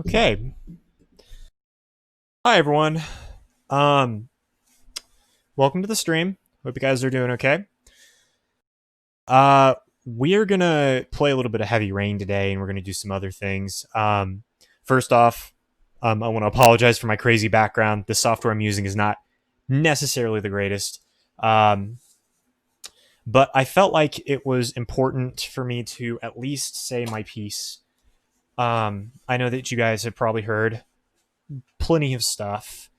Okay. Hi everyone. Um Welcome to the stream. Hope you guys are doing okay. Uh we're going to play a little bit of Heavy Rain today and we're going to do some other things. First off, I want to apologize for my crazy background. The software I'm using is not necessarily the greatest. Um but I felt like it was important for me to at least say my piece. I know that you guys have probably heard plenty of stuff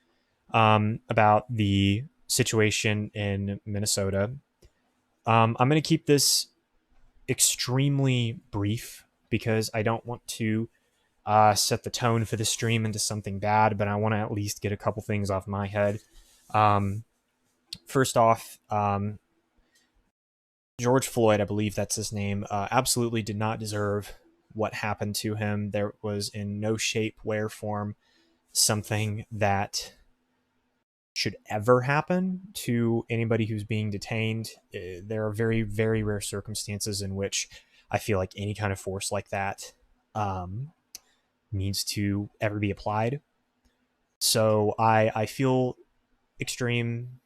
about the situation in Minnesota. I'm going to keep this extremely brief because I don't want to set the tone for the stream into something bad, but I want to at least get a couple things off my head. Um, First off, George Floyd, I believe that's his name, absolutely did not deserve what happened to him. There was in no shape, where, form something that should ever happen to anybody who's being detained. There are very, very rare circumstances in which I feel like any kind of force like that um, needs to ever be applied. So I feel extreme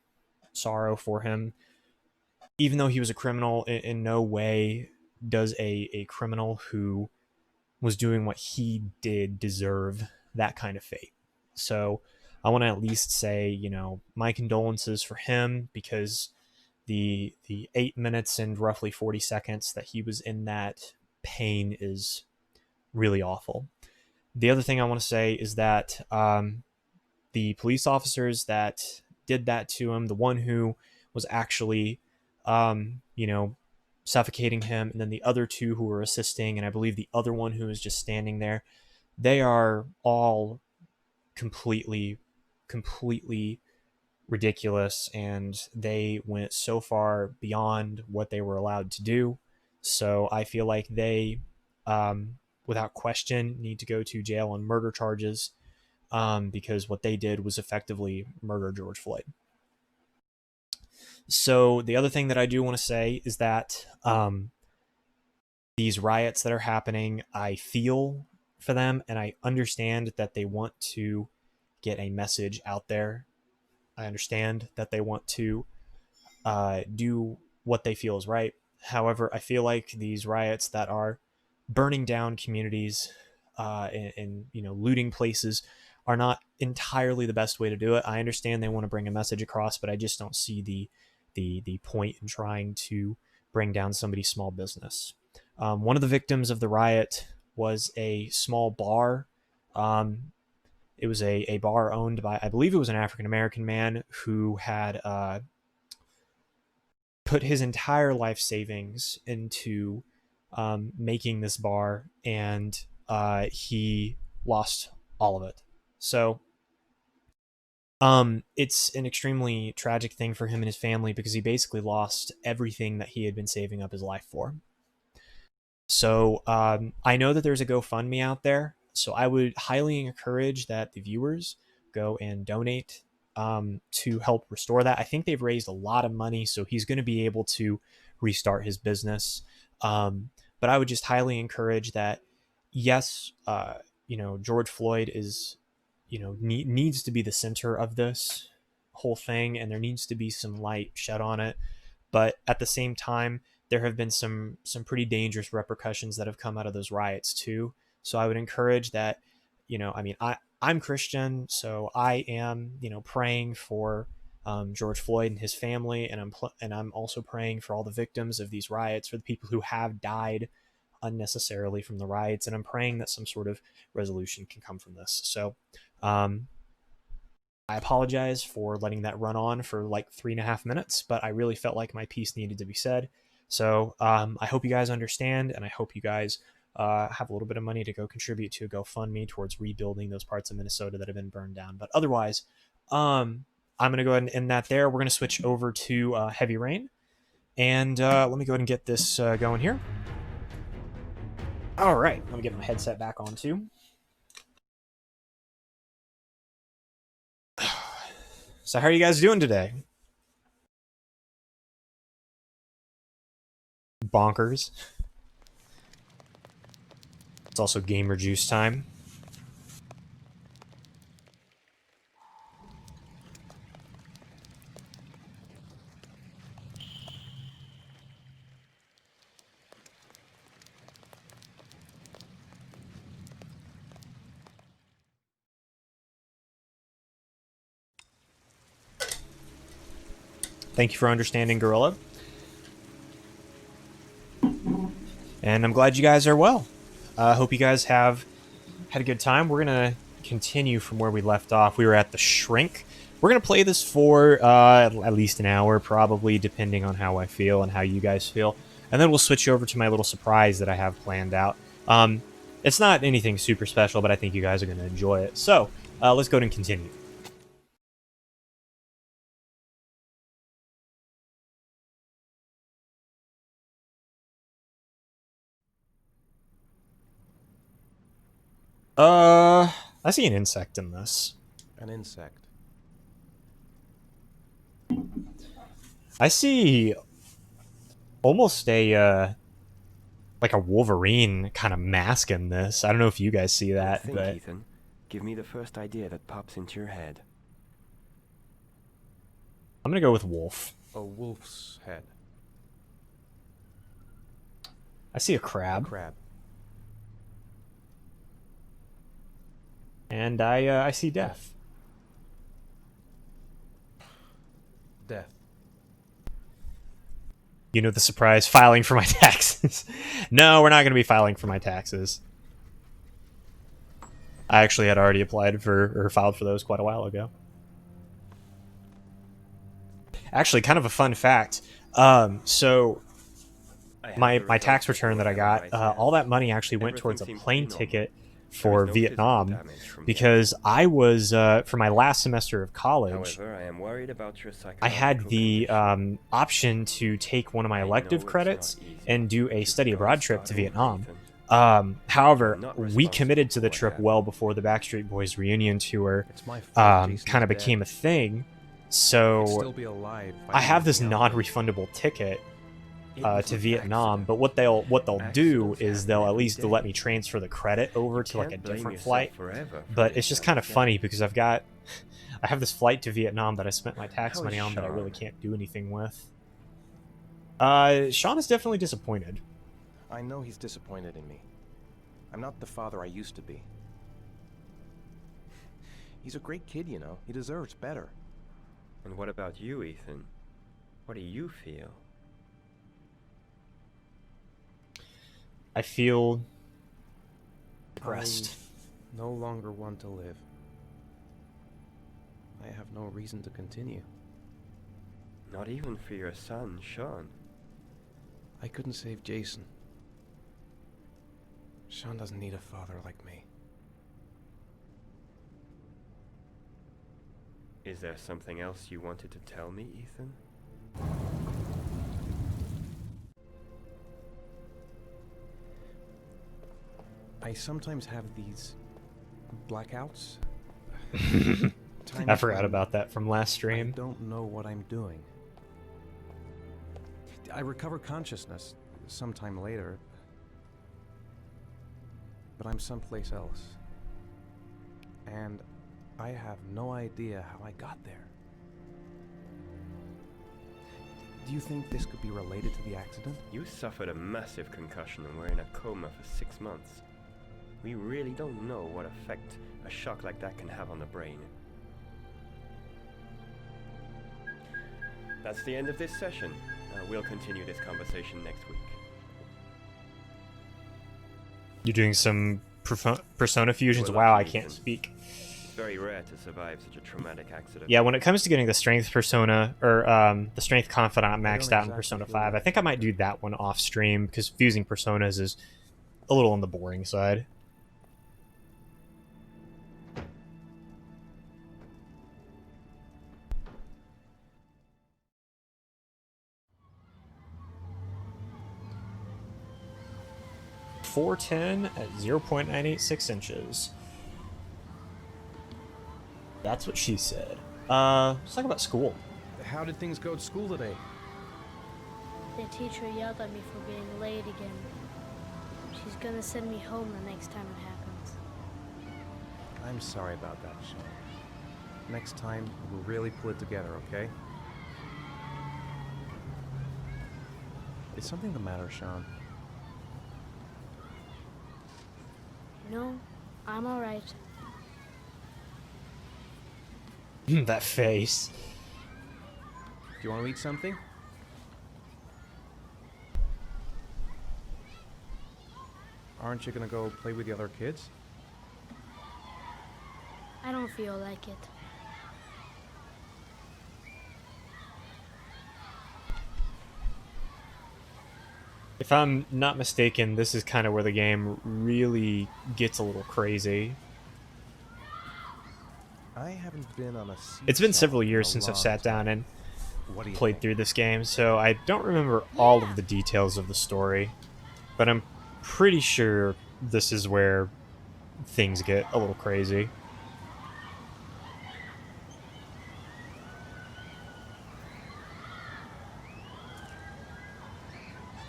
sorrow for him. Even though he was a criminal, in no way does a criminal who was doing what he did deserve that kind of fate. So I want to at least say, my condolences for him because the 8 minutes and roughly 40 seconds that he was in that pain is really awful. The other thing I want to say is that the police officers that did that to him, the one who was actually, suffocating him, and then the other two who were assisting, and I believe the other one who was just standing there, they are all completely, completely ridiculous, and they went so far beyond what they were allowed to do. So I feel like they, without question, need to go to jail on murder charges, because what they did was effectively murder George Floyd. So the other thing that I do want to say is that these riots that are happening, I feel for them and I understand that they want to get a message out there. I understand that they want to do what they feel is right. However, I feel like these riots that are burning down communities and looting places are not entirely the best way to do it. I understand they want to bring a message across, but I just don't see the point in trying to bring down somebody's small business. One of the victims of the riot was a small bar. It was a bar owned by, I believe it was an African American man who had put his entire life savings into making this bar, and he lost all of it. So it's an extremely tragic thing for him and his family because he basically lost everything that he had been saving up his life for. So I know that there's a GoFundMe out there. So I would highly encourage that the viewers go and donate to help restore that. I think they've raised a lot of money, so he's going to be able to restart his business. But I would just highly encourage that. Yes, George Floyd is, needs to be the center of this whole thing, and there needs to be some light shed on it. But at the same time, there have been some pretty dangerous repercussions that have come out of those riots too. So I would encourage that, I'm Christian, so I am, praying for George Floyd and his family, and I'm also praying for all the victims of these riots, for the people who have died unnecessarily from the riots, and I'm praying that some sort of resolution can come from this. So um, I apologize for letting that run on for like 3.5 minutes, but I really felt like my piece needed to be said. So I hope you guys understand, and I hope you guys have a little bit of money to go contribute to a GoFundMe towards rebuilding those parts of Minnesota that have been burned down. But otherwise, I'm going to go ahead and end that there. We're going to switch over to Heavy Rain, and let me go ahead and get this going here. All right, let me get my headset back on too. So, how are you guys doing today? Bonkers. It's also gamer juice time. Thank you for understanding, Gorilla. And I'm glad you guys are well. I hope you guys have had a good time. We're going to continue from where we left off. We were at the Shrink. We're going to play this for at least an hour, probably, depending on how I feel and how you guys feel. And then we'll switch over to my little surprise that I have planned out. It's not anything super special, but I think you guys are going to enjoy it. So let's go ahead and continue. I see an insect in this. An insect. I see almost a like a Wolverine kind of mask in this. I don't know if you guys see that, Think, but Ethan. Give me the first idea that pops into your head. I'm gonna go with wolf. A wolf's head. I see a crab, Crab. and I see death. Death. You know, the surprise, filing for my taxes. No, we're not going to be filing for my taxes. I actually had already applied for, or filed for those quite a while ago. Actually, kind of a fun fact. So my tax return that I got, all that money actually went towards a plane ticket for Vietnam, because I was, for my last semester of college, However, I am worried about your I had psychological the condition. option to take one of my I know elective it's credits not easy. and do a study You've abroad gotta trip to start over, Vietnam. Ethan. However, I'm not we responsible committed to for the what trip happened. well before the Backstreet Boys reunion tour It's my fault. Jason's kind of dead. became a thing. I'd So still be alive. if I have this didn't help him. non-refundable ticket It was to an Vietnam, accident. but what they'll do Accidents is they'll happen at every least day. let me transfer the credit over to like a Can't blame different yourself flight. forever for But this it's just kind of mistake. funny because I have this flight to Vietnam that I spent my tax How money is on that I really Sean? can't do anything with. Sean is definitely disappointed. I know he's disappointed in me. I'm not the father I used to be. He's a great kid, you know. He deserves better. And what about you, Ethan? What do you feel? I feel depressed. I no longer want to live. I have no reason to continue. Not even for your son, Sean. I couldn't save Jason. Sean doesn't need a father like me. Is there something else you wanted to tell me, Ethan? I sometimes have these blackouts. I forgot about that from last I stream. don't know what I'm doing. I recover consciousness sometime later, but I'm someplace else. And I have no idea how I got there. Do you think this could be related to the accident? You suffered a massive concussion and were in a coma for 6 months. We really don't know what effect a shock like that can have on the brain. That's the end of this session. We'll continue this conversation next week. You're doing some persona fusions. Well, Wow, I lucky, can't Ethan. speak. It's very rare to survive such a traumatic accident. Yeah, when it comes to getting the strength persona or the strength confidant maxed out in exactly Persona feel 5, I like think I might do that one off stream because fusing personas is a little on the boring side. .410 at 0.986 inches. That's what she said. Let's talk about school. How did things go at school today? The teacher yelled at me for being late again. She's gonna send me home the next time it happens. I'm sorry about that, Sean. Next time, we'll really pull it together, okay? Is something the matter, Sean? No, I'm alright. That face. you want to eat something? Aren't you gonna go play with the other kids? I don't feel like it. If I'm not mistaken, this is kind of where the game really gets a little crazy. I haven't been on a seesaw It's been several in years a since I've long sat down time. and What do you played think? through this game, so I don't remember all Yeah. of the details of the story. But I'm pretty sure this is where things get a little crazy.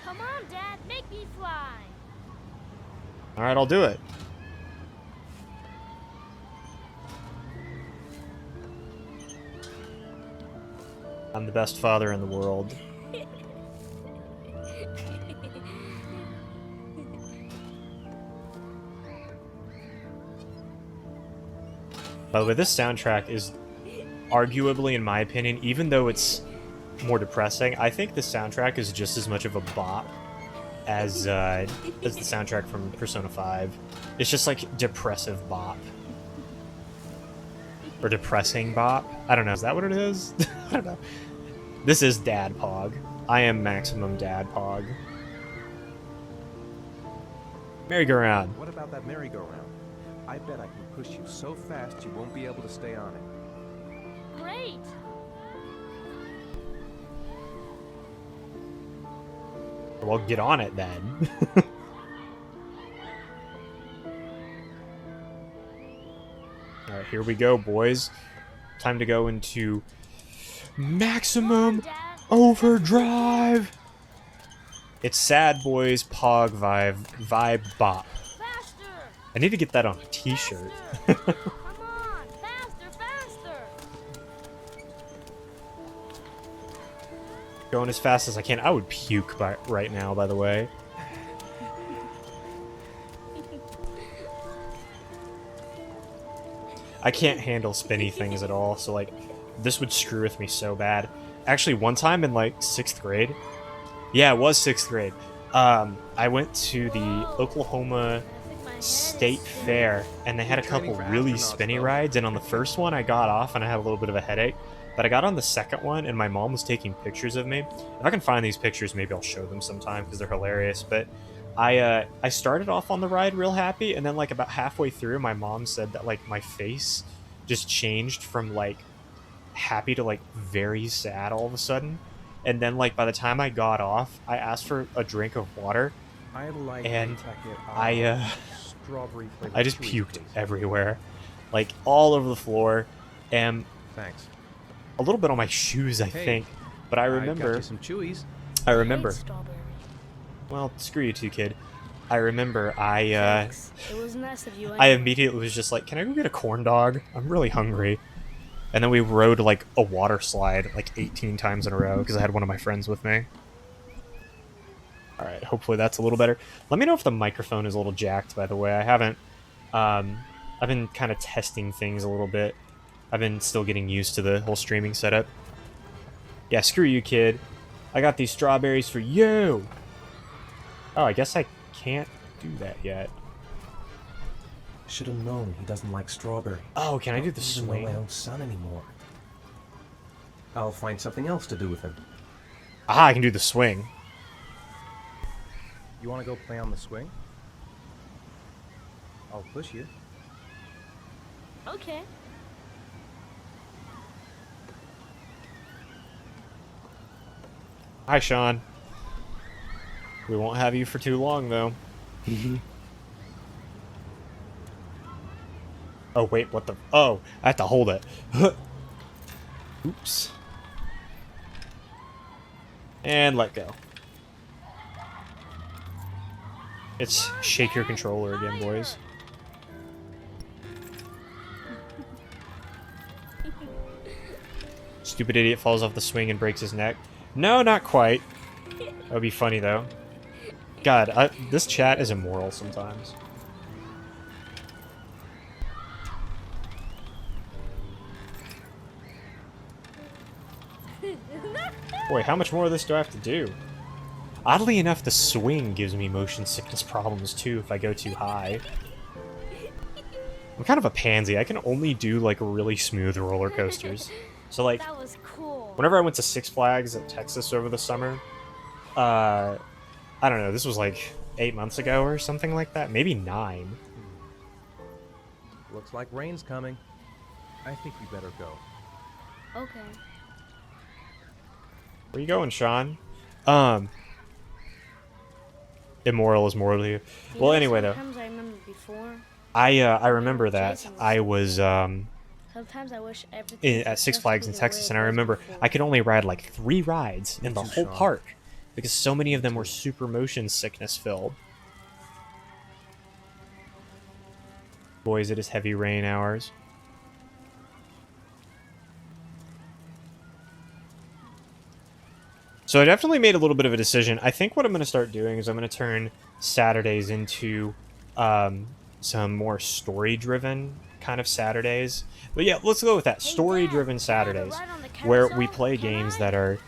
Come on, Dad, make me fly. Alright, I'll do it. I'm the best father in the world. By the way, this soundtrack is arguably, in my opinion, even though it's more depressing, I think the soundtrack is just as much of a bop as the soundtrack from Persona 5. It's just like depressive bop. Or depressing bop. I don't know. Is that what it is? I don't know. This is Dad Pog. I am maximum Dad Pog. Merry-go-round. What about that merry-go-round? I bet I can push you so fast you won't be able to stay on it. Great. Well, get on it then. Alright, here we go, boys. Time to go into maximum Dad. overdrive. It's Sad Boys Pog Vibe Bop. Faster. I need to get that on a t-shirt. Faster. Come on, faster, faster. Going as fast as I can. I would puke right now, by the way. I can't handle spinny things at all, so like, this would screw with me so bad. Actually, one time in like 6th grade, yeah, it was 6th grade, I went to the Oklahoma I think my head State is Fair, and they had a couple Training for really astronauts, spinny though. rides, and on the first one I got off and I had a little bit of a headache, but I got on the second one and my mom was taking pictures of me. If I can find these pictures, maybe I'll show them sometime because they're hilarious, but I started off on the ride real happy, and then like about halfway through my mom said that like my face just changed from like happy to like very sad all of a sudden. And then like by the time I got off, I asked for a drink of water. I'd like And a packet I, of strawberry flavored I just Chewies, puked please. everywhere, like all over the floor, and Thanks. a little bit on my shoes, I Hey, think. But I got remember, you some Chewies. I hate remember. strawberry. Well, screw you too, kid. I remember I Thanks. It was nice of you. I anyway. immediately was just like, can I go get a corn dog? I'm really hungry. And then we rode like a water slide like 18 times in a row because I had one of my friends with me. Alright, hopefully that's a little better. Let me know if the microphone is a little jacked, by the way. I haven't, I've been kind of testing things a little bit. I've been still getting used to the whole streaming setup. Yeah, screw you, kid. I got these strawberries for you! Oh, I guess I can't do that yet. Should have known he doesn't like strawberry. Oh, can I do the Doesn't know my swing? own son anymore. I'll find something else to do with him. Aha, I can do the swing. You want to go play on the swing? I'll push you. Okay. Hi, Sean. We won't have you for too long, though. Oh, wait, what the... Oh, I have to hold it. Oops. And let go. It's shake your controller again, boys. Stupid idiot falls off the swing and breaks his neck. No, not quite. That would be funny, though. God, this chat is immoral sometimes. Boy, how much more of this do I have to do? Oddly enough, the swing gives me motion sickness problems too if I go too high. I'm kind of a pansy. I can only do like really smooth roller coasters. So like, That was cool. whenever I went to Six Flags at Texas over the summer, I don't know, this was like 8 months ago or something like that, maybe 9. Looks like rain's coming. I think we better go. Okay. Where you going, Sean? Immoral is morally. You Well, know, anyway though, sometimes I remember before. I remember that I was Sometimes I wish everything at Six was Flags in just the way Texas, it and I was remember before. I could only ride like 3 rides in the too, whole Sean. park because so many of them were super motion sickness filled. Boys, it is heavy rain hours. So I definitely made a little bit of a decision. I think what I'm going to start doing is I'm going to turn Saturdays into some more story-driven kind of Saturdays. But yeah, let's go with that. Hey, Story-driven Dad, can I have a Saturdays, ride on the where we carousel? play Can games I? that are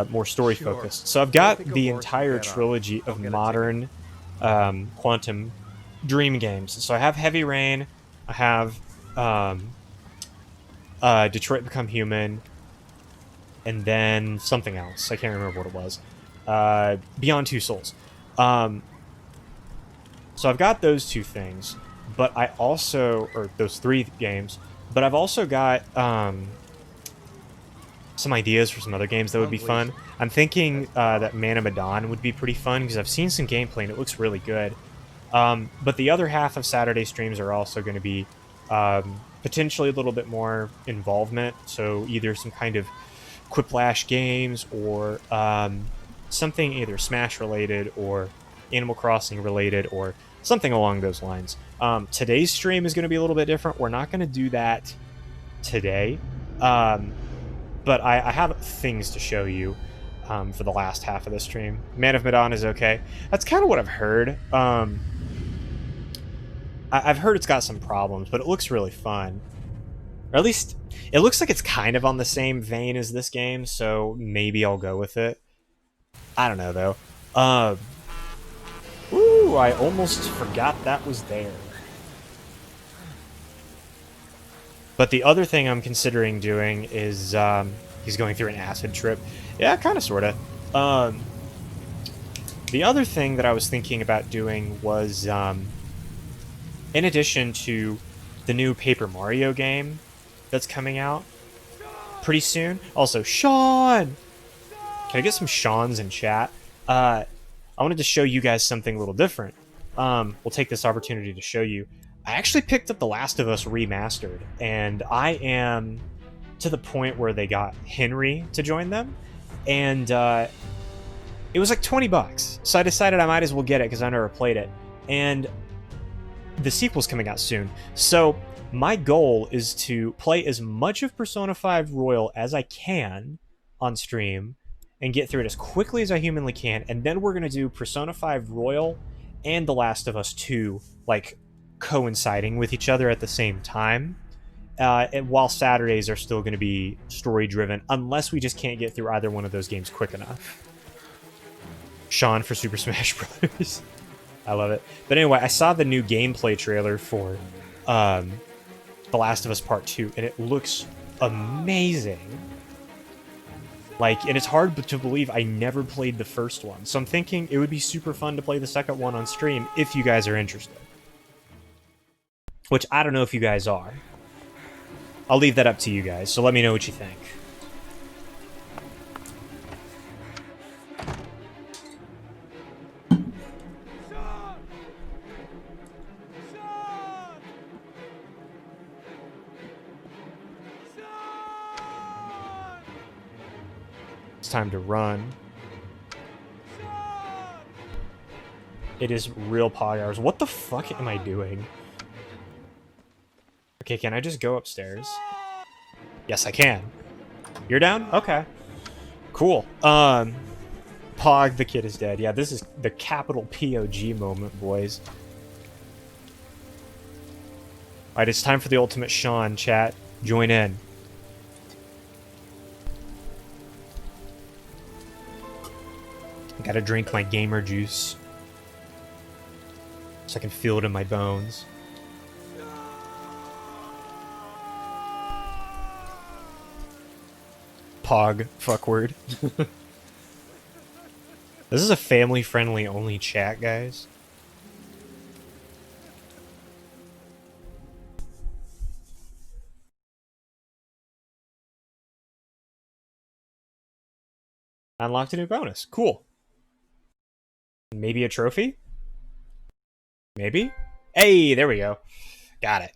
more story-focused. Sure. So I've Go got pick a the horse and entire get on. trilogy I'll of get a modern Quantum Dream games. So I have Heavy Rain, I have Detroit Become Human, and then something else. I can't remember what it was. Beyond Two Souls. So I've got those 2 things, but I also, or those 3 games, but I've also got some ideas for some other games that would be fun. I'm thinking that Man of Medan would be pretty fun because I've seen some gameplay and it looks really good. But the other half of Saturday streams are also going to be potentially a little bit more involvement. So either some kind of Quiplash games or something either Smash related or Animal Crossing related or something along those lines. Today's stream is going to be a little bit different. We're not going to do that today. But I have things to show you for the last half of the stream. Man of Medan is okay. That's kind of what I've heard. I've heard it's got some problems, but it looks really fun. Or at least, it looks like it's kind of on the same vein as this game, so maybe I'll go with it. I don't know, though. Ooh, I almost forgot that was there. But the other thing I'm considering doing is he's going through an acid trip. Yeah, kind of, sort of. The other thing that I was thinking about doing was, in addition to the new Paper Mario game that's coming out pretty soon. Also, Sean! Can I get some Sean's in chat? I wanted to show you guys something a little different. We'll take this opportunity to show you. I actually picked up The Last of Us Remastered, and I am to the point where they got Henry to join them, and it was like $20. So I decided I might as well get it because I never played it. And the sequel's coming out soon. So my goal is to play as much of Persona 5 Royal as I can on stream and get through it as quickly as I humanly can, and then we're going to do Persona 5 Royal and The Last of Us 2, like, coinciding with each other at the same time. And while Saturdays are still going to be story-driven, unless we just can't get through either one of those games quick enough. Sean for Super Smash Bros. I love it. But anyway, I saw the new gameplay trailer for The Last of Us Part 2, and it looks amazing. Like, and it's hard to believe I never played the first one. So I'm thinking it would be super fun to play the second one on stream if you guys are interested. Which I don't know if you guys are. I'll leave that up to you guys, so let me know what you think. It's time to run. It is real pog hours. What the fuck am I doing? Okay, can I just go upstairs? Yes, I can. You're down? Okay. Cool. Pog, the kid is dead. Yeah, this is the capital POG moment, boys. Alright, it's time for the ultimate Sean, chat. Join in. Gotta drink my gamer juice so I can feel it in my bones. Pog fuckword. This is a family-friendly only chat, guys. Unlocked a new bonus. Cool. Maybe a trophy? Maybe? Hey, there we go. Got it.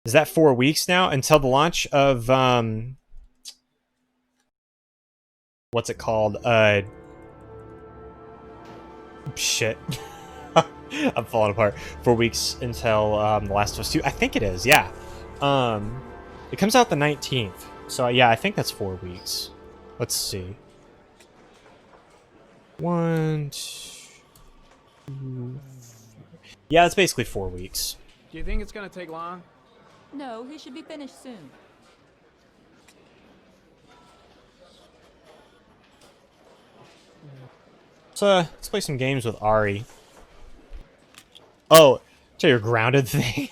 Is that 4 weeks now until the launch of what's it called? Shit. I'm falling apart. 4 weeks until The Last of Us 2. I think it is, yeah. It comes out the 19th. So yeah, I think that's 4 weeks. Let's see. 1, 2. Yeah, it's basically 4 weeks. Do you think it's gonna take long? No, he should be finished soon. So let's play some games with Ari. Oh, to your grounded thing.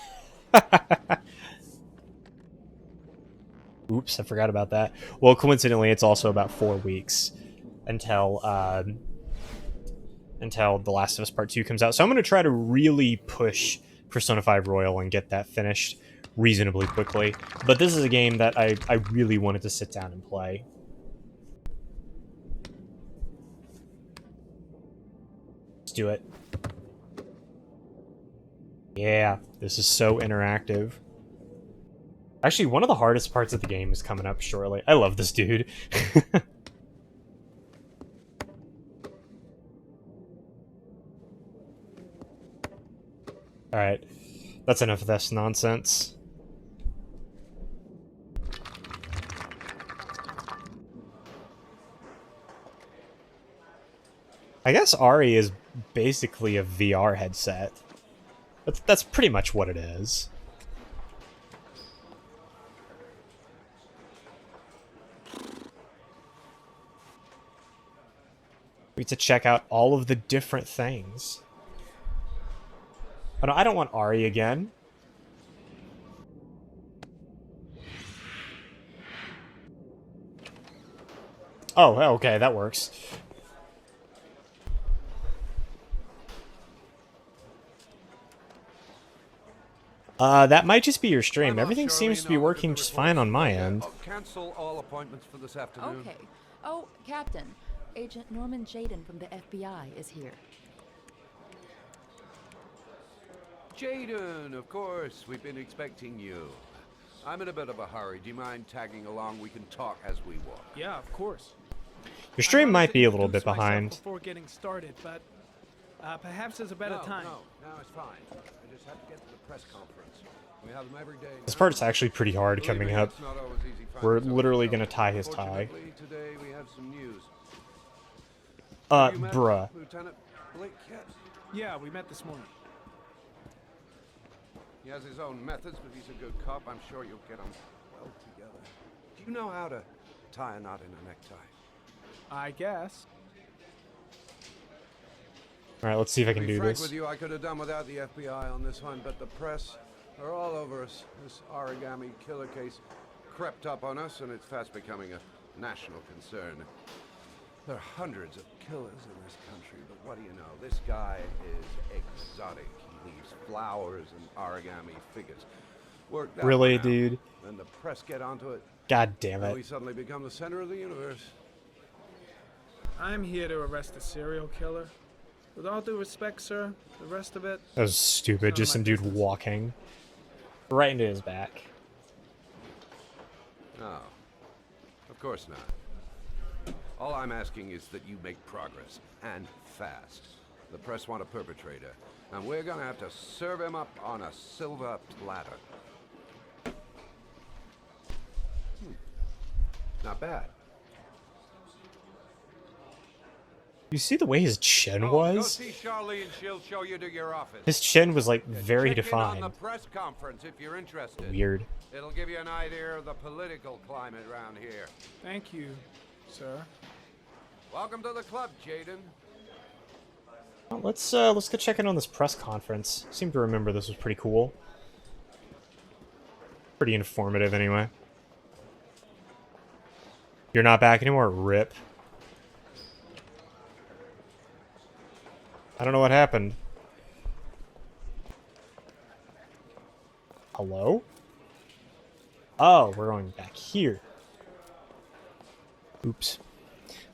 Oops, I forgot about that. Well, coincidentally, it's also about 4 weeks until The Last of Us Part 2 comes out. So I'm going to try to really push Persona 5 Royal and get that finished reasonably quickly. But this is a game that I really wanted to sit down and play. Let's do it. Yeah, this is so interactive. Actually, one of the hardest parts of the game is coming up shortly. I love this dude. Alright, that's enough of this nonsense. I guess Ari is basically a VR headset. That's pretty much what it is. We get to check out all of the different things. Oh, no, I don't want Ari again. Oh, okay, that works. That might just be your stream. Everything seems to be working just fine on my end. Cancel all appointments for this afternoon. Okay. Oh, Captain. Agent Norman Jaden from the FBI is here. Jaden, of course. We've been expecting you. I'm in a bit of a hurry. Do you mind tagging along? We can talk as we walk. Yeah, of course. Your stream might be a little bit behind. Before getting started, but perhaps there's a better time. No, it's fine. I just have to get to the press conference. We have them every day. This part's actually pretty hard coming up. We're literally gonna tie his tie. Today we have some news. Bruh. Lieutenant Blake yet? Yeah, we met this morning. He has his own methods, but he's a good cop. I'm sure you'll get on well together. Do you know how to tie a knot in a necktie? I guess. Alright, let's see if I can To be do frank this. with you, I could have done without the FBI on this one, but the press are all over us. This origami killer case crept up on us, and it's fast becoming a national concern. There are hundreds of killers in this country, but what do you know? This guy is exotic. He leaves flowers and origami figures. Work that Really, one out. dude? Then the press get onto it. God damn And we it. suddenly become the center of the universe. I'm here to arrest a serial killer. With all due respect, sir, the rest of it... That was stupid. Just some dude walking right into his back. No, of course not. All I'm asking is that you make progress, and fast. The press want a perpetrator, and we're gonna have to serve him up on a silver platter. Not bad. You see the way his chin Go was? see Charlie and she'll show you to your office. His chin was like Yeah, very check in on defined. the press conference if you're interested. Weird. It'll give you an idea of the political climate around here. Thank you, sir. Welcome to the club, Jaden. Well, let's go check in on this press conference. Seem to remember this was pretty cool. Pretty informative anyway. You're not back anymore, rip. I don't know what happened. Hello? Oh, we're going back here. Oops.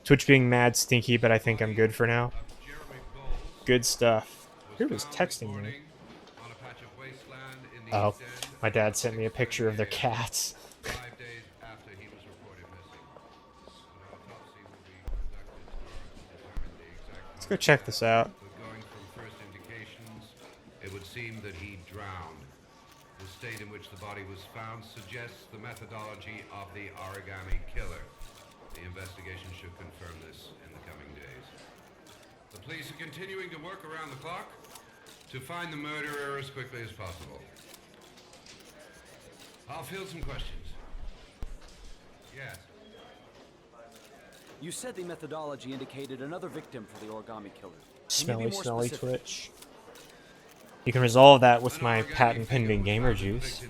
Twitch being mad stinky, but I think I'm good for now. Good stuff. Who was texting me? Oh, my dad sent me a picture of their cats. Let's go check this out. Going from first indications, it would seem that he drowned. The state in which the body was found suggests the methodology of the origami killer. The investigation should confirm this in the coming days. The police are continuing to work around the clock to find the murderer as quickly as possible. I'll field some questions. Yes. You said the methodology indicated another victim for the origami killer. Smelly Twitch. You can resolve that with my patent pending gamer juice.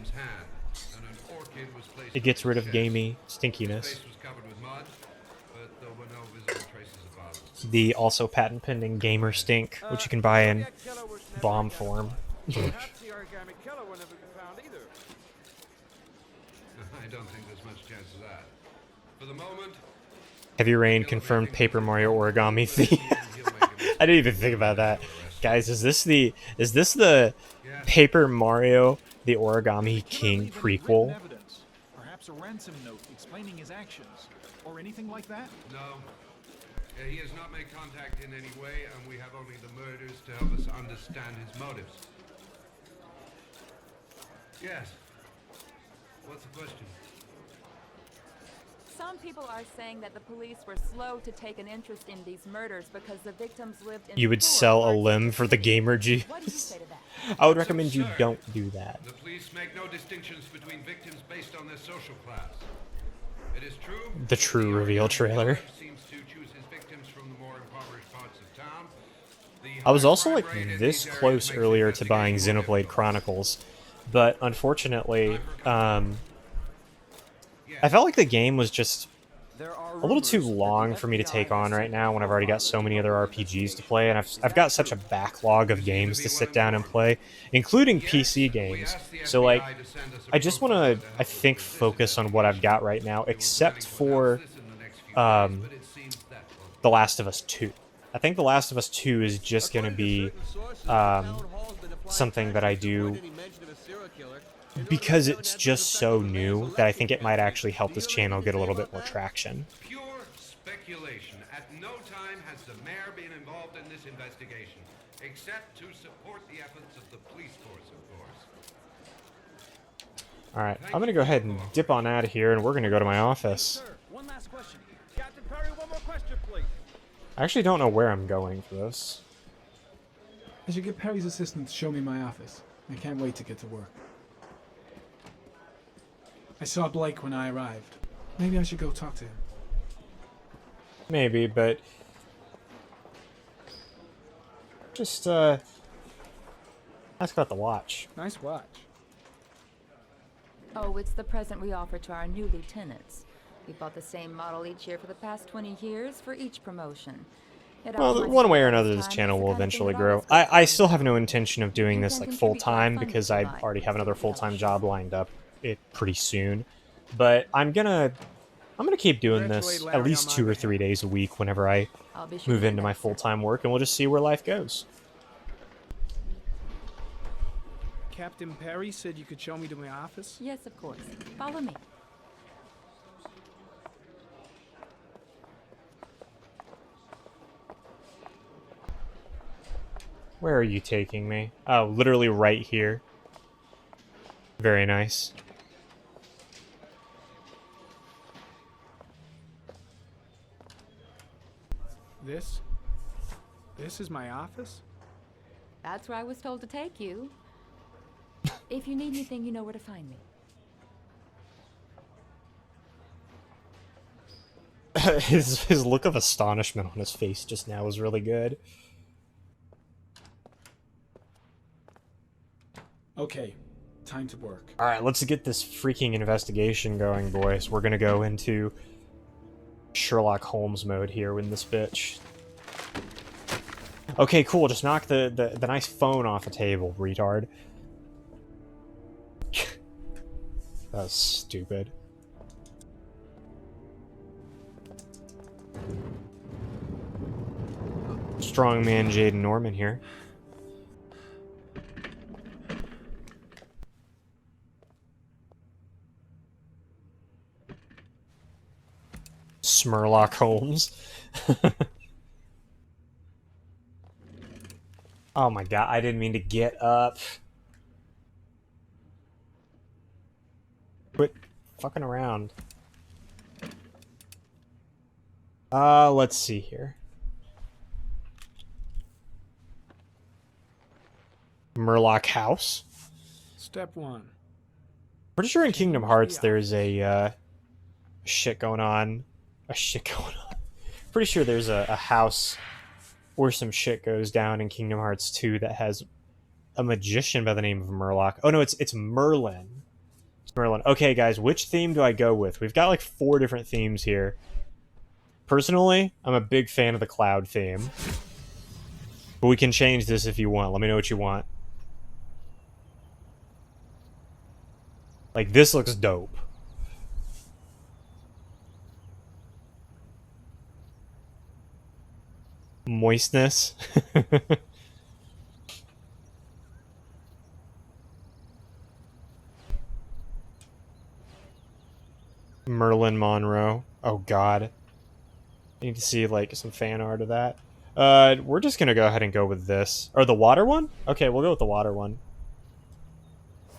It gets rid of gamey stinkiness. The also patent pending gamer stink, which you can buy in bomb form. I don't think there's much chance of that. For the moment, Heavy Rain confirmed Paper Mario origami theme. I didn't even think about that. Guys, is this the Paper Mario the Origami King prequel? Perhaps a ransom note explaining his actions or anything like that? no. He has not made contact in any way, and we have only the murders to help us understand his motives. Yes. What's the question? Some people are saying that the police were slow to take an interest in these murders because the victims lived in You would sell a limb for the gamer What do you juice? say to that? I would recommend you don't do that. The police make no distinctions between victims based on their social class. It is true. The true reveal trailer. Seems to choose his victims from the more impoverished parts of town. I was also like this close earlier to buying Xenoblade Chronicles, but unfortunately, I felt like the game was just a little too long for me to take on right now when I've already got so many other RPGs to play, and I've got such a backlog of games to sit down and play, including PC games. So like, I just want to, I think, focus on what I've got right now, except for The Last of Us 2. I think The Last of Us 2 is just going to be something that I do because it's just so new that I think it might actually help this channel get a little bit more traction. Pure speculation. At no time has the mayor been involved in this investigation, except to support the efforts of the police force, of course. Alright, I'm going to go ahead and dip on out of here, and we're going to go to my office. Sir, one last question. Captain Perry, one more question, please. I actually don't know where I'm going for this. I should get Perry's assistant to show me my office. I can't wait to get to work. I saw Blake when I arrived. Maybe I should go talk to him. Maybe, but just ask about the watch. Nice watch. Oh, it's the present we offer to our new lieutenants. We bought the same model each year for the past 20 years for each promotion. Well, one way or another, this channel will eventually grow. I still have no intention of doing this like full-time because I already have another full-time job lined up pretty soon. But I'm gonna keep doing this at least 2 or 3 days a week whenever I move into my full-time work, and we'll just see where life goes. Captain Perry said you could show me to my office? Yes, of course. Follow me. Where are you taking me? Oh, literally right here. Very nice. This This is my office? That's where I was told to take you. If you need anything, you know where to find me. His look of astonishment on his face just now was really good. Okay, time to work. Alright, let's get this freaking investigation going, boys. We're gonna go into Sherlock Holmes mode here in this bitch. Okay, cool. Just knock the nice phone off the table, retard. That was stupid. Strongman Jaden Norman here. Smurlock Holmes. Oh my god, I didn't mean to get up. Quit fucking around. Let's see here. Murloc House. Step 1. Pretty sure in Kingdom Hearts there's a shit going on. Pretty sure there's a house where some shit goes down in Kingdom Hearts 2 that has a magician by the name of Murloc. Oh no, it's Merlin. It's Merlin. Okay, guys, which theme do I go with? We've got like 4 different themes here. Personally, I'm a big fan of the cloud theme. But we can change this if you want. Let me know what you want. Like, this looks dope. Moistness. Merlin Monroe. Oh god. I need to see like some fan art of that. We're just gonna go ahead and go with this. Or the water one? Okay, we'll go with the water one.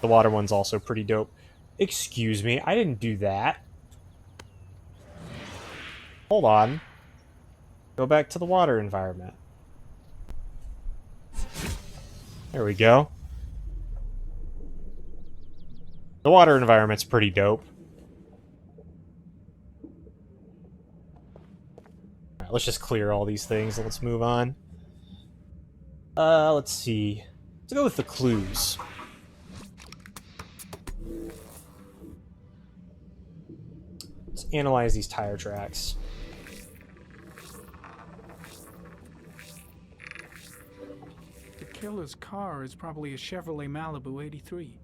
The water one's also pretty dope. Excuse me, I didn't do that. Hold on. Go back to the water environment. There we go. The water environment's pretty dope. Alright, let's just clear all these things and let's move on. Let's see. Let's go with the clues. Let's analyze these tire tracks. The killer's car is probably a Chevrolet Malibu 83.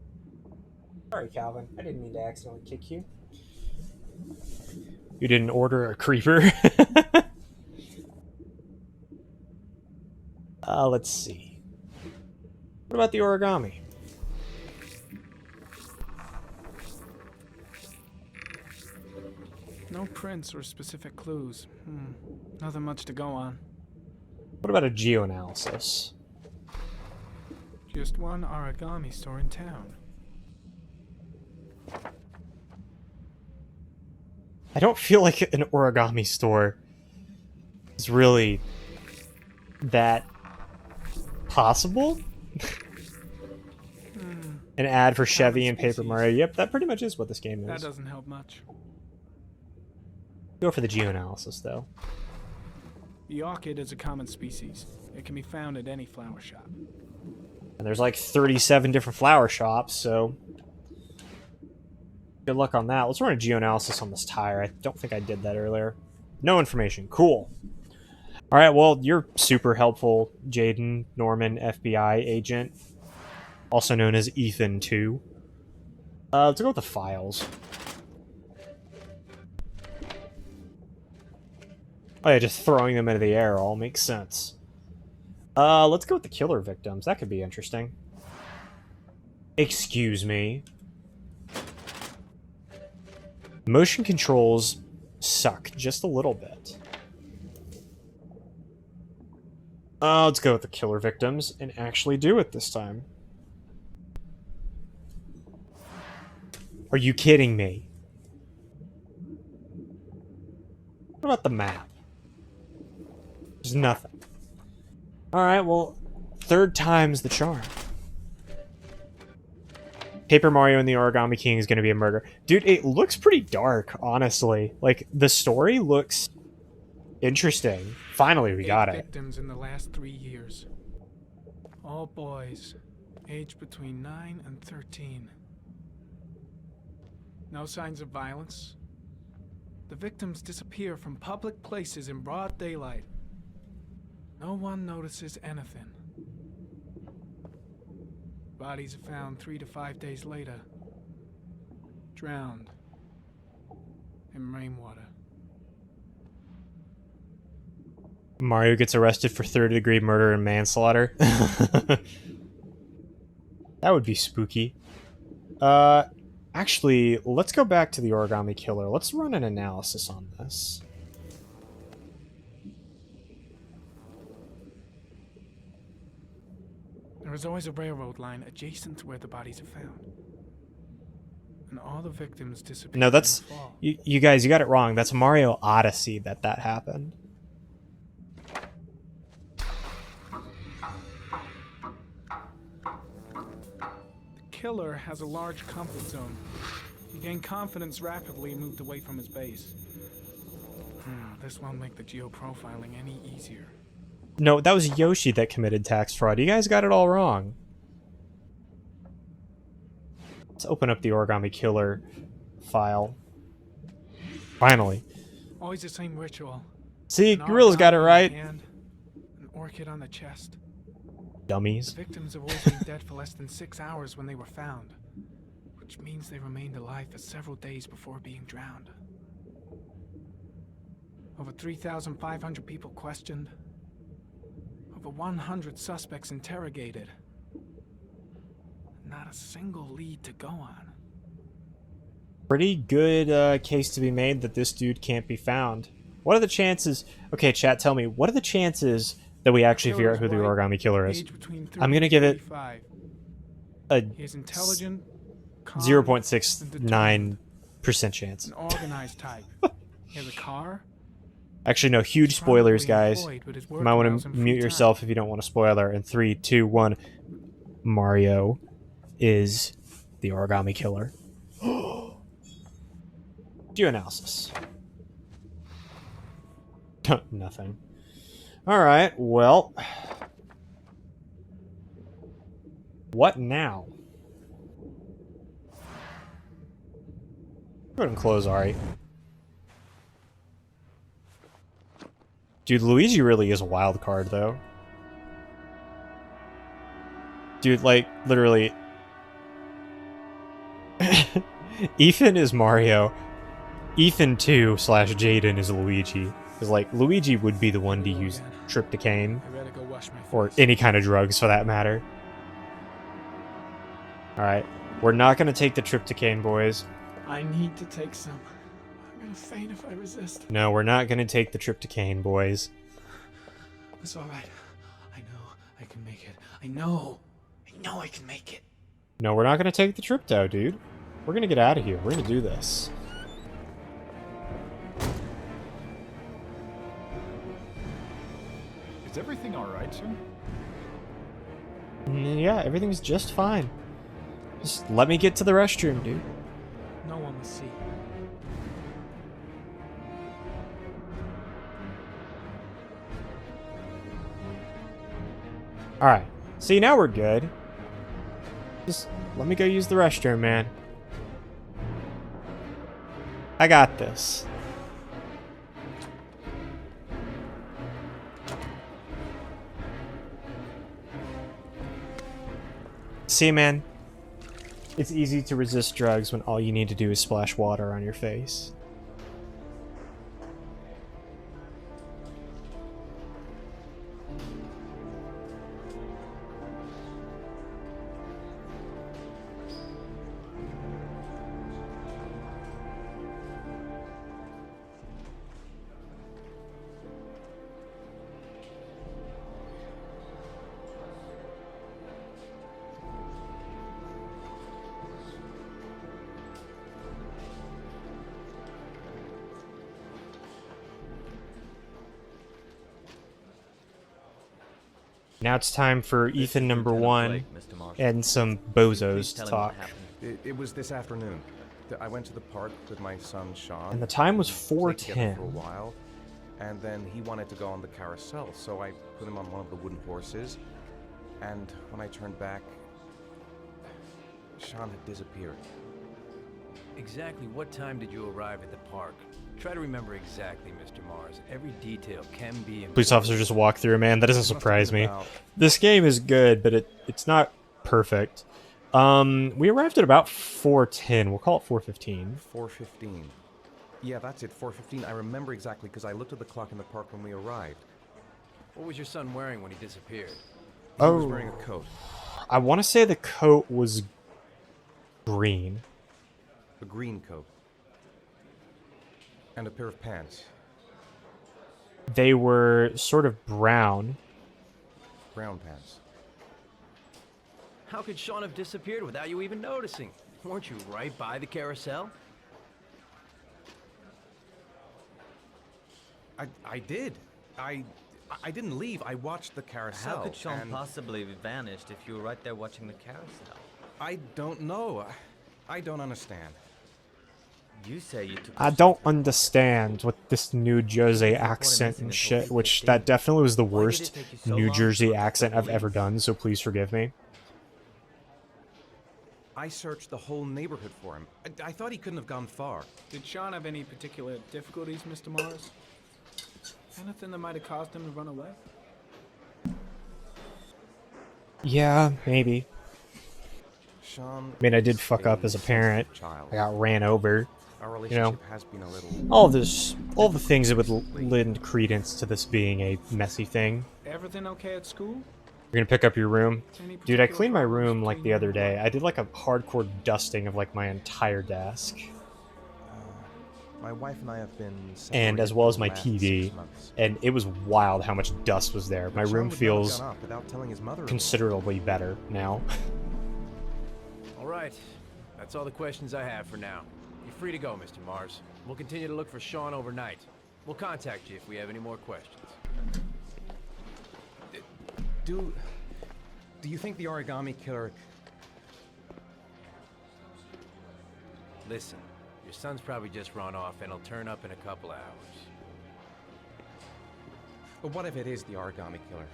Sorry, Calvin. I didn't mean to accidentally kick you. You didn't order a creeper? Let's see. What about the origami? No prints or specific clues. Nothing much to go on. What about a geoanalysis? Just one origami store in town. I don't feel like an origami store is really that possible. An ad for Chevy and Paper Mario. Yep, that pretty much is what this game is. That doesn't help much. Go for the geoanalysis, though. The orchid is a common species. It can be found at any flower shop. And there's like 37 different flower shops, so good luck on that. Let's run a geoanalysis on this tire. I don't think I did that earlier. No information. Cool. Alright, well, you're super helpful, Jaden Norman, FBI agent. Also known as Ethan, too. Let's go with the files. Oh yeah, just throwing them into the air all makes sense. Let's go with the killer victims. That could be interesting. Excuse me. Motion controls suck just a little bit. Let's go with the killer victims and actually do it this time. Are you kidding me? What about the map? There's nothing. Alright, well, third time's the charm. Paper Mario and the Origami King is going to be a murder. Dude, it looks pretty dark, honestly. Like, the story looks interesting. Finally, we got 8 it. victims in the last 3 years. All boys, aged between 9 and 13. No signs of violence. The victims disappear from public places in broad daylight. No one notices anything. Bodies are found 3 to 5 days later. Drowned in rainwater. Mario gets arrested for third-degree murder and manslaughter. That would be spooky. Actually, let's go back to the Origami Killer. Let's run an analysis on this. There is always a railroad line adjacent to where the bodies are found. And all the victims disappeared. No, that's... in the fall. You guys, you got it wrong. That's Mario Odyssey that happened. The killer has a large comfort zone. He gained confidence rapidly and moved away from his base. This won't make the geoprofiling any easier. No, that was Yoshi that committed tax fraud. You guys got it all wrong. Let's open up the Origami Killer file. Finally. Always the same ritual. See, An Gorilla's got it origami in right. the hand, an orchid on the chest. Dummies. The victims have always been dead for less than 6 hours when they were found, which means they remained alive for several days before being drowned. Over 3,500 people questioned. Over 100 suspects interrogated. Not a single lead to go on. Pretty good case to be made that this dude can't be found. What are the chances... Okay, chat, tell me, what are the chances that we actually figure out who the Origami Killer is? I'm gonna give it a He's intelligent, calm, 0.69% chance. an organized type. He has a car. Actually, no, huge He's spoilers, probably guys. employed, but his You work might want allows to him free mute time. yourself if you don't want a spoiler. In 3, 2, 1, Mario is the Origami Killer. Geoanalysis. Nothing. Alright, well... What now? Go ahead and close Ari. Dude, Luigi really is a wild card, though. Dude, like, literally... Ethan is Mario. Ethan 2 / Jaden is Luigi. Because, like, Luigi would be the one to use tryptophan. I better go wash my face. Or any kind of drugs, for that matter. Alright. We're not gonna take the tryptophan, boys. I need to take some. I'm gonna faint if I resist. No, we're not gonna take the tryptophan, boys. It's alright. I know I can make it. I know I can make it. No, we're not gonna take the trypto, dude. We're gonna get out of here. We're gonna do this. Is everything alright, sir? Yeah, everything's just fine. Just let me get to the restroom, dude. No one will see. Alright. See, now we're good. Just let me go use the restroom, man. I got this. See, man, it's easy to resist drugs when all you need to do is splash water on your face. Now it's time for Ethan number one and some bozos to talk. It was this afternoon. I went to the park with my son Sean. And the time was We played together 4:10. for a while, and then he wanted to go on the carousel, so I put him on one of the wooden horses. And when I turned back, Sean had disappeared. Exactly what time did you arrive at the park? Try to remember exactly, Mr. Mars. Every detail can be important. Police officer just walked through, man. That doesn't surprise me. This game is good, but it's not perfect. We arrived at about 4:10. We'll call it 4:15. 4:15. Yeah, that's it, 4:15. I remember exactly because I looked at the clock in the park when we arrived. What was your son wearing when he disappeared? He was wearing a coat. I want to say the coat was green. A green coat. And a pair of pants. They were sort of brown. Brown pants. How could Sean have disappeared without you even noticing? Weren't you right by the carousel? I did. I didn't leave. I watched the carousel. How could Sean and possibly have vanished if you were right there watching the carousel? I don't know. I don't understand. You say you took I don't understand with this New Jersey accent and shit, which that definitely was the worst New Jersey accent I've ever done, so please forgive me. I searched the whole neighborhood for him. I thought he couldn't have gone far. Did Sean have any particular difficulties, Mr. Morris? Anything that might have caused him to run away? Yeah, maybe. Sean, I mean, I did fuck up as a parent. I got ran over. Our You know, relationship has been a little... all the things that would lend credence to this being a messy thing. Everything okay at school? You're gonna pick up your room? Any Dude, I particular cleaned my problems room like between the you other and day. I did like a hardcore dusting of like my entire desk. My wife and I have been And as separated well for as the my last TV. 6 months. And it was wild how much dust was there. My But Sean room would not have feels gone off without telling his mother. considerably better now. All right. That's all the questions I have for now. You're free to go, Mr. Mars. We'll continue to look for Sean overnight. We'll contact you if we have any more questions. Do you think the origami killer... Listen, your son's probably just run off and he'll turn up in a couple hours. But what if it is the origami killer?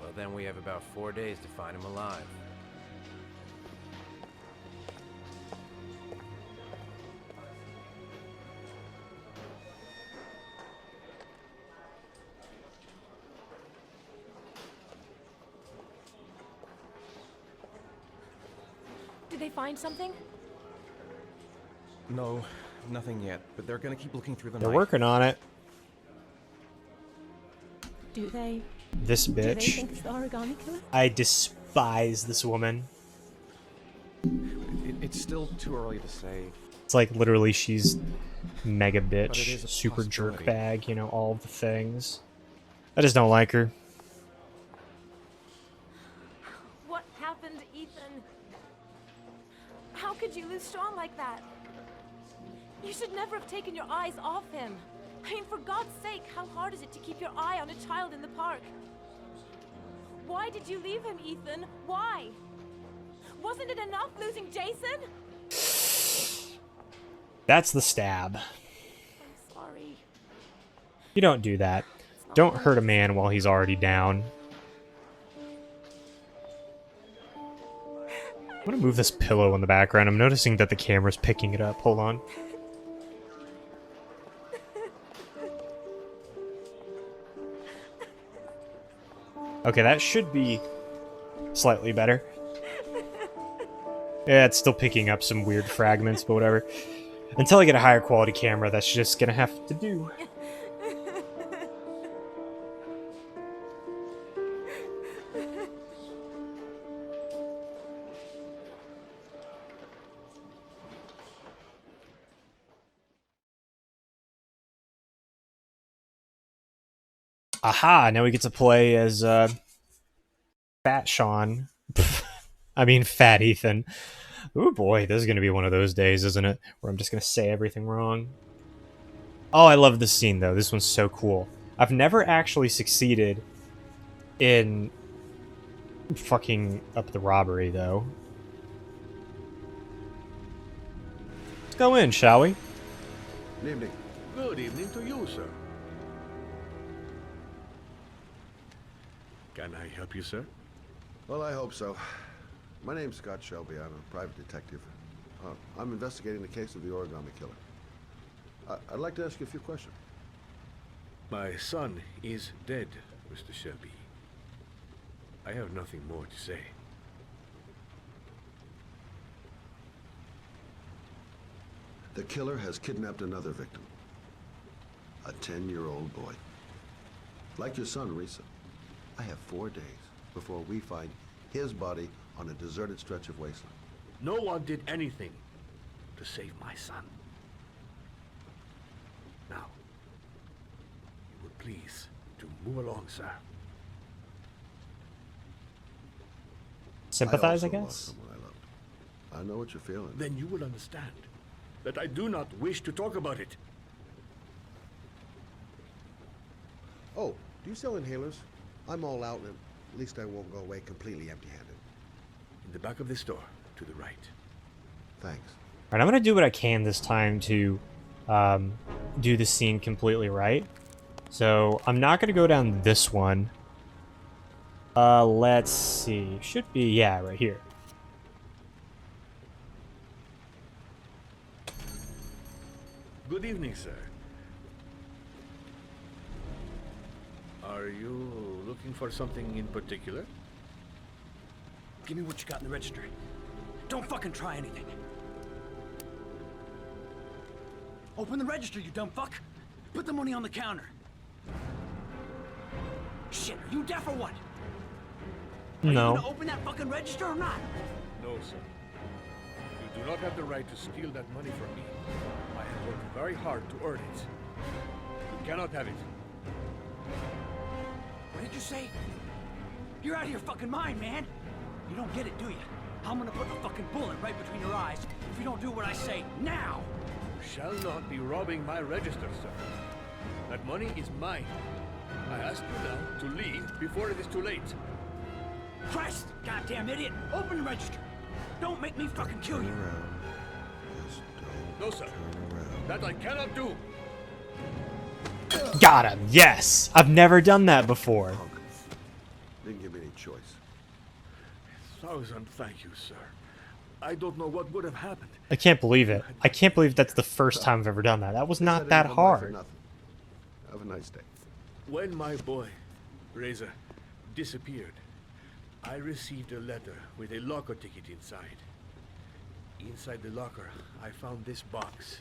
Well, then we have about 4 days to find him alive. Did they find something? No, nothing yet. But they're gonna keep looking through the They're night. working on it. Do they? This Do they bitch. think it's the origami killer? I despise this woman. It's still too early to say. It's like literally she's mega But it bitch, is a super jerk possibility. bag, you know, all of the things. I just don't like her. What happened, Ethan? How could you lose Sean like that? You should never have taken your eyes off him. I mean, for God's sake, how hard is it to keep your eye on a child in the park? Why did you leave him, Ethan? Why? Wasn't it enough losing Jason? That's the stab. I'm sorry. You don't do that. Don't hurt a man while he's already down. I'm gonna move this pillow in the background. I'm noticing that the camera's picking it up. Hold on. Okay, that should be slightly better. Yeah, it's still picking up some weird fragments, but whatever. Until I get a higher quality camera, that's just gonna have to do. Aha! Now we get to play as Fat Sean. I mean, Fat Ethan. Oh boy, this is gonna be one of those days, isn't it? Where I'm just gonna say everything wrong. Oh, I love this scene though. This one's so cool. I've never actually succeeded in fucking up the robbery, though. Let's go in, shall we? Good evening. Good evening to you, sir. Can I help you, sir? Well, I hope so. My name's Scott Shelby. I'm a private detective. I'm investigating the case of the origami killer. I'd like to ask you a few questions. My son is dead, Mr. Shelby. I have nothing more to say. The killer has kidnapped another victim. A 10-year-old boy. Like your son, Risa. I have 4 days before we find his body on a deserted stretch of wasteland. No one did anything to save my son. Now, you would please to move along, sir. Sympathize, I also guess? lost someone I loved. I know what you're feeling. Then you will understand that I do not wish to talk about it. Oh, do you sell inhalers? I'm all out, and at least I won't go away completely empty-handed. In the back of the store, to the right. Thanks. Alright, I'm gonna do what I can this time to do the scene completely right. So, I'm not gonna go down this one. Let's see. Should be, yeah, right here. Good evening, sir. Are you looking for something in particular? Give me what you got in the register. Don't fucking try anything. Open the register, you dumb fuck. Put the money on the counter. Shit, are you deaf or what? Are you No. gonna open that fucking register or not? No, sir. You do not have the right to steal that money from me. I have worked very hard to earn it. You cannot have it. What did you say? You're out of your fucking mind, man. You don't get it, do you? I'm gonna put a fucking bullet right between your eyes if you don't do what I say now. You shall not be robbing my register, sir. That money is mine. I ask you now to leave before it is too late. Christ, goddamn idiot! Open the register. Don't make me fucking kill you. No, sir. That I cannot do. Got him! Yes! I've never done that before. Didn't give me any choice. Thousand thank you, sir. I don't know what would have happened. I can't believe it. I can't believe that's the first time I've ever done that. That was not that hard. Have a nice day. When my boy, Reza, disappeared, I received a letter with a locker ticket inside. Inside the locker, I found this box.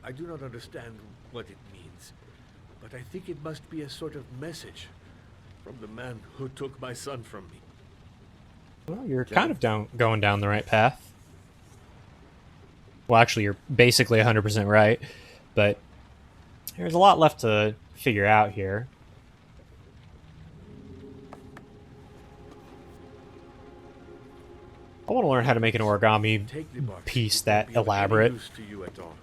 I do not understand what it means, but I think it must be a sort of message from the man who took my son from me. Well, you're kind of going down the right path. Well, actually, you're basically 100% right, but there's a lot left to figure out here. I want to learn how to make an origami piece that elaborate. Use to you at all.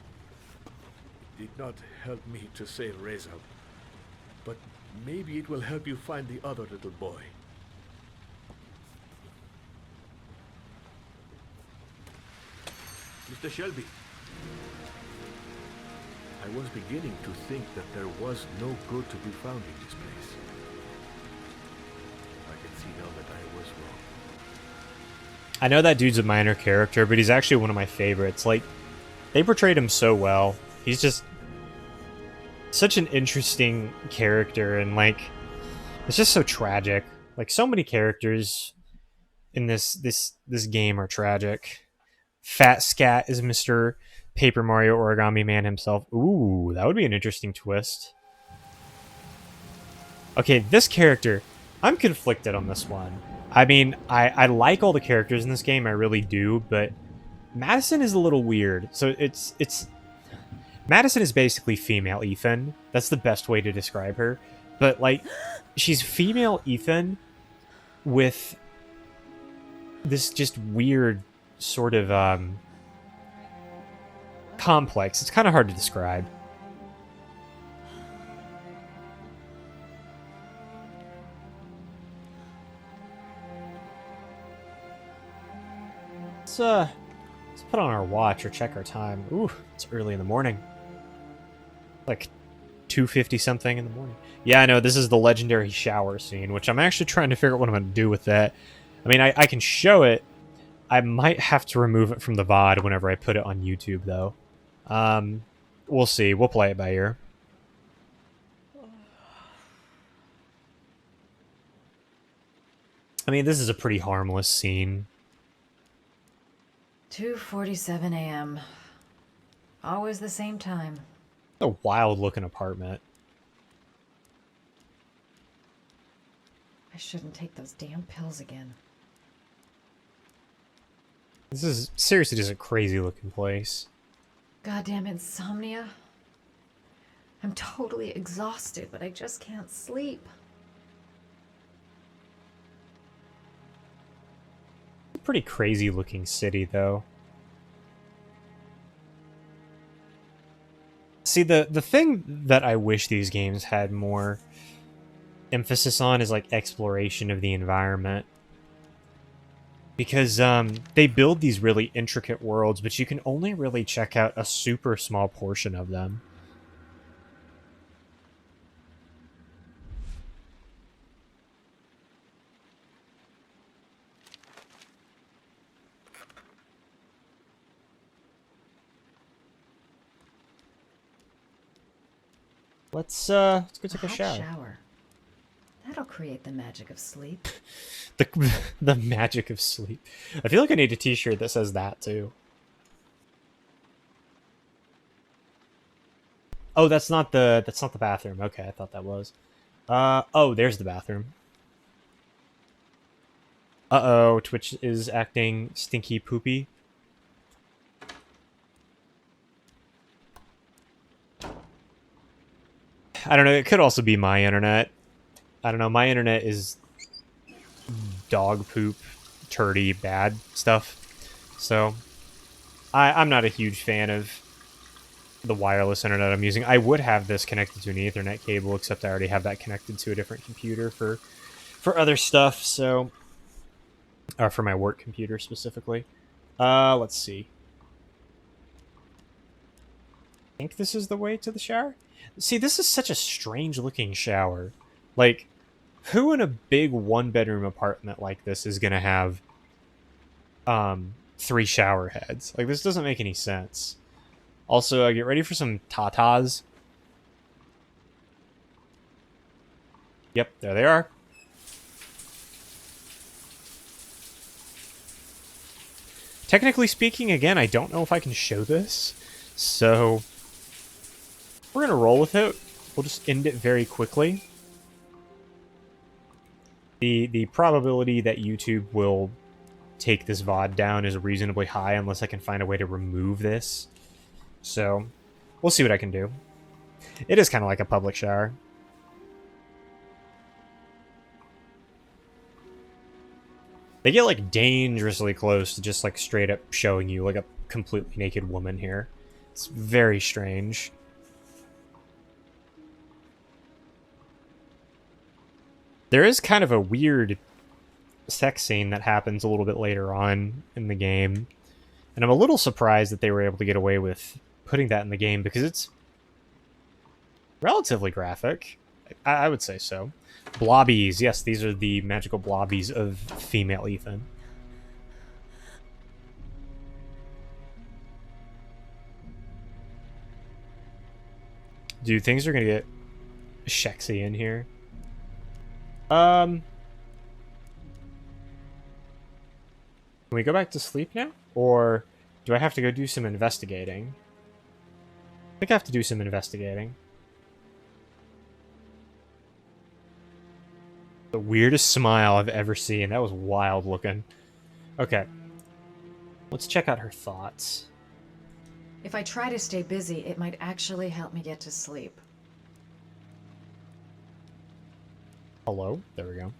It did not help me to save Reza, but maybe it will help you find the other little boy. Mr. Shelby, I was beginning to think that there was no good to be found in this place. I can see now that I was wrong. I know that dude's a minor character, but he's actually one of my favorites. Like, they portrayed him so well. He's just such an interesting character, and like, it's just so tragic. Like, so many characters in this game are tragic. Fat Scat is Mr. Paper Mario Origami Man himself. Ooh, that would be an interesting twist. Okay, this character, I'm conflicted on this one. I mean, I like all the characters in this game, I really do, but Madison is a little weird. So it's Madison is basically female Ethan. That's the best way to describe her. But like, she's female Ethan with this just weird sort of complex. It's kind of hard to describe. Let's put on our watch or check our time. Ooh, it's early in the morning. Like 2:50 something in the morning. Yeah, I know, this is the legendary shower scene, which I'm actually trying to figure out what I'm going to do with that. I mean, I can show it. I might have to remove it from the VOD whenever I put it on YouTube, though. We'll see. We'll play it by ear. I mean, this is a pretty harmless scene. 2:47 a.m. Always the same time. A wild-looking apartment. I shouldn't take those damn pills again. This is seriously just a crazy-looking place. Goddamn insomnia. I'm totally exhausted, but I just can't sleep. Pretty crazy-looking city, though. See, the thing that I wish these games had more emphasis on is, like, exploration of the environment. Because, they build these really intricate worlds, but you can only really check out a super small portion of them. Let's go take a shower. Shower. That'll create the magic of sleep. The magic of sleep. I feel like I need a t-shirt that says that too. Oh, that's not the bathroom. Okay, I thought that was. Oh, there's the bathroom. Uh-oh, Twitch is acting stinky poopy. I don't know, it could also be my internet. I don't know, my internet is dog poop, turdy, bad stuff. So, I'm not a huge fan of the wireless internet I'm using. I would have this connected to an Ethernet cable, except I already have that connected to a different computer for other stuff, so... Or for my work computer, specifically. Let's see. I think this is the way to the shower? See, this is such a strange-looking shower. Like, who in a big one-bedroom apartment like this is gonna have 3 shower heads? Like, this doesn't make any sense. Also, get ready for some tatas. Yep, there they are. Technically speaking, again, I don't know if I can show this, so we're gonna roll with it. We'll just end it very quickly. The probability that YouTube will take this VOD down is reasonably high unless I can find a way to remove this. So, we'll see what I can do. It is kind of like a public shower. They get, like, dangerously close to just, like, straight up showing you, like, a completely naked woman here. It's very strange. There is kind of a weird sex scene that happens a little bit later on in the game. And I'm a little surprised that they were able to get away with putting that in the game, because it's relatively graphic. I would say so. Blobbies. Yes, these are the magical blobbies of female Ethan. Dude, things are gonna get sexy in here. Can we go back to sleep now? Or do I have to go do some investigating? I think I have to do some investigating. The weirdest smile I've ever seen. That was wild looking. Okay. Let's check out her thoughts. If I try to stay busy, it might actually help me get to sleep. Hello? There we go.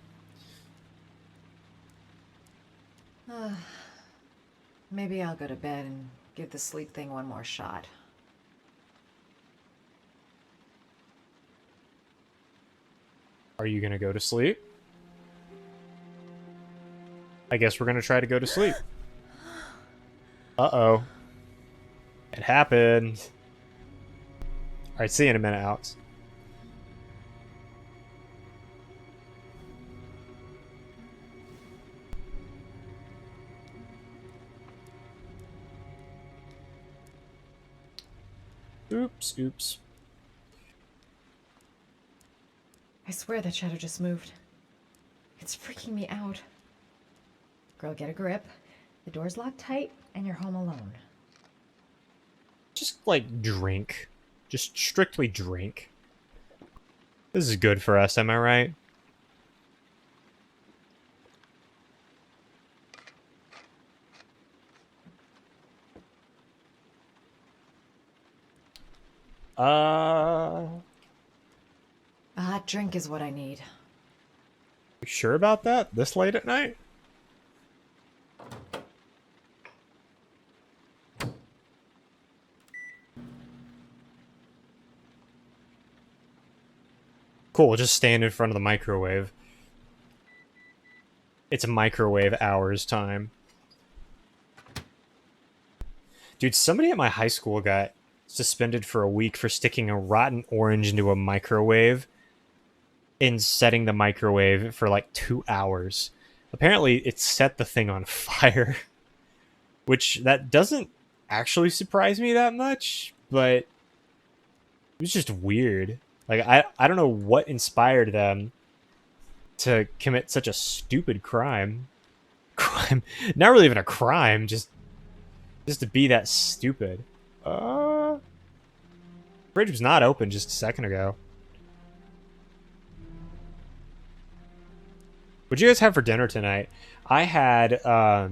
Maybe I'll go to bed and give the sleep thing one more shot. Are you gonna go to sleep? I guess we're gonna try to go to sleep. Uh-oh. It happened. Alright, see you in a minute, Alex. Oops, oops. I swear that shadow just moved. It's freaking me out. Girl, get a grip. The door's locked tight, and you're home alone. Just, like, drink. Just strictly drink. This is good for us, am I right? A hot drink is what I need. You sure about that? This late at night? Cool, we'll just stand in front of the microwave. It's a microwave hours time. Dude, somebody at my high school got suspended for a week for sticking a rotten orange into a microwave and setting the microwave for like 2 hours. Apparently, it set the thing on fire. Which, that doesn't actually surprise me that much, but it was just weird. Like, I don't know what inspired them to commit such a stupid crime. Not really even a crime, just to be that stupid. Fridge was not open just a second ago. What'd you guys have for dinner tonight? I had a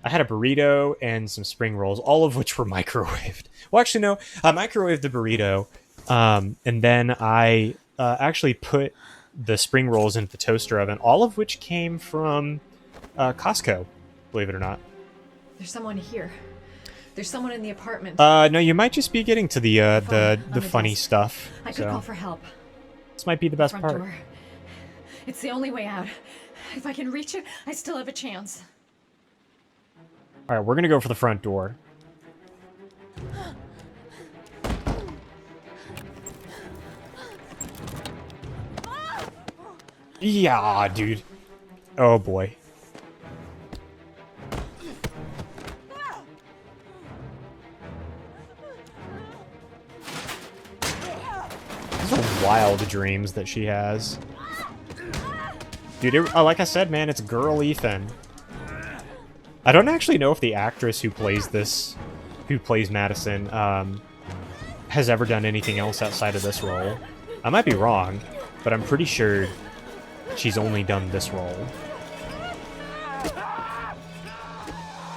burrito and some spring rolls, all of which were microwaved. Well, actually, no. I microwaved the burrito, and then I actually put the spring rolls into the toaster oven, all of which came from Costco, believe it or not. There's someone here. There's someone in the apartment. No, you might just be getting to the funny stuff. I could call for help. This might be the best Front part. door. It's the only way out. If I can reach it, I still have a chance. All right, we're gonna go for the front door. Yeah, dude. Oh boy. These are wild dreams that she has. Dude, like I said, man, it's girl Ethan. I don't actually know if the actress who plays Madison, has ever done anything else outside of this role. I might be wrong, but I'm pretty sure she's only done this role. It's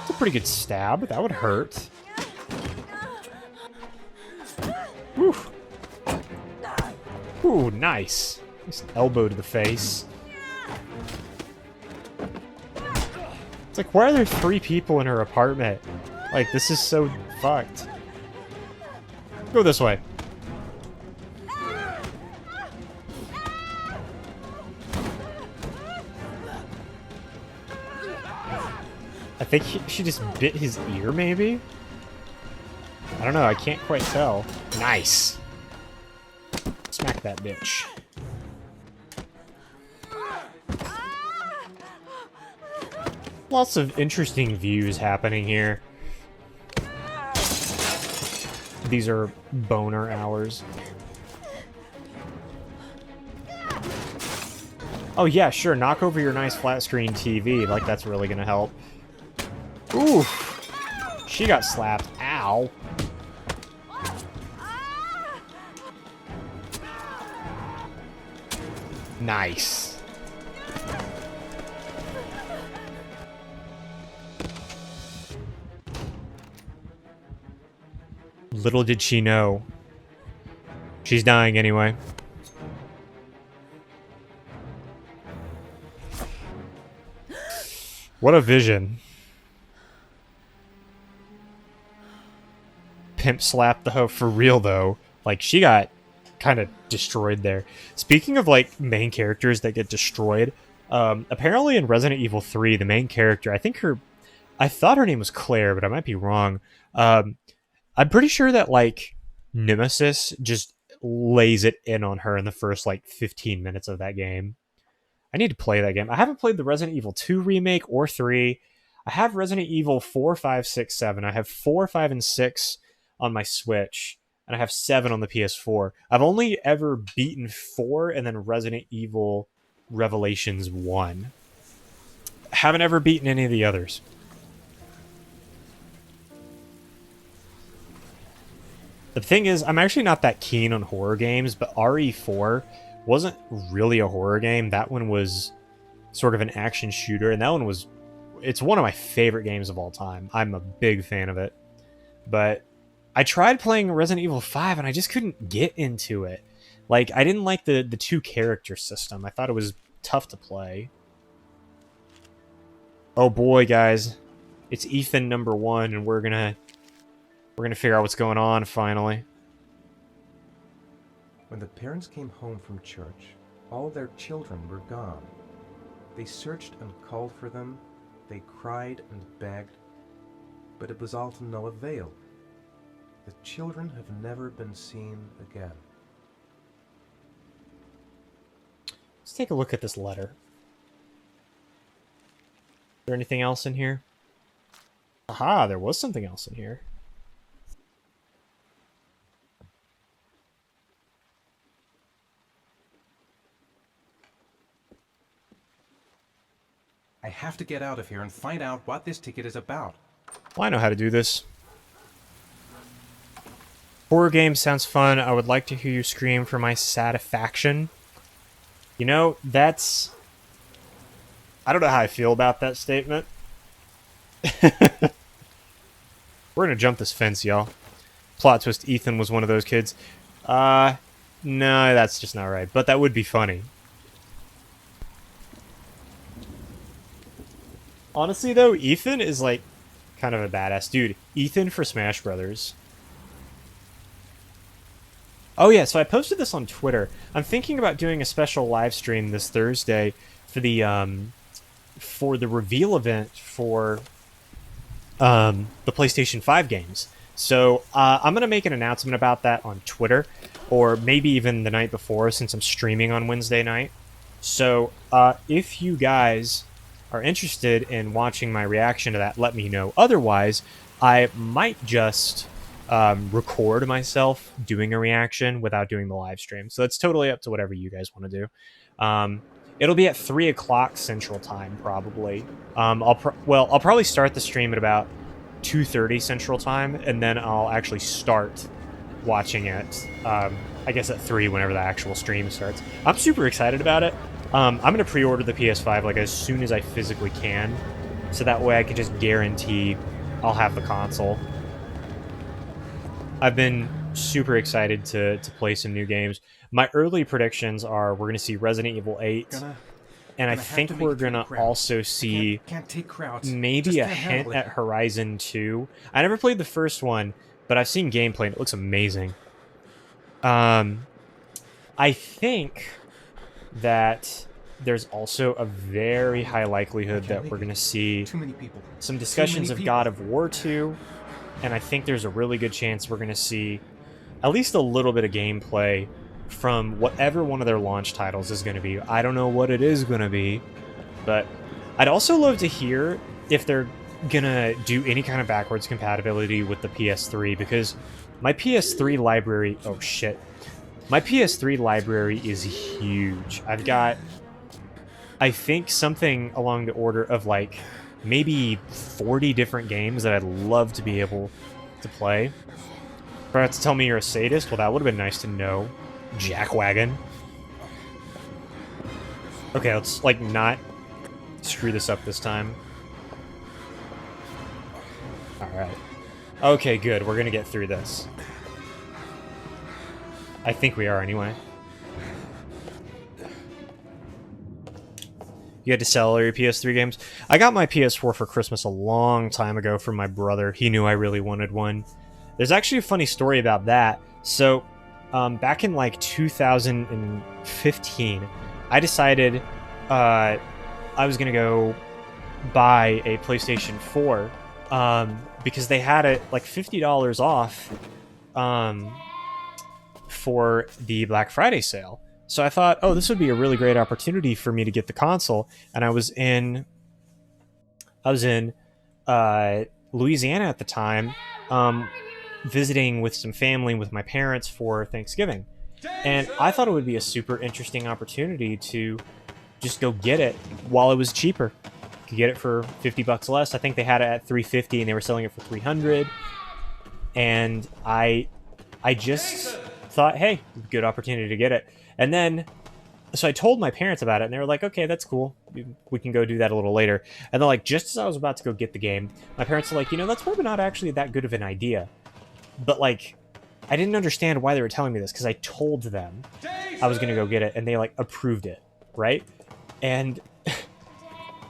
a pretty good stab. That would hurt. Woo. Ooh, nice. Nice elbow to the face. It's like, why are there 3 people in her apartment? Like, this is so fucked. Go this way. I think she just bit his ear, maybe? I don't know, I can't quite tell. Nice. Smack that bitch. Lots of interesting views happening here. These are boner hours. Oh yeah, sure, knock over your nice flat screen TV. Like, that's really gonna help. Ooh, she got slapped. Ow. Nice. Little did she know. She's dying anyway. What a vision. Pimp slapped the hoe for real, though. Like, she got kind of destroyed there. Speaking of, like, main characters that get destroyed, apparently in Resident Evil 3, the main character, I think her I thought her name was Claire, but I might be wrong. I'm pretty sure that like Nemesis just lays it in on her in the first like 15 minutes of that game. I need to play that game. I haven't played the Resident Evil 2 remake or 3. I have Resident Evil 4, 5, 6, 7. I have 4, 5, and 6 on my Switch, and I have 7 on the PS4. I've only ever beaten 4 and then Resident Evil Revelations 1. Haven't ever beaten any of the others. The thing is, I'm actually not that keen on horror games, but RE4 wasn't really a horror game. That one was sort of an action shooter, and that one was... It's one of my favorite games of all time. I'm a big fan of it. But I tried playing Resident Evil 5, and I just couldn't get into it. Like, I didn't like the two-character system. I thought it was tough to play. Oh boy, guys. It's Ethan number 1, and we're gonna figure out what's going on, finally. When the parents came home from church, all their children were gone. They searched and called for them, they cried and begged, but it was all to no avail. The children have never been seen again. Let's take a look at this letter. Is there anything else in here? Aha, there was something else in here. I have to get out of here and find out what this ticket is about. Well, I know how to do this. Horror game sounds fun. I would like to hear you scream for my satisfaction. You know, that's... I don't know how I feel about that statement. We're gonna jump this fence, y'all. Plot twist, Ethan was one of those kids. No, that's just not right. But that would be funny. Honestly, though, Ethan is, like, kind of a badass dude. Ethan for Smash Brothers. Oh, yeah, so I posted this on Twitter. I'm thinking about doing a special live stream this Thursday for the reveal event for the PlayStation 5 games. So I'm going to make an announcement about that on Twitter, or maybe even the night before, since I'm streaming on Wednesday night. So if you guys are interested in watching my reaction to that, let me know. Otherwise, I might just record myself doing a reaction without doing the live stream. So that's totally up to whatever you guys want to do. It'll be at 3 o'clock Central Time, probably. I'll probably start the stream at about 2:30 Central Time, and then I'll actually start watching it, I guess at 3 whenever the actual stream starts. I'm super excited about it. I'm going to pre-order the PS5 like as soon as I physically can, so that way I can just guarantee I'll have the console. I've been super excited to play some new games. My early predictions are we're going to see Resident Evil 8, and I think we're going to also see maybe a hint at Horizon 2. I never played the first one, but I've seen gameplay and it looks amazing. I think that there's also a very high likelihood that we're going to see some discussions of God of War 2, and I think there's a really good chance we're going to see at least a little bit of gameplay from whatever one of their launch titles is going to be. I don't know what it is going to be, but I'd also love to hear if they're going to do any kind of backwards compatibility with the PS3, because my PS3 library... Oh, shit. My PS3 library is huge. I've got, I think, something along the order of, like, maybe 40 different games that I'd love to be able to play. Forgot to tell me you're a sadist? Well, that would have been nice to know. Jackwagon. Okay, let's, like, not screw this up this time. Alright. Okay, good. We're gonna get through this. I think we are, anyway. You had to sell all your PS3 games? I got my PS4 for Christmas a long time ago from my brother. He knew I really wanted one. There's actually a funny story about that. So, back in, like, 2015, I decided I was going to go buy a PlayStation 4 because they had it like $50 off for the Black Friday sale. So I thought, oh, this would be a really great opportunity for me to get the console. And I was in Louisiana at the time, visiting with some family with my parents for Thanksgiving. And I thought it would be a super interesting opportunity to just go get it while it was cheaper. Could get it for $50 less. I think they had it at $350 and they were selling it for $300. And I just thought, hey, good opportunity to get it. And then, so I told my parents about it, and they were like, okay, that's cool. We can go do that a little later. And then, like, just as I was about to go get the game, my parents were like, that's probably not actually that good of an idea. But, like, I didn't understand why they were telling me this, because I told them I was going to go get it, and they, like, approved it, right? And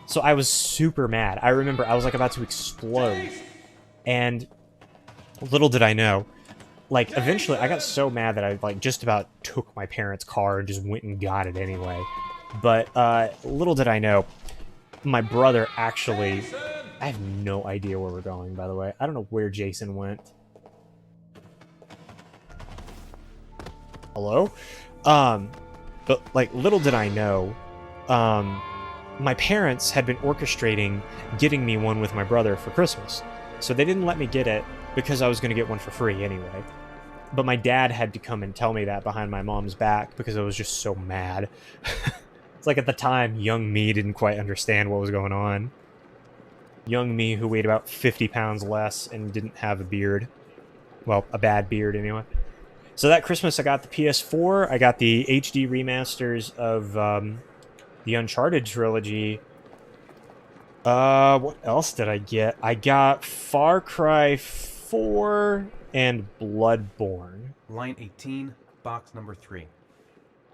so I was super mad. I remember I was, like, about to explode. And little did I know, like, eventually I got so mad that I, like, just about took my parents' car and just went and got it anyway. But little did I know, my brother actually... I have no idea where we're going, by the way. I don't know where Jason went. Hello? But, like, little did I know, my parents had been orchestrating getting me one with my brother for Christmas. So they didn't let me get it because I was going to get one for free anyway. But my dad had to come and tell me that behind my mom's back because I was just so mad. It's like at the time, young me didn't quite understand what was going on. Young me who weighed about 50 pounds less and didn't have a beard. Well, a bad beard anyway. So that Christmas I got the PS4, I got the HD remasters of the Uncharted trilogy. What else did I get? I got Far Cry 4 and Bloodborne. Line 18, box number 3.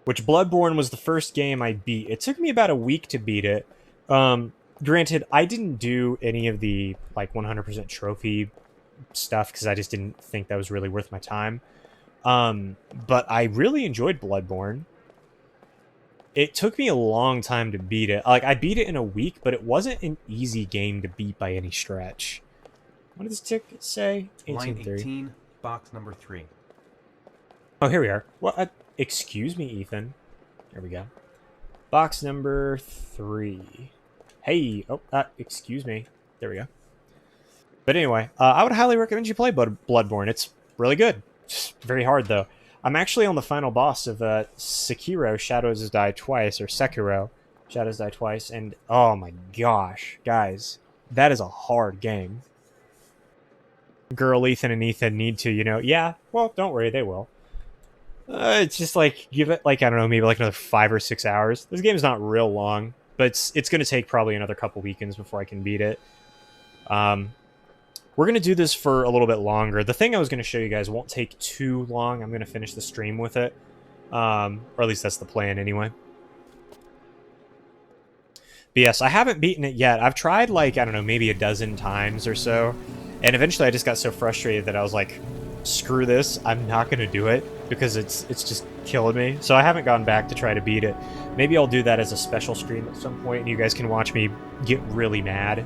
Which Bloodborne was the first game I beat. It took me about a week to beat it. Granted, I didn't do any of the, like, 100% trophy stuff because I just didn't think that was really worth my time. But I really enjoyed Bloodborne. It took me a long time to beat it. Like, I beat it in a week, but it wasn't an easy game to beat by any stretch. What does this ticket say? Line 18, box number 3. Oh, here we are. Well, excuse me, Ethan. There we go. Box number 3. Hey, excuse me. There we go. But anyway, I would highly recommend you play Bloodborne. It's really good. Just very hard, though. I'm actually on the final boss of Sekiro, Shadows Die Twice, or Sekiro, Shadows Die Twice, and oh my gosh, guys, that is a hard game. Girl Ethan and Ethan need to, yeah, well, don't worry, they will. It's just like, give it, like, I don't know, maybe like another 5 or 6 hours. This game's not real long, but it's going to take probably another couple weekends before I can beat it. We're going to do this for a little bit longer. The thing I was going to show you guys won't take too long. I'm going to finish the stream with it. Or at least that's the plan anyway. But yes, I haven't beaten it yet. I've tried, like, I don't know, maybe a dozen times or so. And eventually I just got so frustrated that I was like, screw this. I'm not going to do it because it's just killing me. So I haven't gone back to try to beat it. Maybe I'll do that as a special stream at some point and you guys can watch me get really mad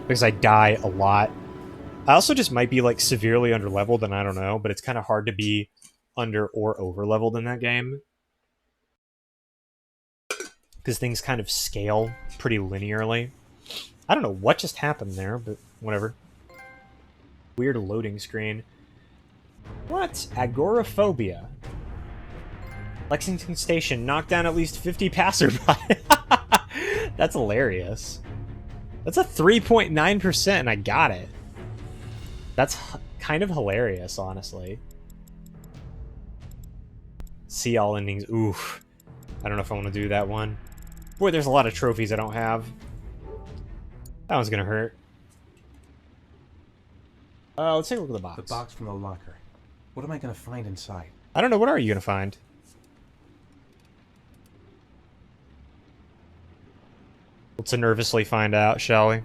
because I die a lot. I also just might be, like, severely underleveled, and I don't know, but it's kind of hard to be under or overleveled in that game. Because things kind of scale pretty linearly. I don't know what just happened there, but whatever. Weird loading screen. What? Agoraphobia. Lexington Station knocked down at least 50 passerby. That's hilarious. That's a 3.9%, and I got it. That's kind of hilarious, honestly. See all endings. Oof. I don't know if I want to do that one. Boy, there's a lot of trophies I don't have. That one's gonna hurt. Let's take a look at the box. The box from the locker. What am I gonna find inside? I don't know. What are you gonna find? Let's nervously find out, shall we?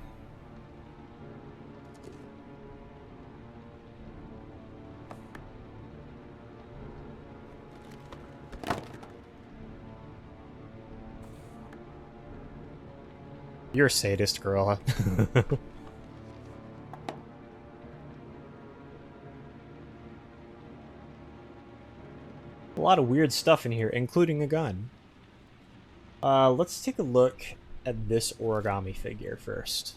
You're a sadist, girl. A lot of weird stuff in here, including a gun. Let's take a look at this origami figure first.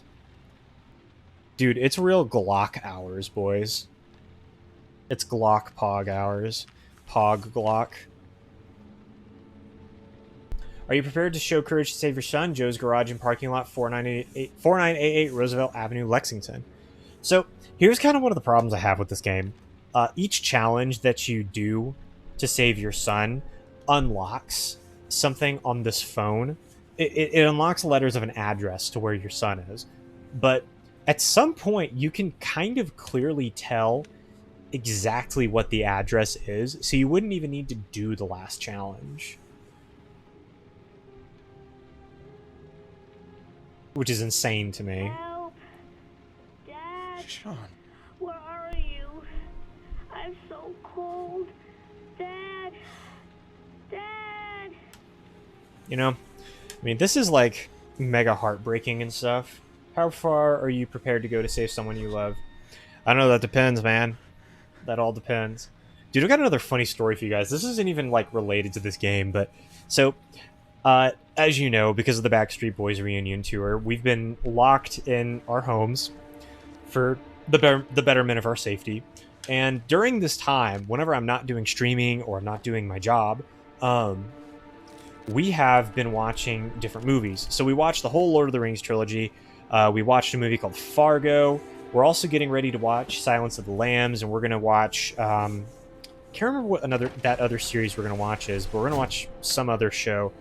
Dude, it's real Glock hours, boys. It's Glock Pog hours. Pog Glock. Are you prepared to show courage to save your son? Joe's Garage and Parking Lot, 4988 Roosevelt Avenue, Lexington. So, here's kind of one of the problems I have with this game. Each challenge that you do to save your son unlocks something on this phone. It unlocks letters of an address to where your son is. But at some point, you can kind of clearly tell exactly what the address is, so you wouldn't even need to do the last challenge. Which is insane to me. Help! Dad! Shaun. Where are you? I'm so cold. Dad! Dad! You know, I mean, this is like mega heartbreaking and stuff. How far are you prepared to go to save someone you love? I don't know, that depends, man. That all depends. Dude, I got another funny story for you guys. This isn't even like related to this game, but so as you know, because of the Backstreet Boys reunion tour, we've been locked in our homes for the betterment of our safety. And during this time, whenever I'm not doing streaming or I'm not doing my job, we have been watching different movies. So we watched the whole Lord of the Rings trilogy. We watched a movie called Fargo. We're also getting ready to watch Silence of the Lambs, and we're going to watch... can't remember what that other series we're going to watch is, but we're going to watch some other show.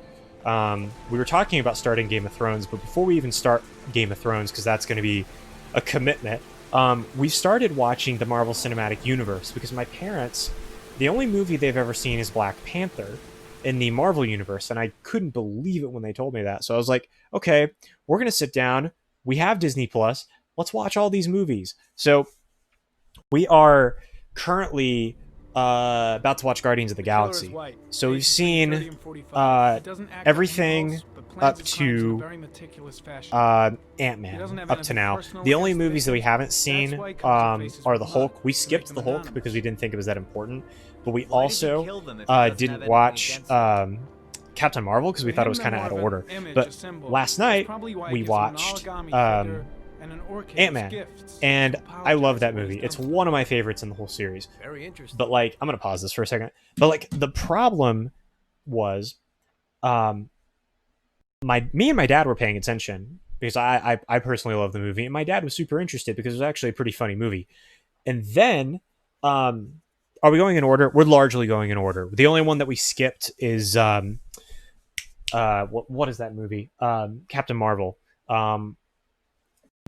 We were talking about starting Game of Thrones, but before we even start Game of Thrones, because that's going to be a commitment, we started watching the Marvel Cinematic Universe, because my parents, the only movie they've ever seen is Black Panther in the Marvel Universe, and I couldn't believe it when they told me that. So I was like, okay, we're going to sit down. We have Disney Plus. Let's watch all these movies. So we are currently about to watch Guardians of the Galaxy. So we've seen everything up to Ant-Man up to now. The only movies that we haven't seen are the Hulk. We skipped the Hulk because we didn't think it was that important. But we also didn't watch Captain Marvel because we thought it was kind of out of order. But last night we watched Ant-Man, and I love that movie. It's one of my favorites in the whole series. Very interesting. But like, I'm gonna pause this for a second. But like, the problem was, me and my dad were paying attention because I personally love the movie, and my dad was super interested because it was actually a pretty funny movie. And then, are we going in order? We're largely going in order. The only one that we skipped is what is that movie? Captain Marvel.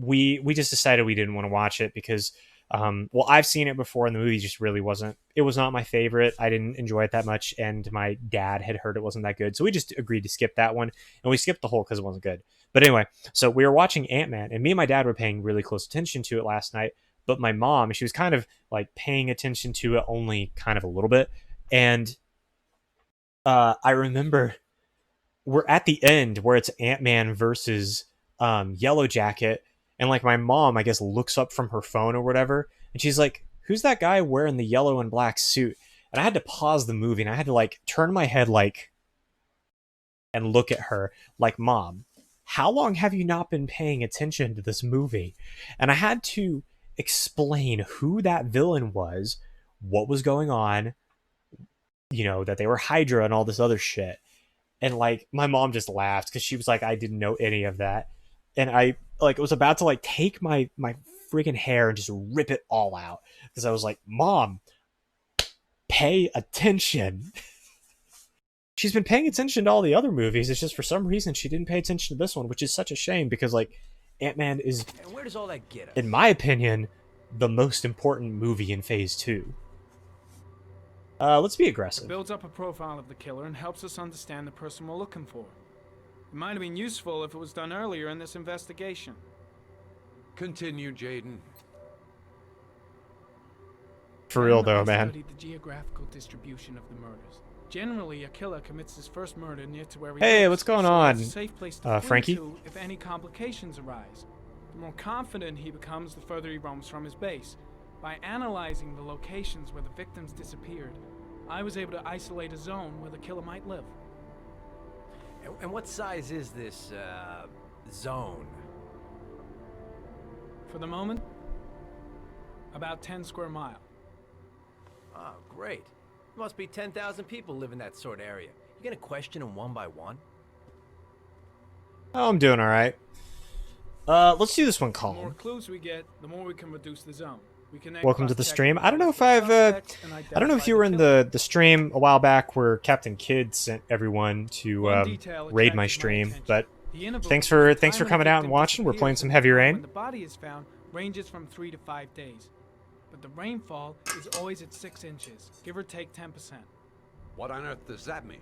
We just decided we didn't want to watch it because, well, I've seen it before and the movie just really wasn't, it was not my favorite. I didn't enjoy it that much, and my dad had heard it wasn't that good. So we just agreed to skip that one, and we skipped the whole because it wasn't good. But anyway, so we were watching Ant-Man, and me and my dad were paying really close attention to it last night, but my mom, she was kind of like paying attention to it only kind of a little bit. And I remember we're at the end where it's Ant-Man versus Yellow Jacket. And like my mom, I guess, looks up from her phone or whatever, and she's like, "Who's that guy wearing the yellow and black suit?" And I had to pause the movie, and I had to like turn my head like and look at her like, "Mom, how long have you not been paying attention to this movie?" And I had to explain who that villain was, what was going on, you know, that they were Hydra and all this other shit. And like my mom just laughed because she was like, "I didn't know any of that." And I like was about to like take my freaking hair and just rip it all out because I was like, "Mom, pay attention." She's been paying attention to all the other movies. It's just for some reason she didn't pay attention to this one, which is such a shame because like Ant-Man is, And where does all that get us? in my opinion, the most important movie in Phase 2. Let's be aggressive. It builds up a profile of the killer and helps us understand the person we're looking for. It might have been useful if it was done earlier in this investigation. Continue, Jaden. For real though, I man. studied the geographical distribution of the murders. Generally, a killer commits his first murder near to where he Hey, lives, what's going so on, it's a safe place to flee Frankie? to if any complications arise. The more confident he becomes, the further he roams from his base. By analyzing the locations where the victims disappeared, I was able to isolate a zone where the killer might live. And what size is this, zone? For the moment, about 10 square miles. Oh, great. Must be 10,000 people live in that sort of area. You gonna question them one by one? Oh, I'm doing all right. Let's do this one The more calm. clues we get, the more we can reduce the zone. We can then Welcome to the cross-check stream. I don't know if suspects I've and I don't know if identify you were in killer. the stream a while back where Captain Kidd sent everyone to One detail raid my attracted stream, attention. but The interval thanks between for the thanks time for when coming a out and victim watching. We're playing disappears some and Heavy the time Rain. When the body is found, ranges from 3 to 5 days, but the rainfall is always at 6 inches, give or take 10%. What on earth does that mean?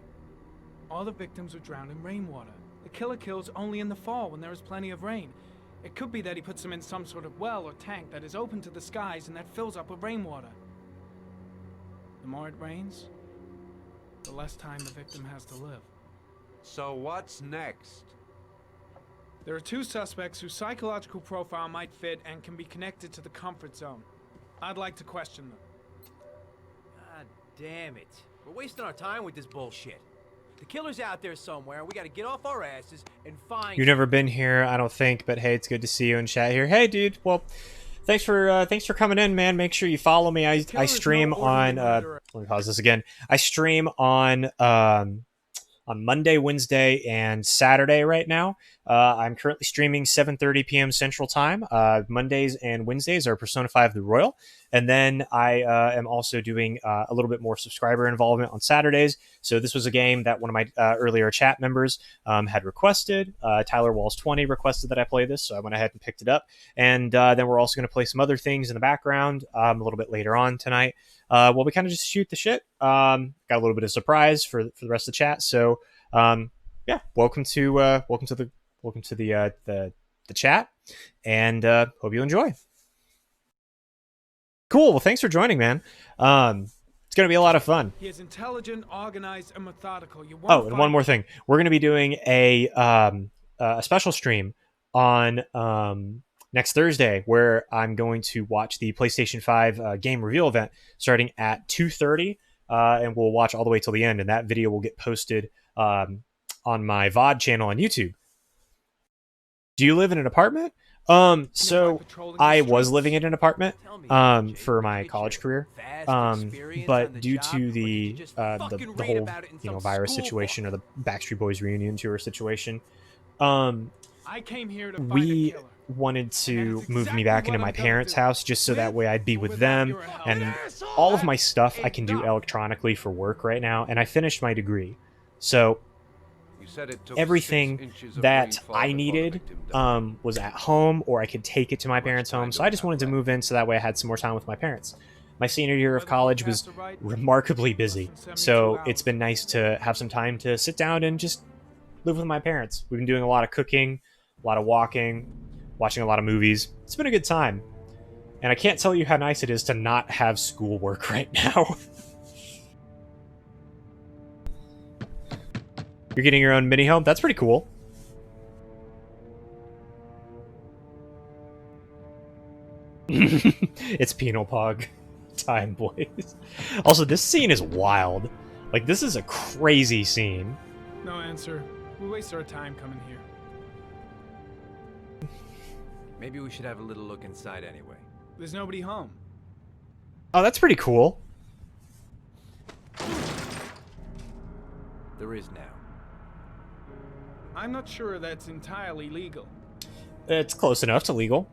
All the victims were drowned in rainwater. The killer kills only in the fall when there is plenty of rain. It could be that he puts them in some sort of well or tank that is open to the skies and that fills up with rainwater. The more it rains, the less time the victim has to live. So what's next? There are 2 suspects whose psychological profile might fit and can be connected to the comfort zone. I'd like to question them. God damn it. We're wasting our time with this bullshit. The killer's out there somewhere, and we gotta get off our asses and find You've never been here, I don't think, but hey, it's good to see you and chat here. Hey, dude. Well, thanks for coming in, man. Make sure you follow me. I stream on let me pause this again. I stream on Monday, Wednesday, and Saturday right now. I'm currently streaming 7:30 p.m. Central Time. Mondays and Wednesdays are Persona 5 The Royal. And then I am also doing a little bit more subscriber involvement on Saturdays. So this was a game that one of my earlier chat members had requested. Tyler Walls 20 requested that I play this, so I went ahead and picked it up. And then we're also going to play some other things in the background a little bit later on tonight. Well, we kind of just shoot the shit. Got a little bit of surprise for the rest of the chat. So yeah, welcome to the chat, and hope you enjoy. Cool. Well, thanks for joining, man. It's gonna be a lot of fun. He is intelligent, organized, and methodical. You won't Oh, and find one more thing. We're gonna be doing a special stream on next Thursday, where I'm going to watch the PlayStation 5 game reveal event starting at 2:30, and we'll watch all the way till the end. And that video will get posted on my VOD channel on YouTube. Do you live in an apartment? So I was living in an apartment for my college career, but due to the whole virus situation or the Backstreet Boys reunion tour situation, I came here to we wanted to move me back into my parents' house just so that way I'd be with them, and all of my stuff I can do electronically for work right now, and I finished my degree, so everything that I needed was at home, or I could take it to my parents' home. So I just wanted to move in so that way I had some more time with my parents. My senior year of college was remarkably busy, so it's been nice to have some time to sit down and just live with my parents. We've been doing a lot of cooking, a lot of walking, watching a lot of movies. It's been a good time. And I can't tell you how nice it is to not have schoolwork right now. You're getting your own mini home? That's pretty cool. It's penal pog time, boys. Also, this scene is wild. Like, this is a crazy scene. No answer. We waste our time coming here. Maybe we should have a little look inside anyway. There's nobody home. Oh, that's pretty cool. There is now. I'm not sure that's entirely legal. It's close enough to legal.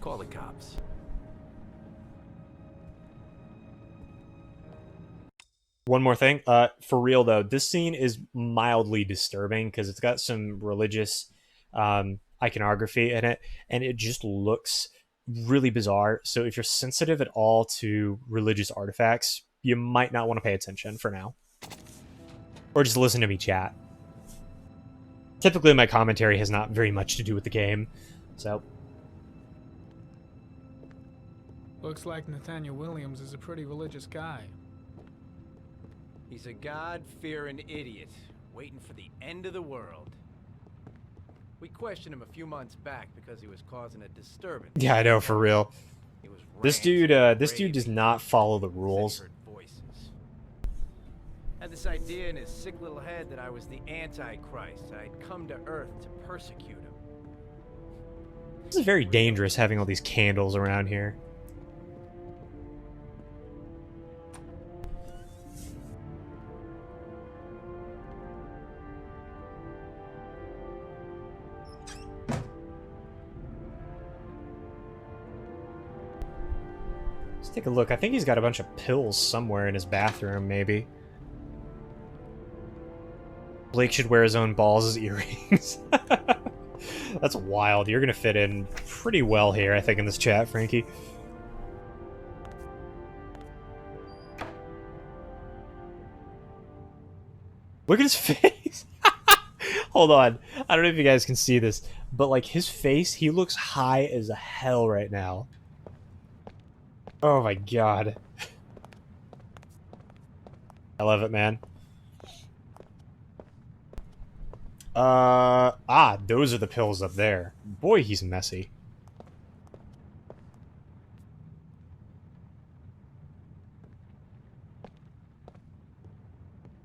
Call the cops. One more thing. For real, though, this scene is mildly disturbing because it's got some religious iconography in it, and it just looks really bizarre. So if you're sensitive at all to religious artifacts, you might not want to pay attention for now. Or just listen to me chat. Typically, my commentary has not very much to do with the game, so... Looks like Nathaniel Williams is a pretty religious guy. He's a God-fearing idiot, waiting for the end of the world. We questioned him a few months back because he was causing a disturbance. Yeah, I know, for real. He was This dude does not follow the rules. voices. Had this idea in his sick little head that I was the Antichrist. I'd come to Earth to persecute him. This is very dangerous having all these candles around here. Let's take a look. I think he's got a bunch of pills somewhere in his bathroom, maybe. Blake should wear his own balls as earrings. That's wild. You're gonna fit in pretty well here, I think, in this chat, Frankie. Look at his face. Hold on. I don't know if you guys can see this, but like his face, he looks high as hell right now. Oh my god. I love it, man. Those are the pills up there. Boy, he's messy.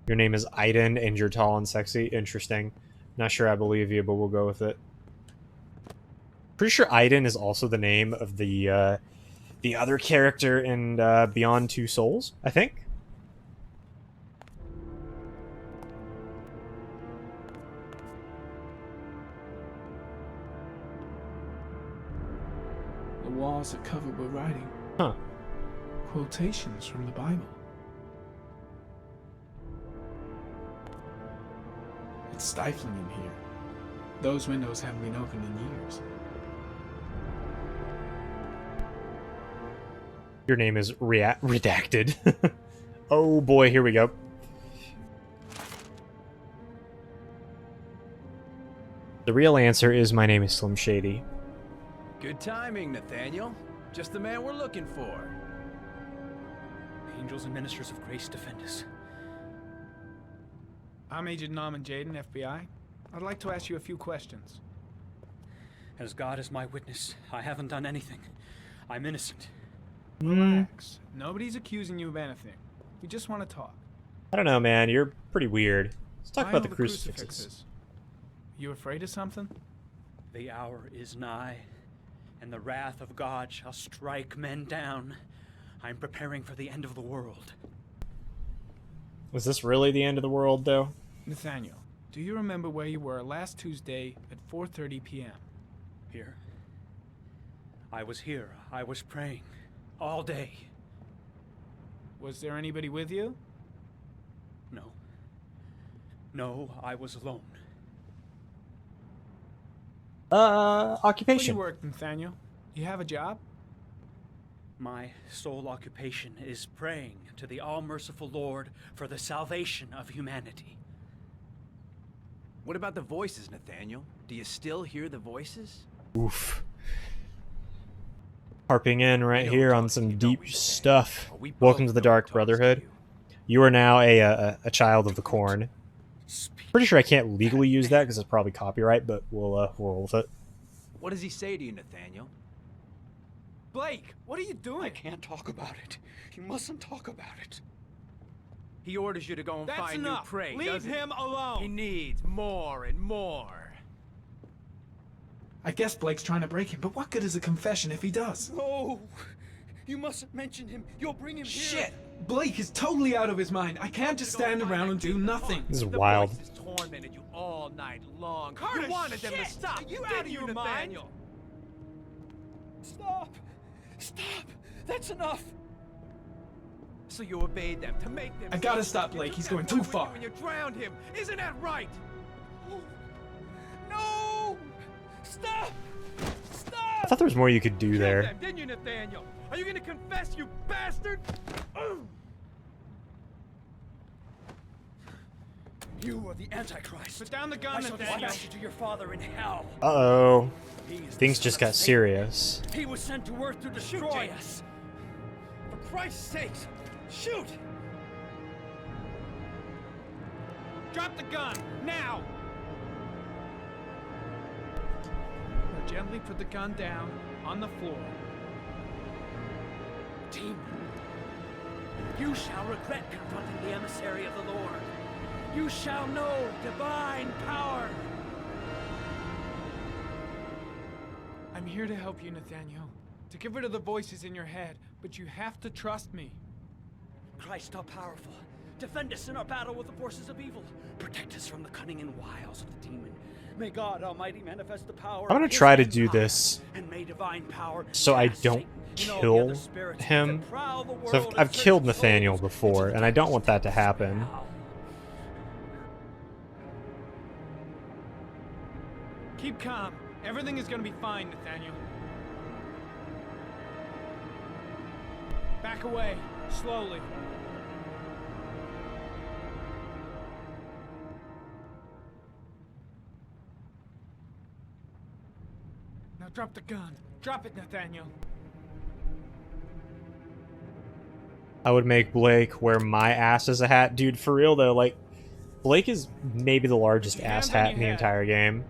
Your name is Aiden and you're tall and sexy. Interesting. Not sure I believe you, but we'll go with it. Pretty sure Aiden is also the name of the other character in Beyond Two Souls, I think. The walls are covered with writing. Huh. Quotations from the Bible. It's stifling in here. Those windows haven't been opened in years. Your name is redacted. Oh boy, here we go. The real answer is my name is Slim Shady. Good timing, Nathaniel. Just the man we're looking for. Angels and ministers of grace defend us. I'm Agent Norman Jaden, FBI. I'd like to ask you a few questions. As God is my witness, I haven't done anything. I'm innocent. Relax. Nobody's accusing you of anything. We just want to talk. I don't know, man. You're pretty weird. Let's talk Why about all the crucifixes. You afraid of something? The hour is nigh, and the wrath of God shall strike men down. I'm preparing for the end of the world. Was this really the end of the world, though? Nathaniel, do you remember where you were last Tuesday at 4:30 p.m.? Here. I was here. I was praying. All day. Was there anybody with you? No. No, I was alone. Occupation. Where do you work, Nathaniel? You have a job? My sole occupation is praying to the all-merciful Lord for the salvation of humanity. What about the voices, Nathaniel? Do you still hear the voices? Oof. Harping in right here on some deep stuff. Welcome to the Dark Brotherhood. You are now a child of the corn. Pretty sure I can't legally use that because it's probably copyright, but we'll roll with it. What does he say to you, Nathaniel? Blake, what are you doing? I can't talk about it. You mustn't talk about it. He orders you to go and That's find enough. new prey. Leave doesn't him he? alone. He needs more and more. I guess Blake's trying to break him, but what good is a confession if he does? No! You mustn't mention him. You'll bring him here. Shit! Blake is totally out of his mind. I can't just stand around and do nothing. This is wild. The voices tormented you all night long. Carter, you wanted them to shit! stop. Are you out of your Nathaniel? Stop! Stop! That's enough! So you obeyed them to make them. I gotta stop Blake. He's going too far. And you drowned him. Isn't that right? No! Stop! Stop! I thought there was more you could do there. Them, didn't you, Nathaniel? Are you gonna confess, you bastard? You are the Antichrist. Put down the I gun, shall Nathaniel. dispatch you to your father in hell. Uh-oh. He is the Things son just of got Satan. serious. He was sent to earth to destroy us. For Christ's sake, shoot! Drop the gun, now! Now gently put the gun down on the floor. Demon, you shall regret confronting the emissary of the Lord. You shall know divine power. I'm here to help you, Nathaniel. To get rid of the voices in your head, but you have to trust me. Christ all-powerful, defend us in our battle with the forces of evil. Protect us from the cunning and wiles of the demon. May God Almighty manifest the power I'm gonna of His try to do empire, this and may divine power so I cast don't Satan and all the kill other spirits him. that prowl the So world I've in search killed of Nathaniel souls before, and I don't want that to happen. Keep calm. Everything is gonna be fine, Nathaniel. Back away, slowly. Now drop the gun. Drop it, Nathaniel. I would make Blake wear my ass as a hat. Dude, for real though, like, Blake is maybe the largest ass hat in the entire game.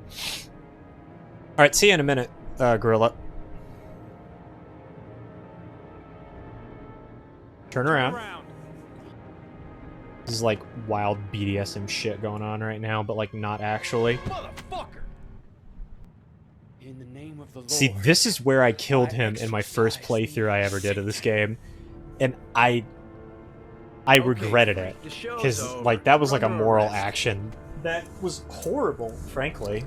Alright, see you in a minute, Gorilla. Turn around. This is like wild BDSM shit going on right now, but like not actually. Motherfucker! In the name of the Lord. See, this is where I killed him in my first playthrough I ever did of this game. And I regretted it. Because, like, that was like a moral action. That was horrible, frankly.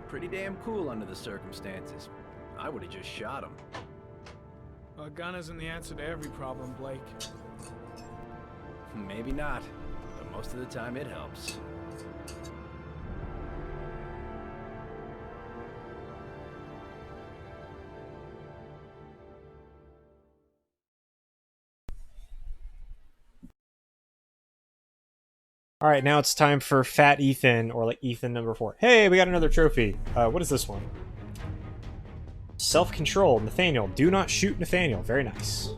Pretty damn cool under the circumstances. I would have just shot him. A gun isn't the answer to every problem, Blake. Maybe not, but most of the time it helps. Alright, now it's time for Fat Ethan, or like Ethan number 4. Hey, we got another trophy. What is this one? Self-control, Nathaniel. Do not shoot Nathaniel. Very nice.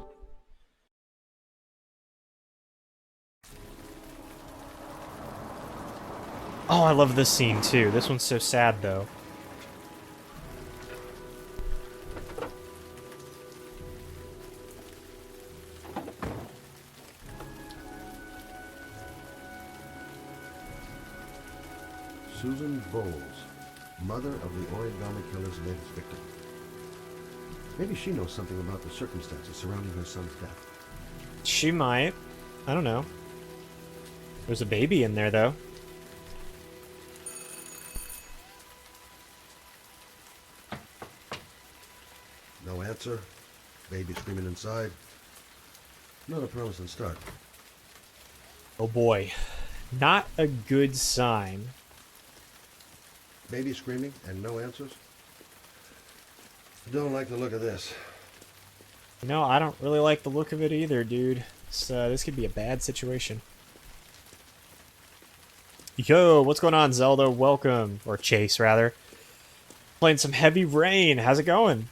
Oh, I love this scene too. This one's so sad though. Susan Bowles, mother of the origami killer's latest victim. Maybe she knows something about the circumstances surrounding her son's death. She might. I don't know. There's a baby in there though. No answer. Baby screaming inside. Not a promising start. Oh boy. Not a good sign. Baby screaming and no answers? Don't like the look of this. No, I don't really like the look of it either, dude. So this could be a bad situation. Yo, what's going on, Zelda? Welcome. Or Chase, rather. Playing some Heavy Rain. How's it going?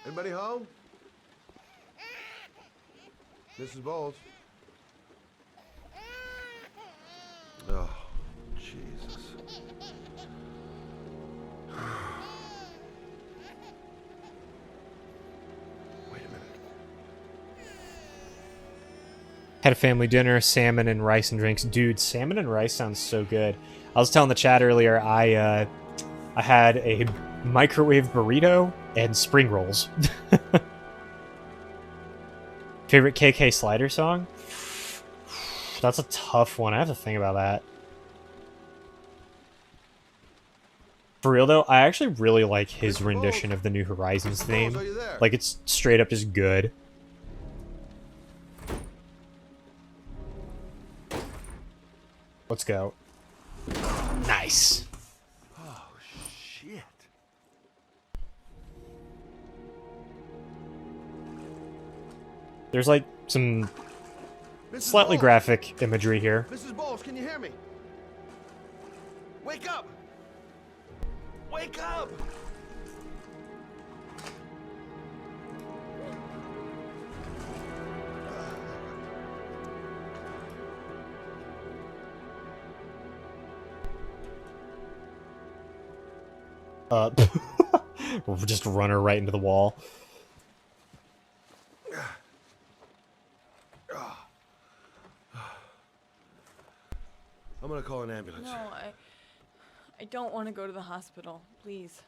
Anybody home? Mrs. Bowles. Oh, Jesus. Wait a minute. Had a family dinner, salmon and rice and drinks. Dude, salmon and rice sounds so good. I was telling the chat earlier, I had a microwave burrito and spring rolls. Favorite KK Slider song? That's a tough one. I have to think about that. For real though, I actually really like his rendition of the New Horizons theme. Like, it's straight up just good. Let's go. Nice. Oh, shit. There's like some Mrs. slightly Bowles! graphic imagery here. Mrs. Bowles, can you hear me? Wake up! Wake up! Just run her right into the wall. I'm gonna call an ambulance. No, I don't want to go to the hospital. Please.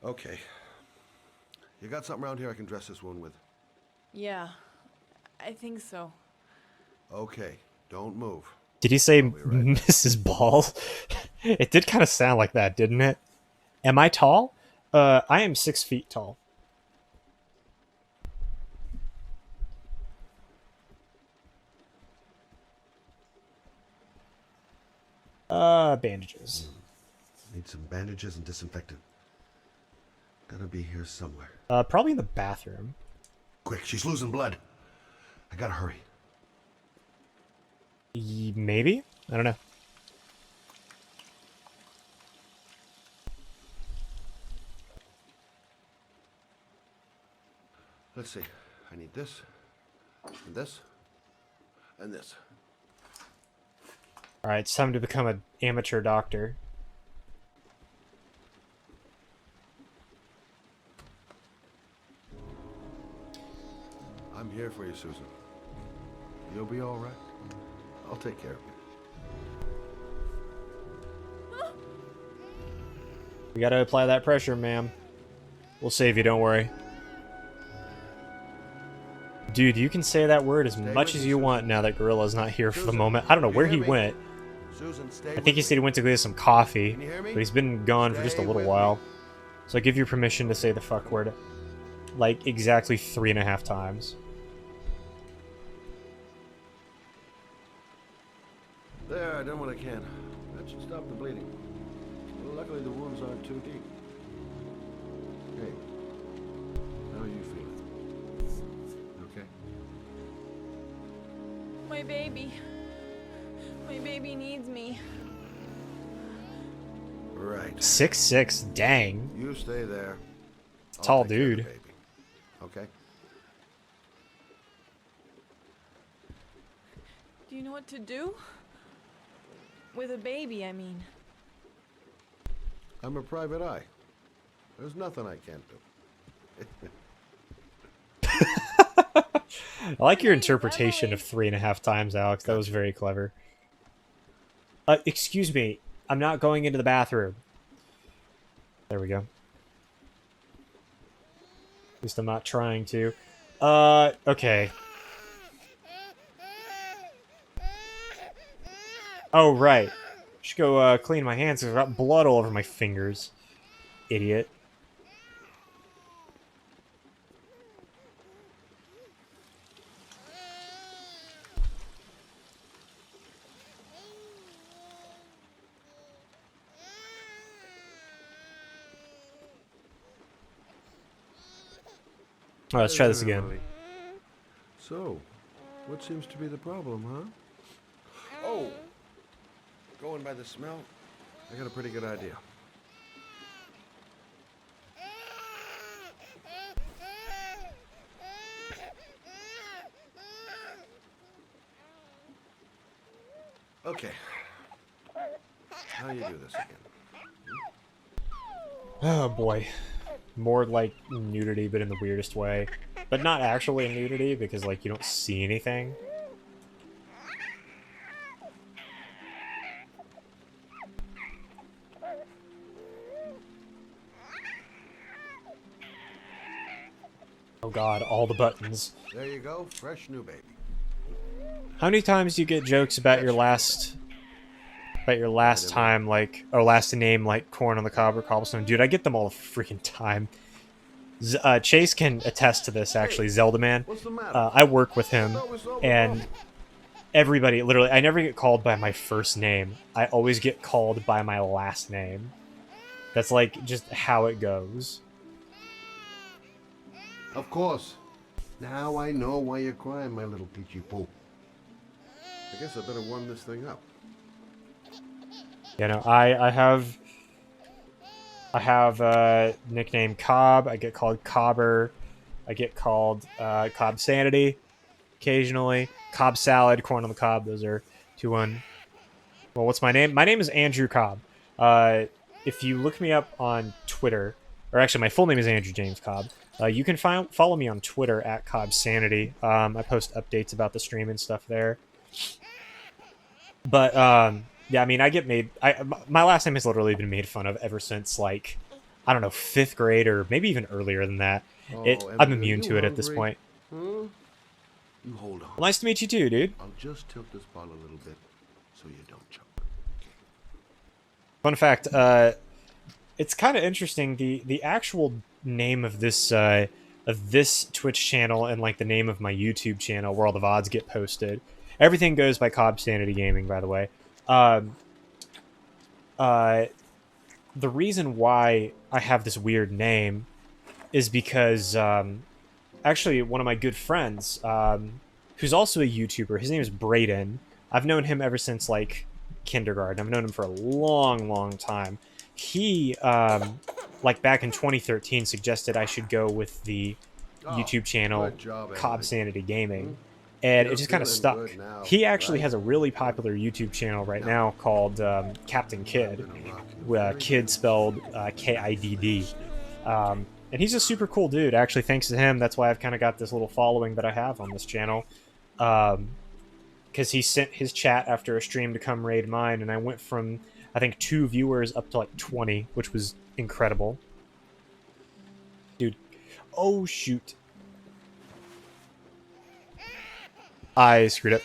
Okay. You got something around here I can dress this wound with? Yeah, I think so. Okay, don't move. Did he say Mrs. Ball? It did kind of sound like that, didn't it? Am I tall? I am 6 feet tall. Bandages. Need some bandages and disinfectant. Gotta be here somewhere. Probably in the bathroom. Quick, she's losing blood. I gotta hurry. Maybe? I don't know. Let's see. I need this, and this, and this. Alright, it's time to become an amateur doctor. I'm here for you, Susan. You'll be all right. I'll take care of you. We gotta apply that pressure, ma'am. We'll save you, don't worry. Dude, you can say that word as much as you want now that Gorilla's not here for the moment. I don't know where he went. Susan, stay I think he said he went to get some coffee, but he's been gone for just a little while. So I give you permission to say the fuck word like exactly 3.5 times. There, I done what I can. That should stop the bleeding. Well, luckily the wounds aren't too deep. Hey, how are you feeling? Okay? My baby. My baby needs me. Right. 6'6", dang. You stay there. Tall I'll take care of the dude. baby. Okay? Do you know what to do? With a baby, I mean. I'm a private eye. There's nothing I can't do. I like your interpretation of 3.5 times, Alex. That was very clever. Excuse me. I'm not going into the bathroom. There we go. At least I'm not trying to. Okay. Oh, right. Should go, clean my hands because I've got blood all over my fingers. Idiot. Alright, let's try this again. So, what seems to be the problem, huh? Oh! Going by the smell, I got a pretty good idea. Okay. How do you do this again? Oh boy. More like nudity, but in the weirdest way. But not actually nudity, because like you don't see anything. Oh god, all the buttons. There you go, fresh new baby. How many times do you get jokes about your last time, like, or last name, like corn on the cob or cobblestone? Dude, I get them all the freaking time. Chase can attest to this, actually, Zelda Man. I work with him, and everybody, literally, I never get called by my first name. I always get called by my last name. That's, like, just how it goes. Of course. Now I know why you're crying, my little peachy poo. I guess I better warm this thing up. You know, I have nickname Cobb. I get called Cobber. I get called Cobb Sanity occasionally. Cobb Salad, Corn on the Cob. Those are two one. Well, what's my name? My name is Andrew Cobb. If you look me up on Twitter, or actually my full name is Andrew James Cobb, you can follow me on Twitter at Cobb Sanity. I post updates about the stream and stuff there. But yeah, I mean, I get made. My last name has literally been made fun of ever since, like, I don't know, 5th grade or maybe even earlier than that. I'm Emily, immune are to you it at this hungry? point. Huh? You hold on. Well, nice to meet you too, dude. I'll just tilt this bottle a little bit so you don't choke. Fun fact, it's kind of interesting. The actual name of this Twitch channel and like the name of my YouTube channel, where all the VODs get posted, everything goes by Cobb Sanity Gaming. By the way, the reason why I have this weird name is because actually one of my good friends, who's also a YouTuber, his name is Brayden. I've known him ever since like kindergarten. I've known him for a long, long time. He, like back in 2013, suggested I should go with the YouTube channel good job, Cobb Emily. Sanity Gaming, and You're it just kind of feeling stuck. good now, He actually right? has a really popular YouTube channel right now called Captain Kid, Kid spelled Kidd. And he's a super cool dude. Actually, thanks to him, that's why I've kind of got this little following that I have on this channel. Because he sent his chat after a stream to come raid mine, and I went from, I think, 2 viewers up to like 20, which was incredible. Dude. Oh, shoot. I screwed up.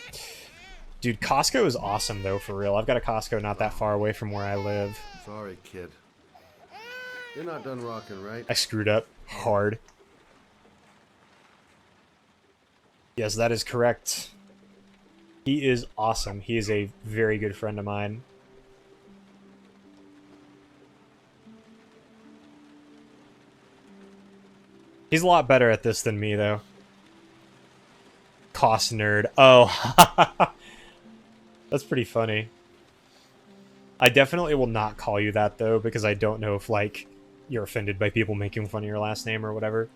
Dude, Costco is awesome, though, for real. I've got a Costco not that far away from where I live. Sorry, kid. You're not done rocking, right? I screwed up hard. Yes, that is correct. He is awesome. He is a very good friend of mine. He's a lot better at this than me, though. Cost nerd. Oh, that's pretty funny. I definitely will not call you that, though, because I don't know if, like, you're offended by people making fun of your last name or whatever.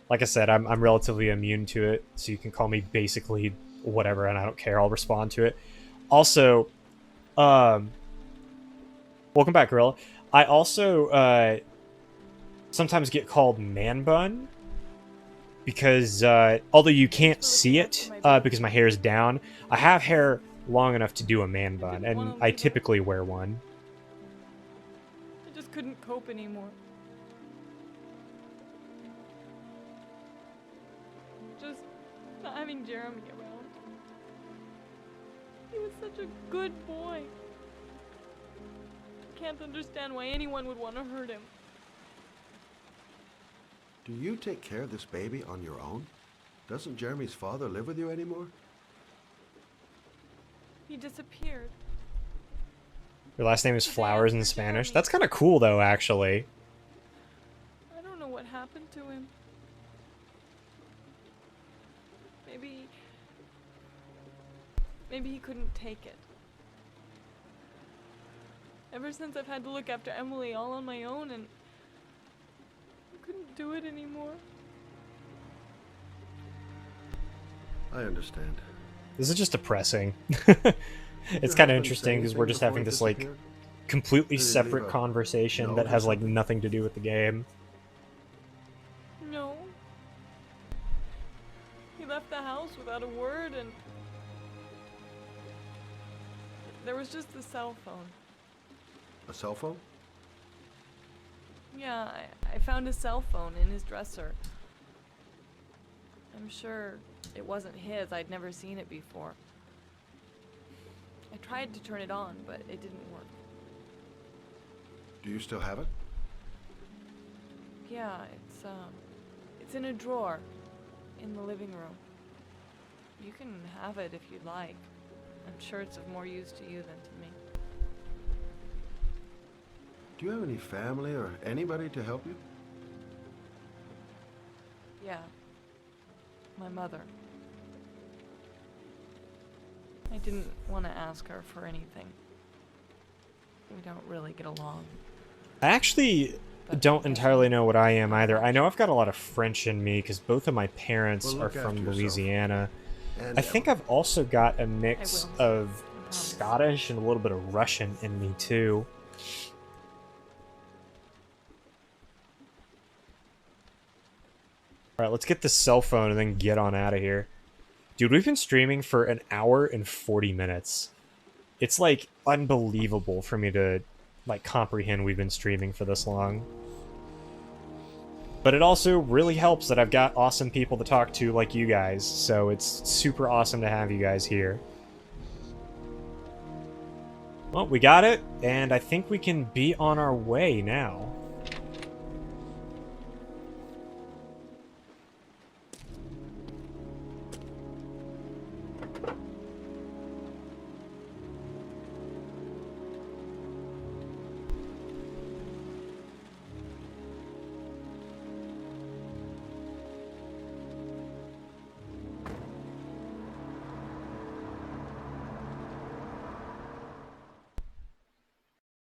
Like I said, I'm relatively immune to it, so you can call me basically whatever, and I don't care. I'll respond to it. Also, welcome back, Gorilla. I also sometimes get called Man Bun because although you can't see it because my hair is down, I have hair long enough to do a man bun, and I typically wear one. I just couldn't cope anymore. Just not having Jeremy around. He was such a good boy. Can't understand why anyone would want to hurt him. Do you take care of this baby on your own? Doesn't Jeremy's father live with you anymore? He disappeared. Your last name is Flowers in Spanish? That's kind of cool, though, actually. I don't know what happened to him. Maybe he couldn't take it. Ever since I've had to look after Emily all on my own, and I couldn't do it anymore. I understand. This is just depressing. It's kind of interesting because we're just having this, like, completely separate conversation that has, like, nothing to do with the game. No. He left the house without a word, and there was just the cell phone. A cell phone? Yeah, I found a cell phone in his dresser. I'm sure it wasn't his. I'd never seen it before. I tried to turn it on, but it didn't work. Do you still have it? Yeah, it's in a drawer in the living room. You can have it if you'd like. I'm sure it's of more use to you than to me. Do you have any family or anybody to help you? Yeah. my mother. I didn't want to ask her for anything. We don't really get along. I actually don't entirely know what I am either. I know I've got a lot of French in me because both of my parents Well, are look from after yourself. Louisiana. And I think I've also got a mix of Scottish and a little bit of Russian in me too. Alright, let's get this cell phone and then get on out of here. Dude, we've been streaming for an hour and 40 minutes. It's, like, unbelievable for me to, like, comprehend we've been streaming for this long. But it also really helps that I've got awesome people to talk to like you guys, so it's super awesome to have you guys here. Well, we got it, and I think we can be on our way now.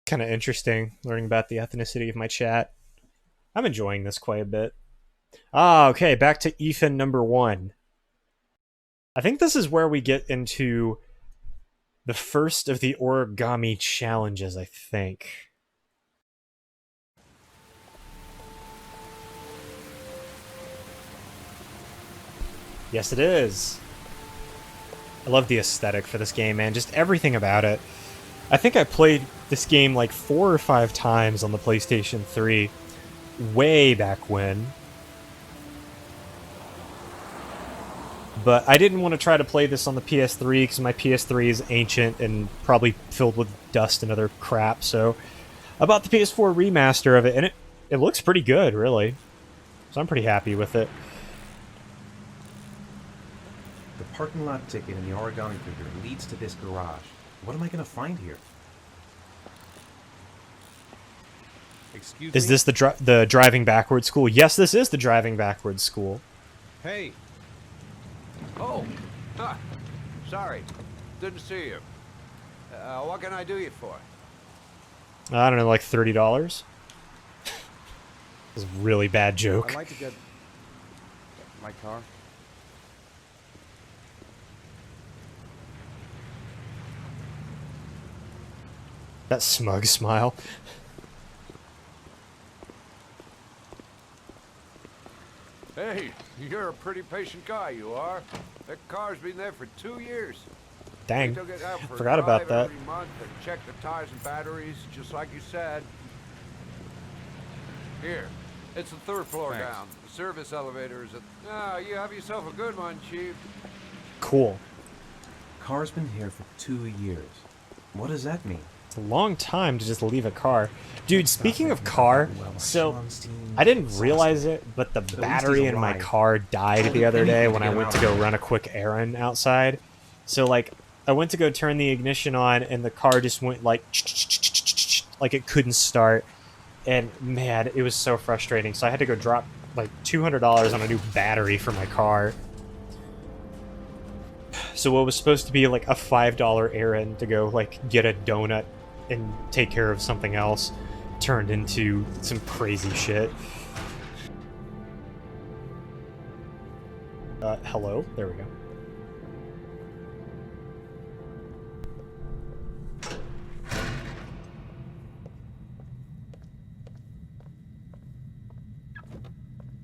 Kind of interesting learning about the ethnicity of my chat. I'm enjoying this quite a bit. Ah, okay, back to Ethan number 1. I think this is where we get into the first of the origami challenges, I think. Yes, it is. I love the aesthetic for this game, man. Just everything about it. I think I played this game like 4 or 5 times on the PlayStation 3 way back when. But I didn't want to try to play this on the PS3 because my PS3 is ancient and probably filled with dust and other crap, so I bought the PS4 remaster of it, and it looks pretty good, really. So I'm pretty happy with it. The parking lot ticket and the origami figure leads to this garage. What am I going to find here? Excuse Is me? this the driving backwards school? Yes, this is the driving backwards school. Hey. Oh. Huh. Sorry. Didn't see you. What can I do you for? I don't know, like $30? This is a really bad joke. I'd like to get my car. That smug smile. Hey, you're a pretty patient guy, you are. That car's been there for 2 years. Dang, We took it out for a forgot about drive that. every month and checked the tires and batteries, just like you said. Here, it's the 3rd floor Thanks. down. The service elevator is at... Ah, you have yourself a good one, Chief. Cool. Car's been here for 2 years. What does that mean? It's a long time to just leave a car. Dude, speaking of car, so I didn't realize it, but the battery in my car died the other day when I went to go run a quick errand outside. So, like, I went to go turn the ignition on, and the car just went, like it couldn't start. And, man, it was so frustrating. So I had to go drop, like, $200 on a new battery for my car. So what was supposed to be, like, a $5 errand to go, like, get a donut and take care of something else turned into some crazy shit. Hello? There we go.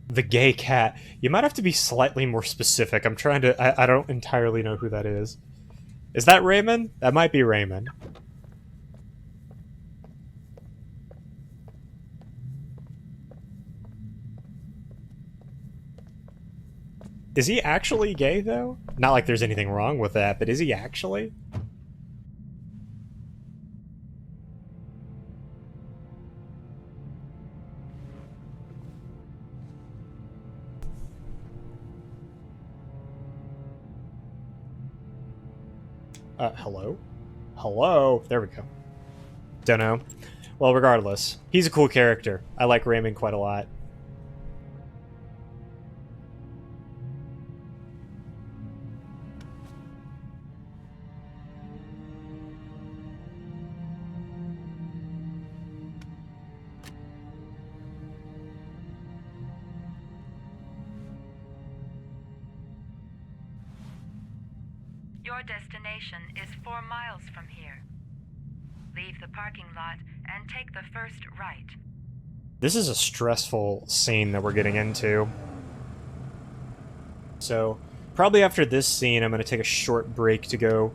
The gay cat. You might have to be slightly more specific. I'm trying to... I don't entirely know who that is. Is that Raymond? That might be Raymond. Is he actually gay, though? Not like there's anything wrong with that, but is he actually? Hello? Hello? There we go. Don't know. Well, regardless. He's a cool character. I like Raymond quite a lot. Your destination is 4 miles from here. Leave the parking lot and take the first right. This is a stressful scene that we're getting into. So, probably after this scene, I'm going to take a short break to go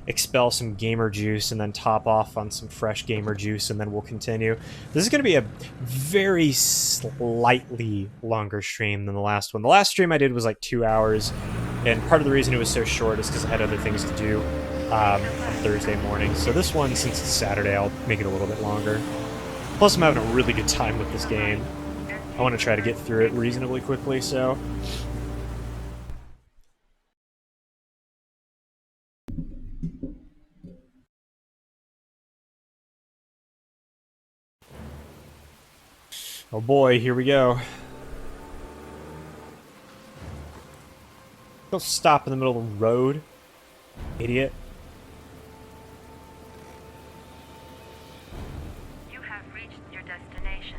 expel some gamer juice and then top off on some fresh gamer juice, and then we'll continue. This is going to be a very slightly longer stream than the last one. The last stream I did was like 2 hours, and part of the reason it was so short is because I had other things to do on Thursday morning. So this one, since it's Saturday, I'll make it a little bit longer. Plus, I'm having a really good time with this game. I want to try to get through it reasonably quickly, so... Oh boy, here we go. Don't stop in the middle of the road, idiot. You have reached your destination.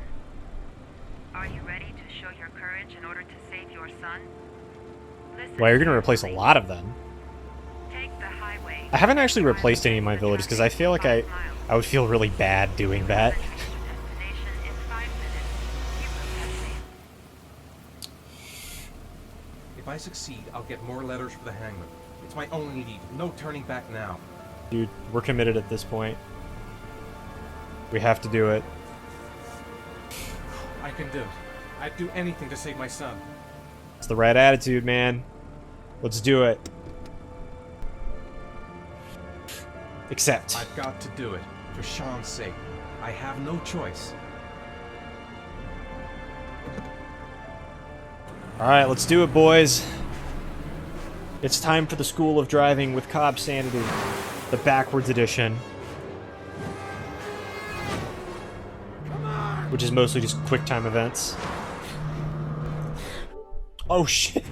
Are you ready to show your courage in order to save your son? Listen. Well, you're going to replace a lot of them. Take the highway. I haven't actually replaced any of my villages because I feel like I would feel really bad doing that. If I succeed, I'll get more letters for the hangman. It's my only need. No turning back now. Dude, we're committed at this point. We have to do it. I can do it. I'd do anything to save my son. It's the right attitude, man. Let's do it. Except... I've got to do it. For SHAUN's sake. I have no choice. Alright, let's do it, boys. It's time for the School of Driving with Cobb Sanity, the backwards edition. Which is mostly just quick time events. Oh shit!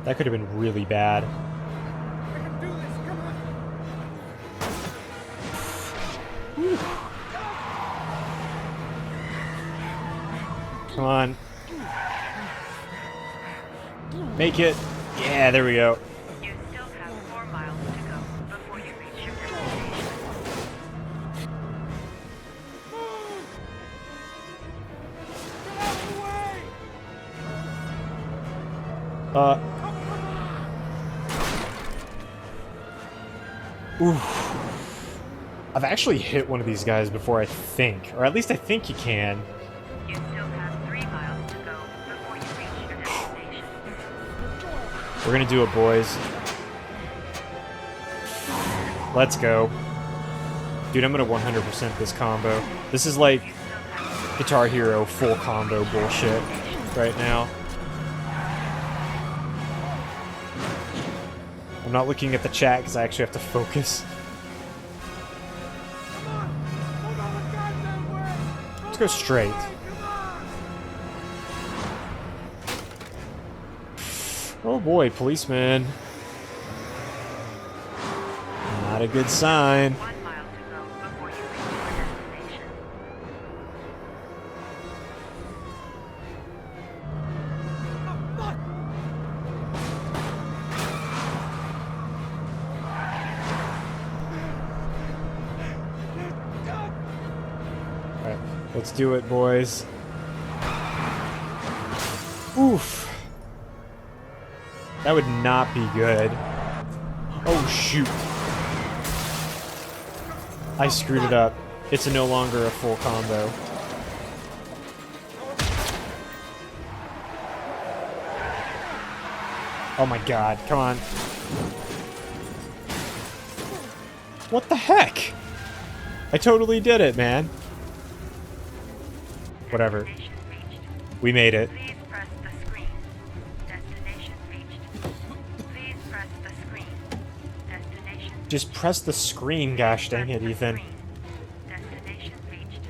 That could have been really bad. Whew. Come on. Make it. Yeah, there we go. You still have 4 miles to go before you reach your destination. Oof. I've actually hit one of these guys before, I think. Or at least I think you can. You still have 3 miles to go before you reach your destination. We're gonna do it, boys. Let's go. Dude, I'm gonna 100% this combo. This is like Guitar Hero full combo bullshit right now. I'm not looking at the chat because I actually have to focus. Let's go straight. Oh boy, policeman. Not a good sign. 1 mile to go before you reach your destination. Alright, let's do it, boys. Oof. That would not be good. Oh, shoot. I screwed it up. It's no longer a full combo. Oh my god, come on. What the heck? I totally did it, man. Whatever. We made it. Please press the screen. Destination reached. Please press the screen. Destination. Just press the screen, gosh dang it, Ethan. Destination reached.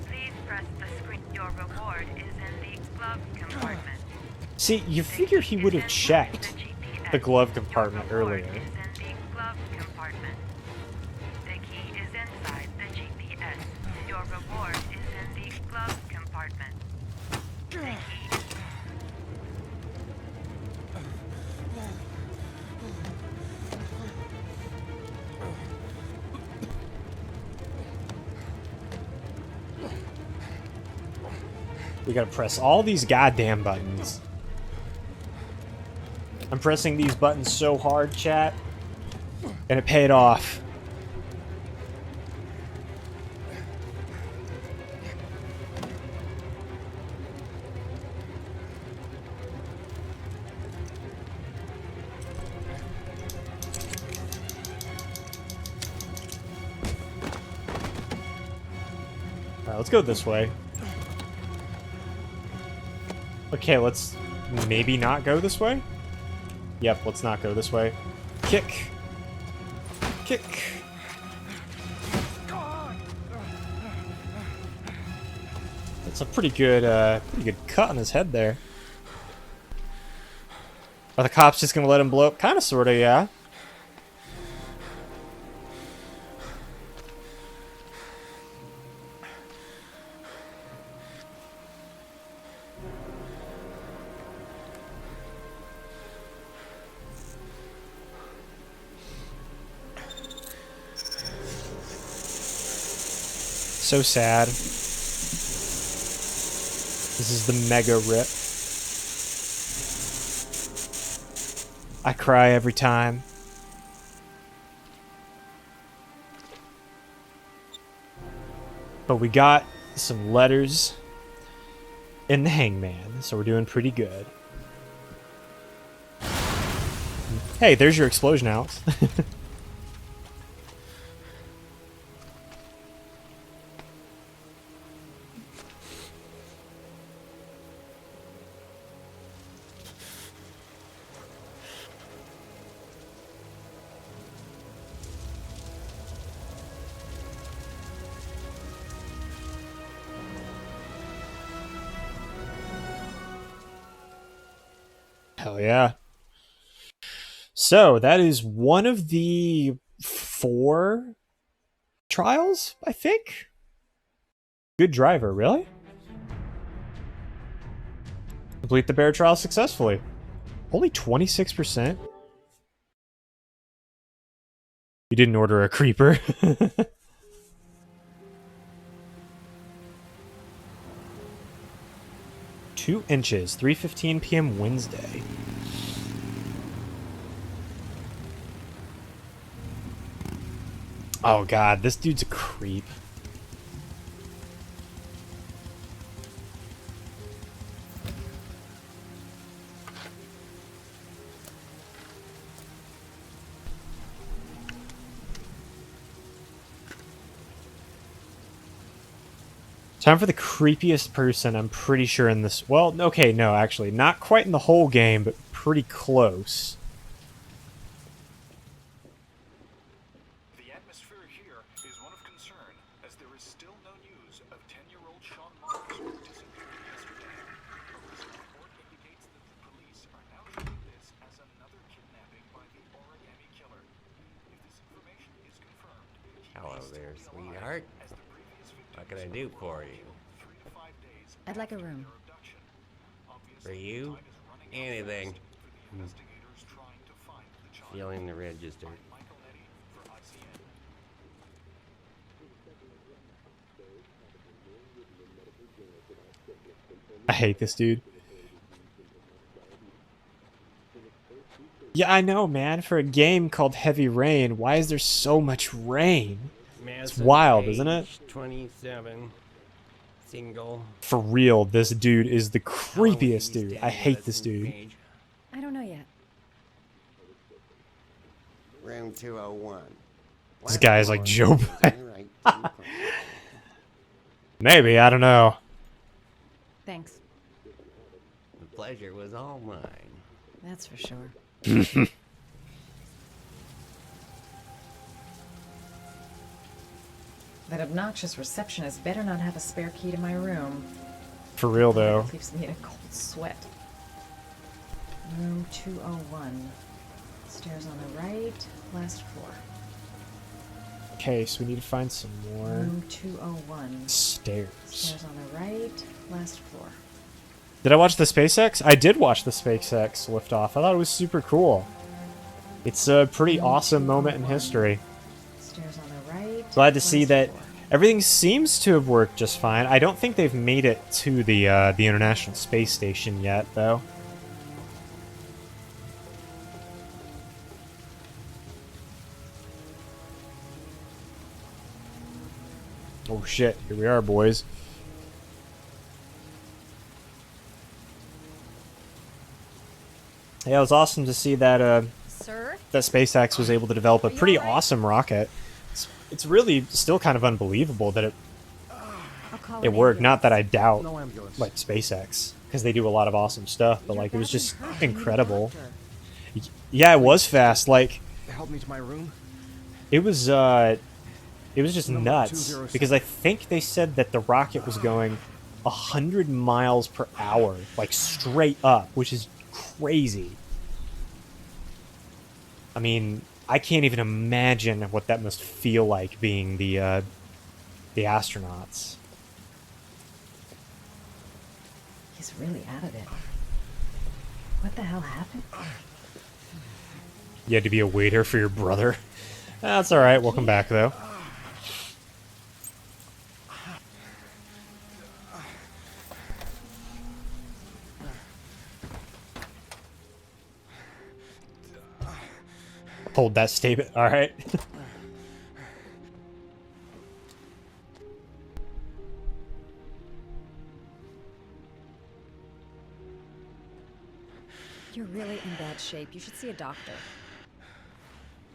Please press the screen. Your reward is in the glove compartment. See, you figure he would have checked the glove compartment earlier. Is in the glove compartment. The key is inside the GPS. Your reward is in the glove compartment. The key. We gotta press all these goddamn buttons. I'm pressing these buttons so hard, chat, and it paid off. Alright, let's go this way. Okay, let's maybe not go this way? Yep, let's not go this way. Kick. Kick. That's a pretty good cut on his head there. Are the cops just gonna let him blow up? Kinda, sorta, yeah. So sad. This is the mega rip. I cry every time. But we got some letters in the hangman, so we're doing pretty good. Hey, there's your explosion, Alex. Hell yeah. So, that is one of the 4 trials, I think? Good driver, really? Complete the bear trial successfully. Only 26%? You didn't order a creeper. 2 inches, 3:15 p.m. Wednesday. Oh god, this dude's a creep. Time for the creepiest person, I'm pretty sure, in this... Well, okay, no, actually. Not quite in the whole game, but pretty close. The atmosphere here is one of concern, as there is still no news of 10-year-old Shaun Mars, who disappeared yesterday. A recent report indicates that the police are now treating this as another kidnapping by the origami killer. If this information is confirmed, Hello there, sweetheart. What can I do for you? I'd like a room. For you? Anything. Feeling the register. I hate this dude. Yeah, I know, man. For a game called Heavy Rain, why is there so much rain? It's wild, isn't it? 27. Single. For real, this dude is the creepiest dude. I hate this dude. I don't know yet. Room 201. This guy is like Joe Biden. Maybe, I don't know. Thanks. The pleasure was all mine. That's for sure. That obnoxious receptionist better not have a spare key to my room. For real, though. It leaves me in a cold sweat. Room 201. Stairs on the right, last floor. Okay, so we need to find some more. Room 201. Stairs. Stairs on the right, last floor. Did I watch the SpaceX? I did watch the SpaceX liftoff. I thought it was super cool. It's a pretty awesome moment in history. Stairs on the right. Glad to see that Everything seems to have worked just fine. I don't think they've made it to the International Space Station yet, though. Oh shit, here we are, boys. Yeah, it was awesome to see that Sir? that SpaceX was able to develop a pretty awesome rocket. It's really still kind of unbelievable that it worked. Not that I doubt like SpaceX, because they do a lot of awesome stuff, but like it was just incredible. Yeah, it was fast. Like Help me to my room. it was just nuts because I think they said that the rocket was going 100 miles per hour, like straight up, which is crazy. I mean, I can't even imagine what that must feel like being the astronauts. He's really out of it. What the hell happened? You had to be a waiter for your brother. That's all right. Welcome back, though. Hold that statement. All right. You're really in bad shape. You should see a doctor.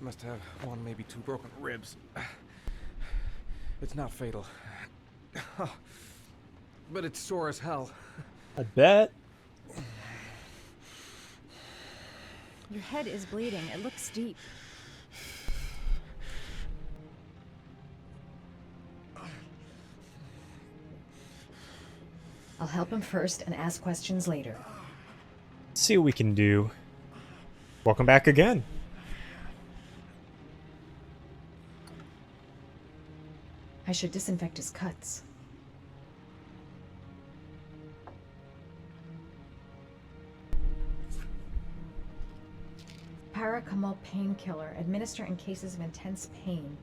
Must have one, maybe two broken ribs. It's not fatal. But it's sore as hell. I bet. Your head is bleeding. It looks deep. I'll help him first and ask questions later. See what we can do. Welcome back again. I should disinfect his cuts. Paracetamol painkiller. Administer in cases of intense pain.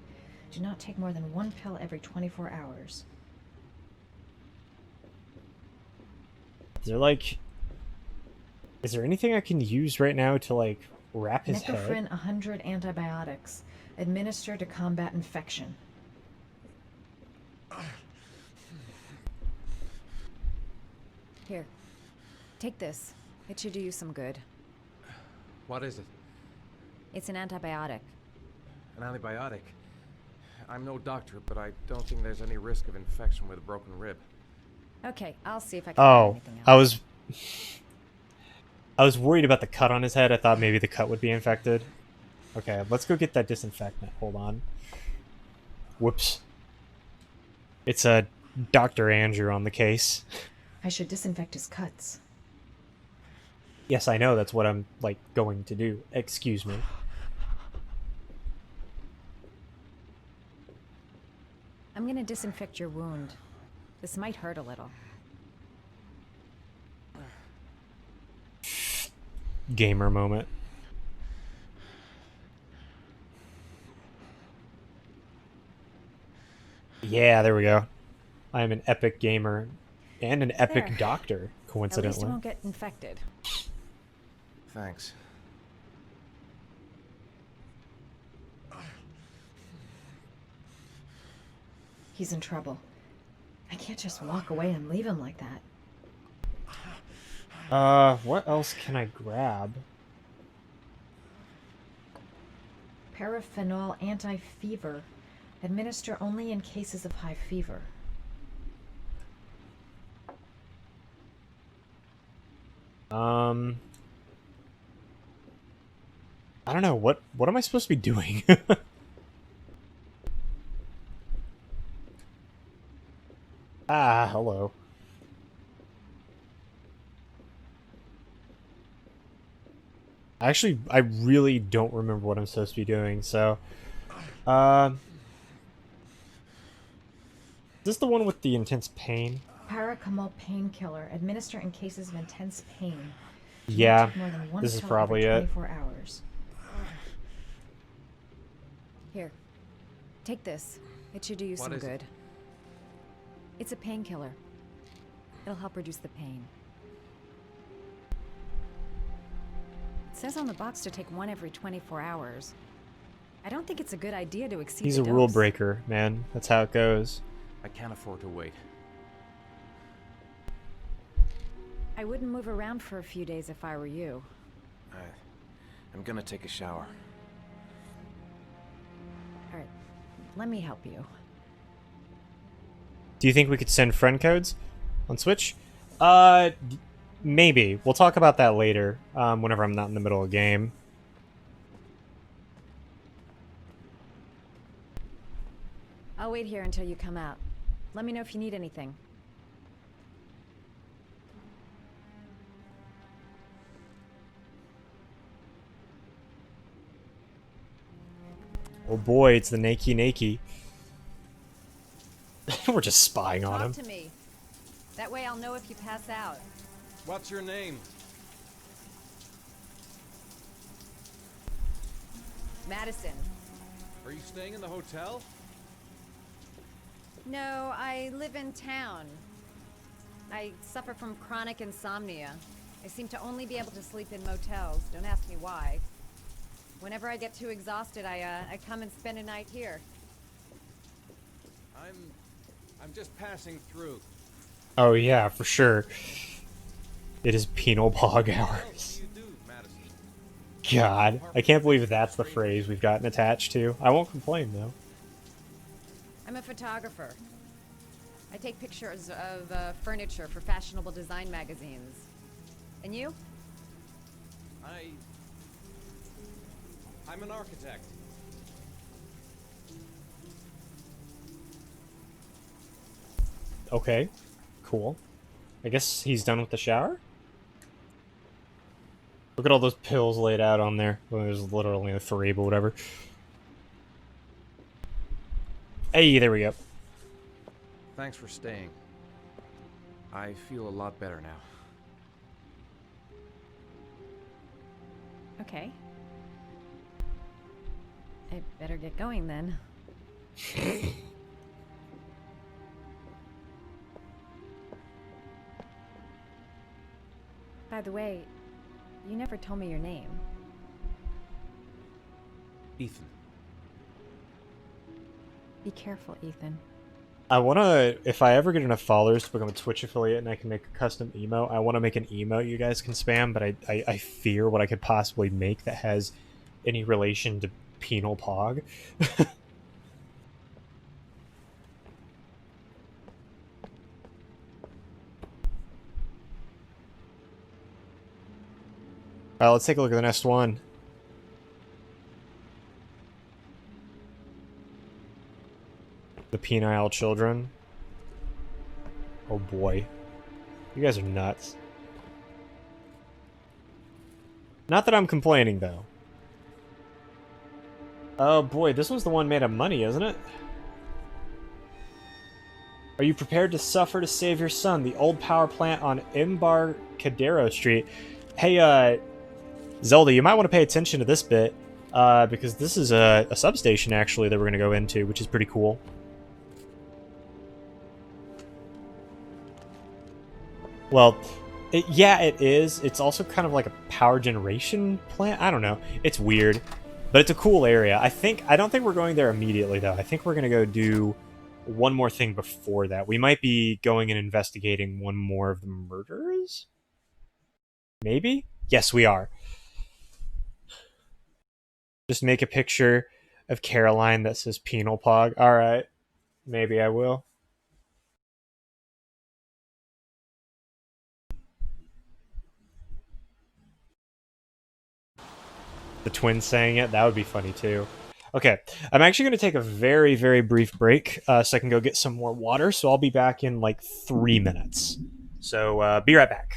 Do not take more than 1 pill every 24 hours. Is there anything I can use right now to like wrap his Necrophren head? 100 antibiotics. Administer to combat infection. Here. Take this. It should do you some good. What is it? It's an antibiotic. An antibiotic? I'm no doctor, but I don't think there's any risk of infection with a broken rib. Okay, I'll see if I can find anything else. I was worried about the cut on his head. I thought maybe the cut would be infected. Okay, let's go get that disinfectant. Hold on. Whoops. It's a Dr. Andrew on the case. I should disinfect his cuts. Yes, I know. That's what I'm, like, going to do. Excuse me. I'm gonna disinfect your wound. This might hurt a little. Gamer moment. Yeah, there we go. I am an epic gamer and an epic There. doctor, At coincidentally. least it won't get infected. Thanks. He's in trouble. I can't just walk away and leave him like that. What else can I grab? Paraphenol anti-fever. Administer only in cases of high fever. I don't know. What am I supposed to be doing? Ah, hello. Actually, I really don't remember what I'm supposed to be doing, so... is this the one with the intense pain? Paracetamol painkiller. Administer in cases of intense pain. Do not Yeah, take more than 1 this is pill probably every it. 24 hours. Here. Take this. It should do you What some is it? good. It's a painkiller. It'll help reduce the pain. It says on the box to take one every 24 hours. I don't think it's a good idea to exceed He's the a dose. rule breaker, man. That's how it goes. I can't afford to wait. I wouldn't move around for a few days if I were you. I'm gonna take a shower. Alright, let me help you. Do you think we could send friend codes on Switch? Maybe. We'll talk about that later, whenever I'm not in the middle of a game. I'll wait here until you come out. Let me know if you need anything. Oh boy, it's the Nakey Nakey. We're just spying on him. Talk to me. That way I'll know if you pass out. What's your name? Madison. Are you staying in the hotel? No, I live in town. I suffer from chronic insomnia. I seem to only be able to sleep in motels. Don't ask me why. Whenever I get too exhausted, I come and spend a night here. I'm just passing through. Oh yeah, for sure. It is penal pog hours. God, I can't believe that's the phrase we've gotten attached to. I won't complain though. I'm a photographer. I take pictures of furniture for fashionable design magazines. And you? I'm an architect. Okay, cool. I guess he's done with the shower? Look at all those pills laid out on there. Well, there's literally 3, but whatever. Hey, there we go. Thanks for staying. I feel a lot better now. Okay. I better get going then. By the way, you never told me your name. Ethan. Be careful, Ethan. I wanna, if I ever get enough followers to become a Twitch affiliate and I can make a custom emote, I wanna make an emote you guys can spam, but I fear what I could possibly make that has any relation to penal pog. Alright, let's take a look at the next one. The penile children. Oh boy. You guys are nuts. Not that I'm complaining, though. Oh boy, this one's the one made of money, isn't it? Are you prepared to suffer to save your son? The old power plant on Embarcadero Street. Hey, Zelda, you might want to pay attention to this bit, because this is a substation, actually, that we're going to go into, which is pretty cool. Well, yeah, it is. It's also kind of like a power generation plant. I don't know. It's weird, but it's a cool area. I don't think we're going there immediately, though. I think we're going to go do one more thing before that. We might be going and investigating one more of the murders? Maybe? Yes, we are. Just make a picture of Caroline that says penal pog. Alright. Maybe I will. The twins saying it, that would be funny too. Okay, I'm actually going to take a very, very brief break so I can go get some more water, so I'll be back in like 3 minutes. So, be right back.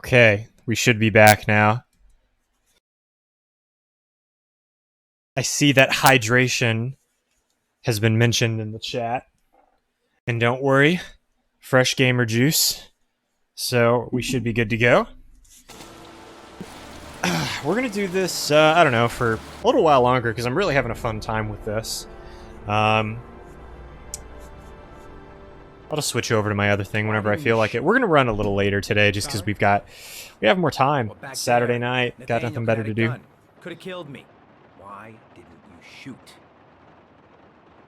Okay, we should be back now. I see that hydration has been mentioned in the chat. And don't worry, fresh gamer juice. So we should be good to go. We're going to do this, I don't know, for a little while longer because I'm really having a fun time with this. I'll just switch over to my other thing whenever I feel like it. We're going to run a little later today just because we have more time. It's Saturday night, got nothing better to do. Could have killed me. Why didn't you shoot?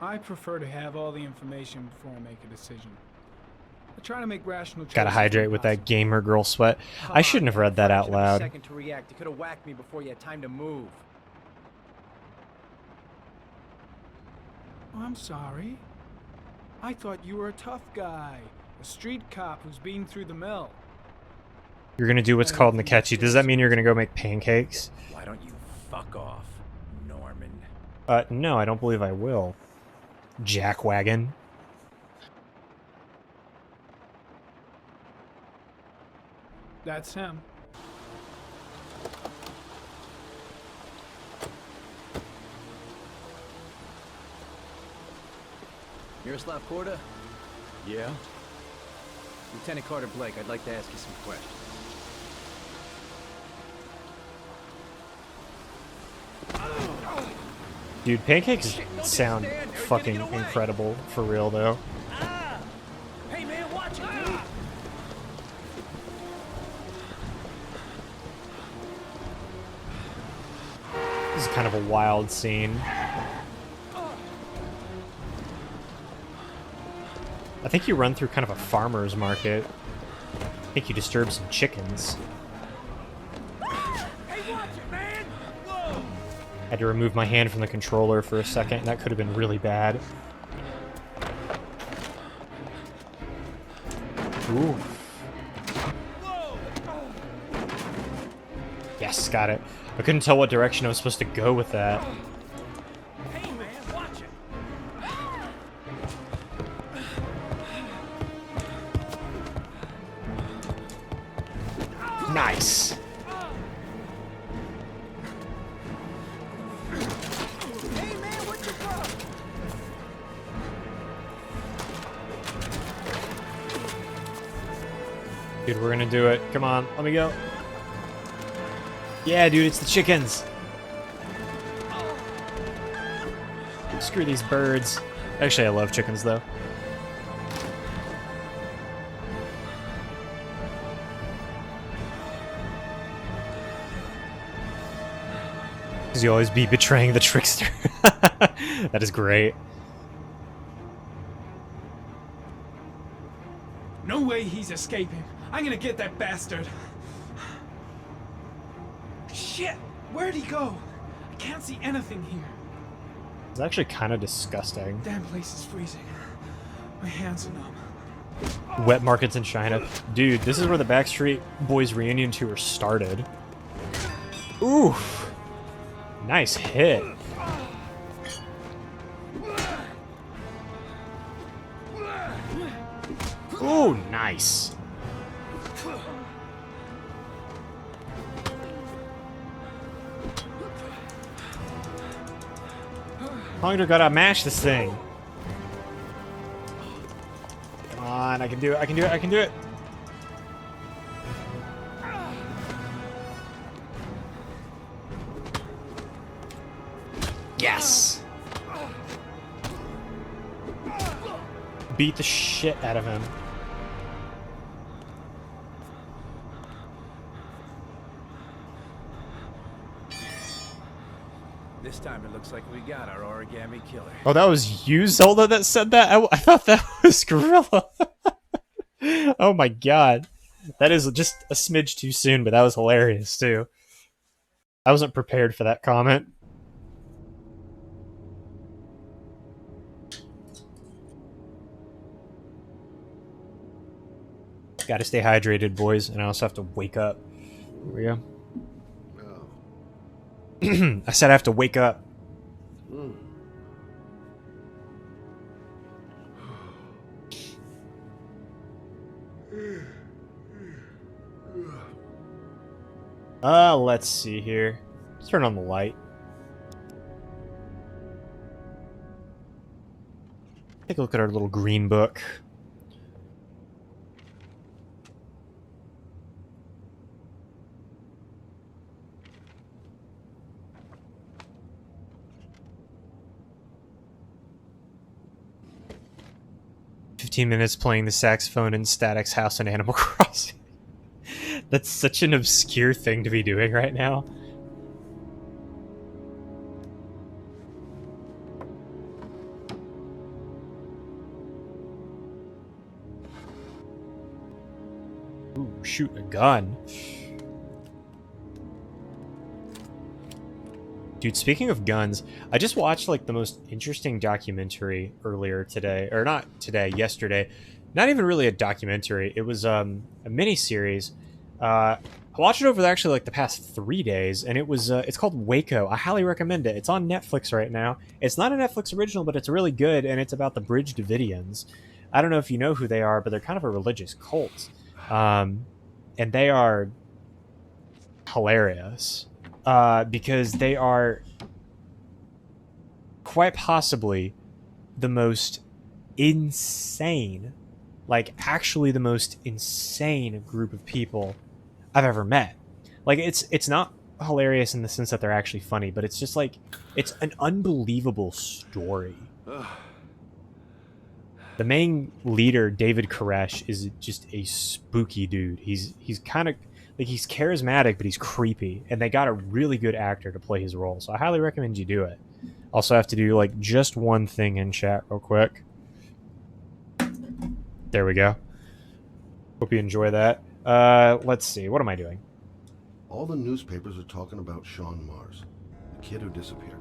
I prefer to have all the information before I make a decision. I try to make rational choices. Gotta hydrate with that gamer girl sweat. I shouldn't have read that out loud. Second to react. You could have whacked me before you had time to move. Oh, I'm sorry. I thought you were a tough guy. A street cop who's been through the mill. You're gonna do what's called Nikechi. Does that mean you're gonna go make pancakes? Why don't you fuck off, Norman? No, I don't believe I will. Jackwagon. That's him. Miroslav Korda? Yeah? Lieutenant Carter Blake, I'd like to ask you some questions. Dude, pancakes sound fucking incredible, for real, though. Hey man, watch it, dude! This is kind of a wild scene. I think you run through kind of a farmer's market. I think you disturb some chickens. Had to remove my hand from the controller for a second. That could have been really bad. Ooh. Yes, got it. I couldn't tell what direction I was supposed to go with that. Hey man, watch it! Nice. Dude, we're gonna do it. Come on, let me go. Yeah, dude, it's the chickens. Screw these birds. Actually, I love chickens, though. Because you always be betraying the trickster. That is great. No way he's escaping. I'm gonna get that bastard. Shit! Where'd he go? I can't see anything here. It's actually kind of disgusting. Damn place is freezing. My hands are numb. Wet markets in China. Dude, this is where the Backstreet Boys reunion tour started. Oof. Nice hit. Ooh, nice. Hunger gotta mash this thing. Come on, I can do it, I can do it, I can do it. Yes. Beat the shit out of him. This time it looks like we got our origami killer. Oh, that was you, Zelda, that said that? I thought that was Gorilla. Oh my god. That is just a smidge too soon, but that was hilarious, too. I wasn't prepared for that comment. Gotta stay hydrated, boys, and I also have to wake up. Here we go. I said I have to wake up. Let's see here. Let's turn on the light. Take a look at our little green book. $15 playing the saxophone in Static's house in Animal Crossing. That's such an obscure thing to be doing right now. Ooh, shoot a gun. Dude, speaking of guns, I just watched like the most interesting documentary earlier today, or not today, yesterday. Not even really a documentary. It was a mini-series. I watched it over actually like the past 3 days, and it was it's called Waco. I highly recommend it. It's on Netflix right now. It's not a Netflix original, but it's really good, and it's about the Bridge Davidians. I don't know if you know who they are, but they're kind of a religious cult. And they are hilarious because they are quite possibly the most insane, like actually the most insane group of people I've ever met. Like it's not hilarious in the sense that they're actually funny, but it's just like it's an unbelievable story. The main leader, David Koresh, is just a spooky dude. He's kind of like he's charismatic, but he's creepy, and they got a really good actor to play his role. So I highly recommend you do it. Also have to do like just one thing in chat real quick. There we go. Hope you enjoy that. Let's see. What am I doing? All the newspapers are talking about Shaun Mars, the kid who disappeared.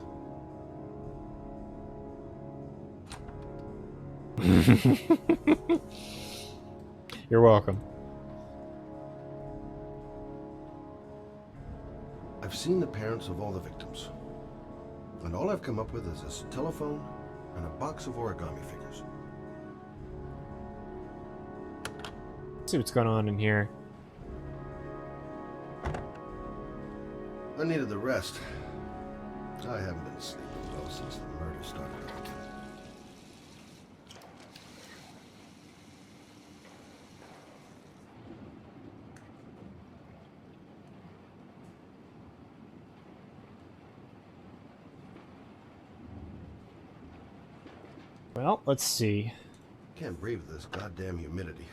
You're welcome. I've seen the parents of all the victims, and all I've come up with is this telephone and a box of origami figures. Let's see what's going on in here. I needed the rest. I haven't been sleeping well since the murder started. Well, let's see. Can't breathe with this goddamn humidity.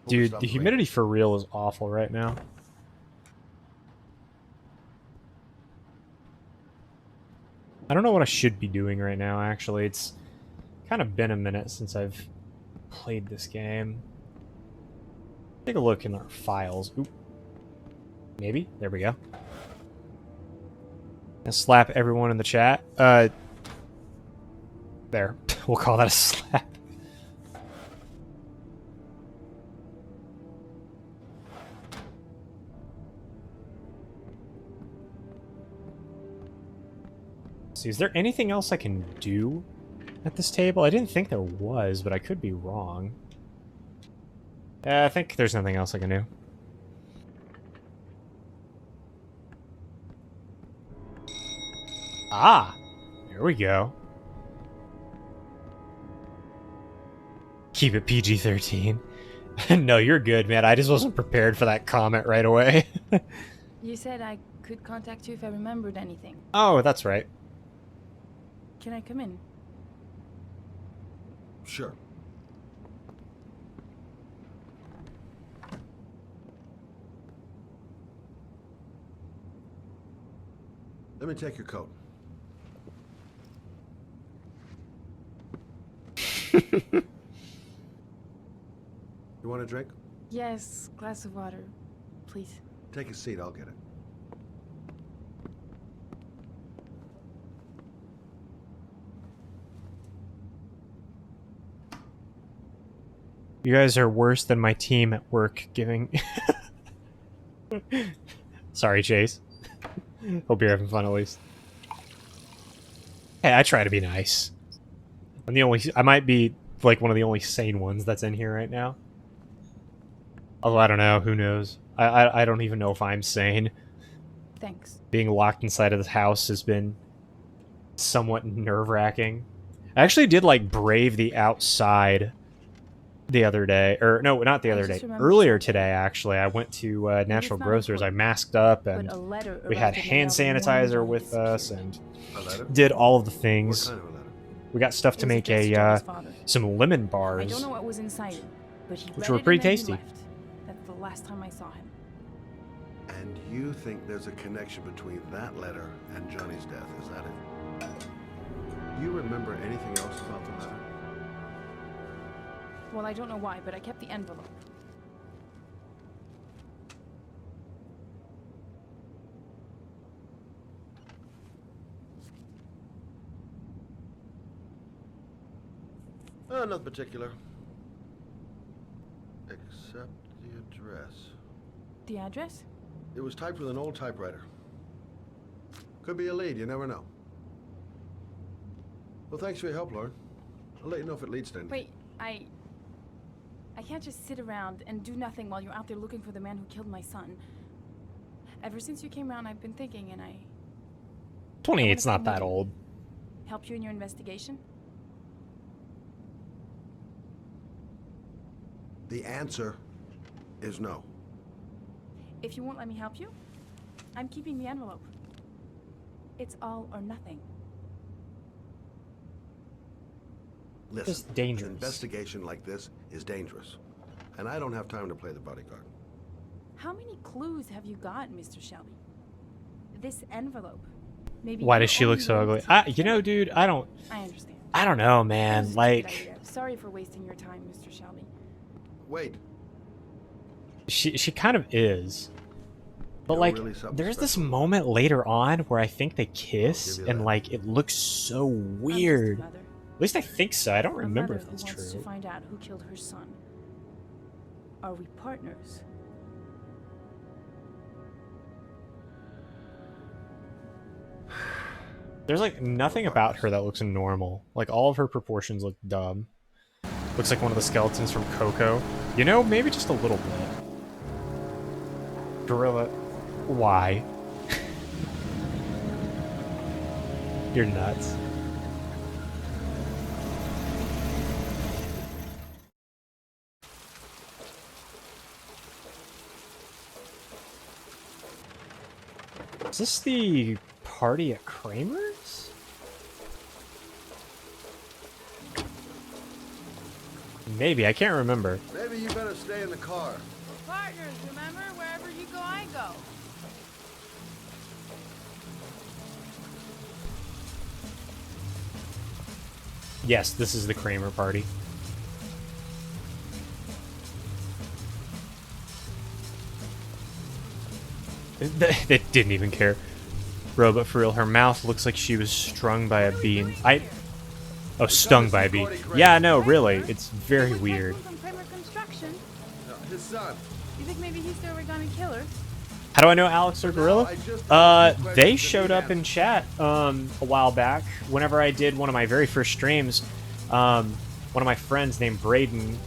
Dude, the humidity for real is awful right now. I don't know what I should be doing right now, actually. It's kind of been a minute since I've played this game. Take a look in our files. Oop. Maybe? There we go. And slap everyone in the chat. There. We'll call that a slap. See, is there anything else I can do at this table? I didn't think there was, but I could be wrong. I think there's nothing else I can do. Ah! There we go. Keep it PG-13. No, you're good, man. I just wasn't prepared for that comment right away. You said I could contact you if I remembered anything. Oh, that's right. Can I come in? Sure. Let me take your coat. You want a drink? Yes, glass of water, please. Take a seat, I'll get it. You guys are worse than my team at work giving... Sorry, Chase. Hope you're having fun at least. Hey, I try to be nice. I might be like one of the only sane ones that's in here right now. Although I don't know, who knows? I don't even know if I'm sane. Thanks. Being locked inside of this house has been somewhat nerve-wracking. I actually did like brave the outside the other day, or no, not the other day. Earlier today, actually, I went to National Grocers. I masked up, and we had hand sanitizer with us, and did all of the things. We got stuff to make some lemon bars, I don't know what was inside it, but he which read were it pretty and then he tasty. left. That's the last time I saw him. And you think there's a connection between that letter and Johnny's death, is that it? Do you remember anything else about the letter? Well, I don't know why, but I kept the envelope. Nothing particular. Except the address. The address? It was typed with an old typewriter. Could be a lead, you never know. Well, thanks for your help, Lauren. I'll let you know if it leads to anything. Wait, I can't just sit around and do nothing while you're out there looking for the man who killed my son. Ever since you came around, I've been thinking, and I 28's not that old. help you in your investigation. The answer is no. If you won't let me help you, I'm keeping the envelope. It's all or nothing. Listen, Just dangerous. an investigation like this is dangerous. And I don't have time to play the bodyguard. How many clues have you got, Mr. Shelby? This envelope. Maybe Why you're does she look only so willing ugly? to- You know, dude, I don't I understand. know, It man. was a Like, stupid idea. Sorry for wasting your time, Mr. Shelby. Wait. she kind of is. But You're like, really something there's this moment later on where I think they kiss, and like, it looks so weird. At least I think so. I don't A remember mother if who that's wants true. to find out who killed her son. Are we partners? There's like nothing about her that looks normal. Like, all of her proportions look dumb. Looks like one of the skeletons from Coco. You know, maybe just a little bit. Gorilla. Why? You're nuts. Is this the party at Kramer's? Maybe, I can't remember. Maybe you better stay in the car. Partners, remember? Wherever you go, I go. Yes, this is the Kramer party. They didn't even care. Bro, but for real, her mouth looks like she was strung by a bee. Oh, stung by a bee. Yeah, no, really. It's very weird. From Kramer Construction. His son. You think maybe he's the origami killer? How do I know Alex or Gorilla? They showed up in chat a while back. Whenever I did one of my very first streams, one of my friends named Braden,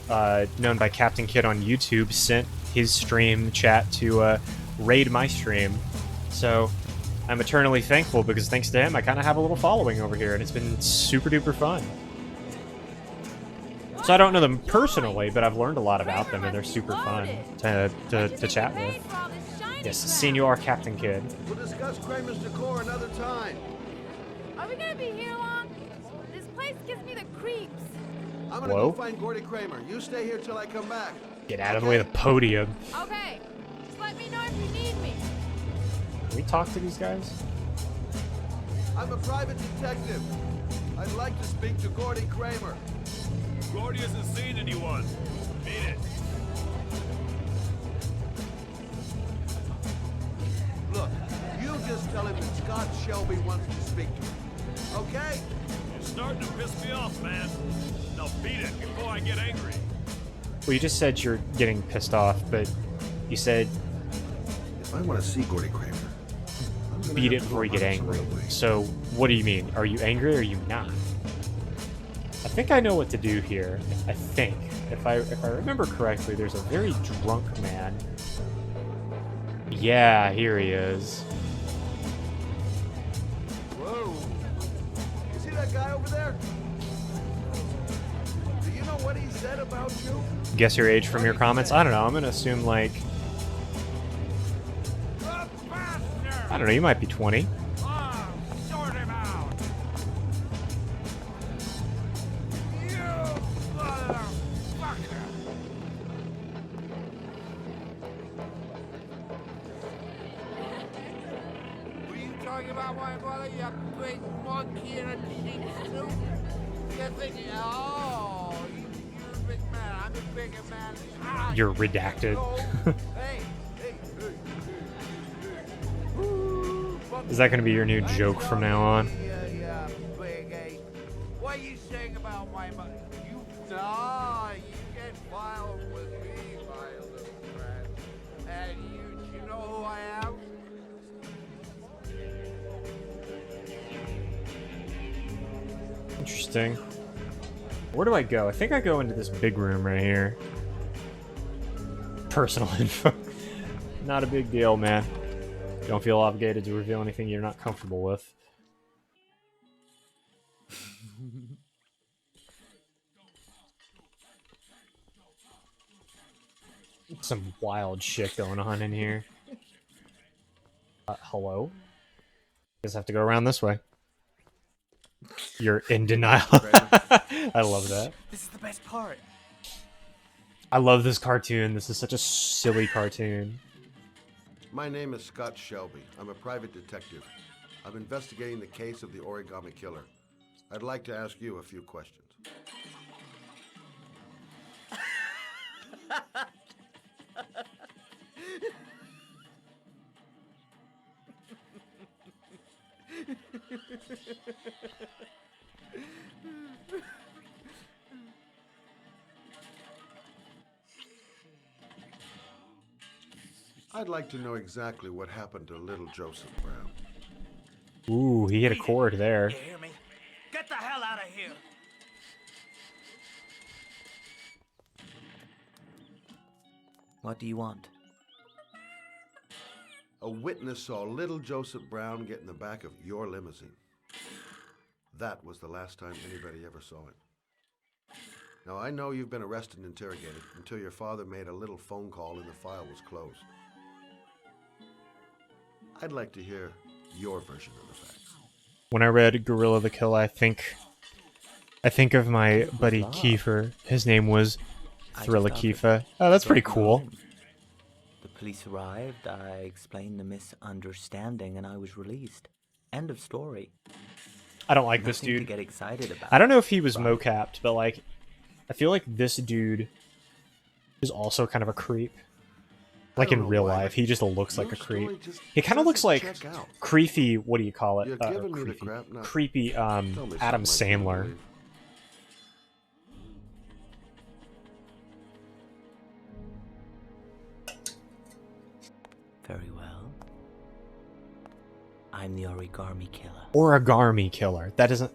known by Captain Kid on YouTube, sent his stream chat to raid my stream. So I'm eternally thankful, because thanks to him, I kind of have a little following over here, and it's been super duper fun. So I don't know them personally, but I've learned a lot about them, and they're super fun to chat with. Yes, Senor Captain Kid. We'll discuss Kramer's decor another time. Are we gonna be here long? This place gives me the creeps. I'm gonna Whoa. go find Gordy Kramer. You stay here till I come back. Get out of the way of the podium. Okay. Just let me know if you need me. Can we talk to these guys? I'm a private detective. I'd like to speak to Gordy Kramer. Gordy hasn't seen anyone. Beat it. Look, you just tell him that Scott Shelby wants to speak to him. Okay? You're starting to piss me off, man. Now beat it before I get angry. Well, you just said you're getting pissed off, but you said If I want to see Gordy Kramer, beat it before you get angry. So, what do you mean? Are you angry or are you not? I think I know what to do here. I think. If I remember correctly, there's a very drunk man. Yeah, here he is. that guy over there? Do you know what he said about you? Guess your age from your comments? I don't know. I'm gonna assume like, I don't know. You might be 20. Sort him out. You motherfucker. Were you talking about my mother, you big monkey in a sheep suit? You're thinking, oh, you're a big man. I'm a bigger man. Ah, You're redacted. hey, hey, hey. Is that gonna be your new joke from now on? Yeah, big ape. What are you saying about my mother? Nah, you get wild with me, my little friend. And you know who I am? Interesting. Where do I go? I think I go into this big room right here. Personal info. Not a big deal, man. Don't feel obligated to reveal anything you're not comfortable with. Some wild shit going on in here. Hello? Guess I have to go around this way. You're in denial. I love that. This is the best part. I love this cartoon. This is such a silly cartoon. My name is Scott Shelby. I'm a private detective. I'm investigating the case of the Origami Killer. I'd like to ask you a few questions. I'd like to know exactly what happened to little Joseph Brown. Ooh, he hit a chord there. You hear me? Get the hell out of here! What do you want? A witness saw little Joseph Brown get in the back of your limousine. That was the last time anybody ever saw it. Now, I know you've been arrested and interrogated until your father made a little phone call and the file was closed. I'd like to hear your version of the facts. When I read Gorilla the Kill, I think of my buddy Kiefer. His name was Thrilla Kiefer. Oh, that's pretty cool. The police arrived, I explained the misunderstanding, and I was released. End of story. I don't like this Nothing to dude. get excited about. I don't know if he was mocapped, but like, I feel like this dude is also kind of a creep. Like in real life, he just looks like a creep. He kind of looks like creepy. What do you call it? Creepy. Adam Sandler. Very well. I'm the Origami Killer. Origami Killer. That doesn't.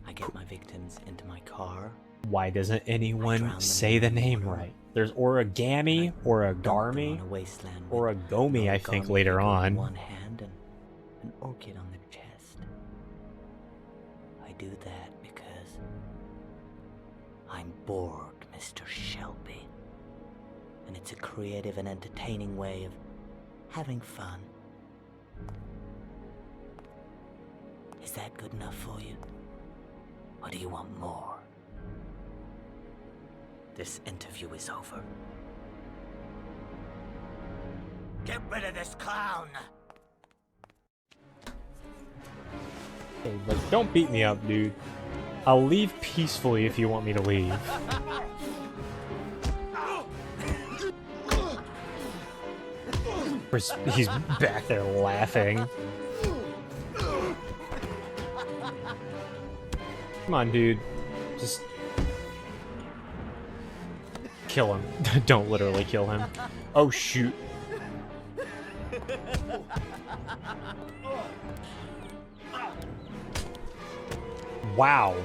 I get my victims into my car. Why doesn't anyone say the name right? There's origami, origami, origami, I think, later on. One hand and an orchid on the chest. I do that because I'm bored, Mr. Shelby. And it's a creative and entertaining way of having fun. Is that good enough for you? Or do you want more? This interview is over. Get rid of this clown! Hey, like, don't beat me up, dude. I'll leave peacefully if you want me to leave. He's back there laughing. Come on, dude. Just kill him. Don't literally kill him. Oh, shoot. Wow.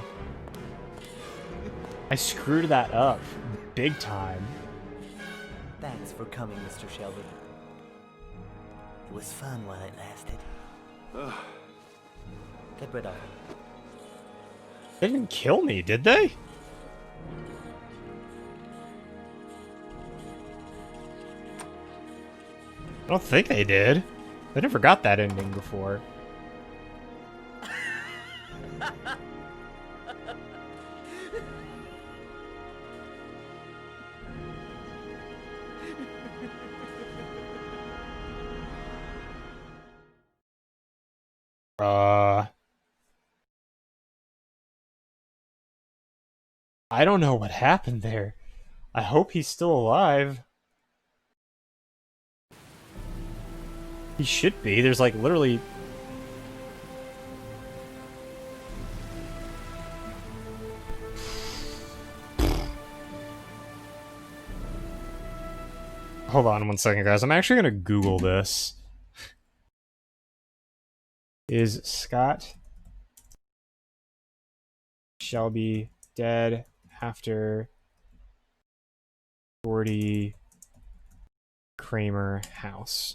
I screwed that up big time. Thanks for coming, Mr. Shelby. It was fun while it lasted. Get rid of him. They didn't kill me, did they? I don't think they did. I never got that ending before. I don't know what happened there. I hope he's still alive. He should be. There's like literally... Hold on 1 second, guys. I'm actually gonna Google this. Is Scott Shelby dead after Gordy Kramer house?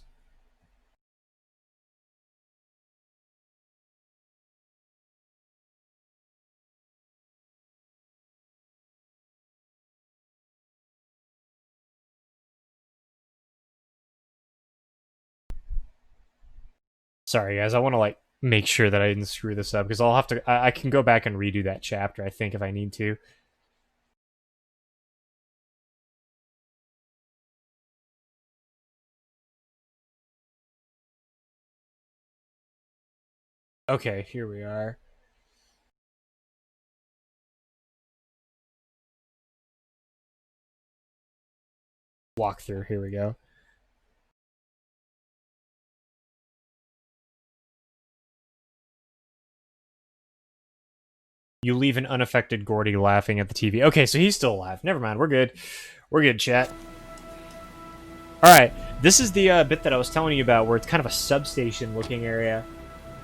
Sorry, guys. I want to like make sure that I didn't screw this up because I'll have to. I can go back and redo that chapter. I think if I need to. Okay, here we are. Walkthrough. Here we go. You leave an unaffected Gordy laughing at the TV. Okay, so he's still alive. Never mind. We're good. We're good, chat. Alright, this is the bit that I was telling you about where it's kind of a substation looking area.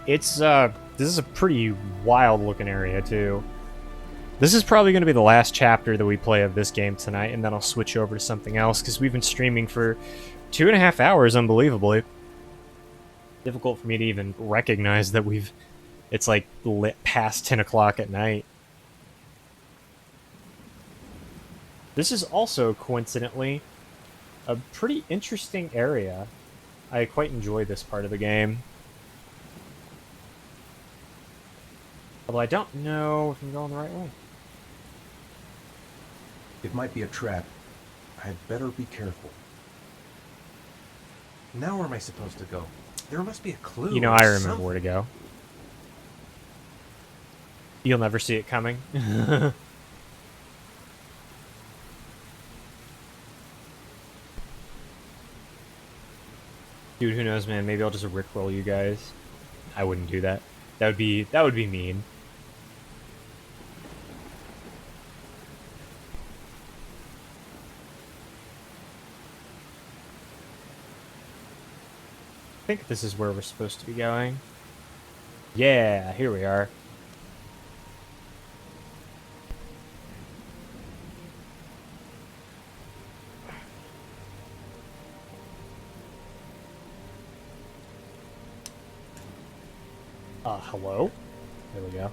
It's, this is a pretty wild looking area, too. This is probably going to be the last chapter that we play of this game tonight, and then I'll switch over to something else, because we've been streaming for 2.5 hours, unbelievably. Difficult for me to even recognize that it's like lit past 10 o'clock at night. This is also, coincidentally, a pretty interesting area. I quite enjoy this part of the game. Although I don't know if I'm going the right way. It might be a trap. I'd better be careful. Now where am I supposed to go? There must be a clue. You know, I remember where to go. You'll never see it coming. Dude, who knows, man? Maybe I'll just rickroll you guys. I wouldn't do that. That would be mean. I think this is where we're supposed to be going. Yeah, here we are. Hello? There we go.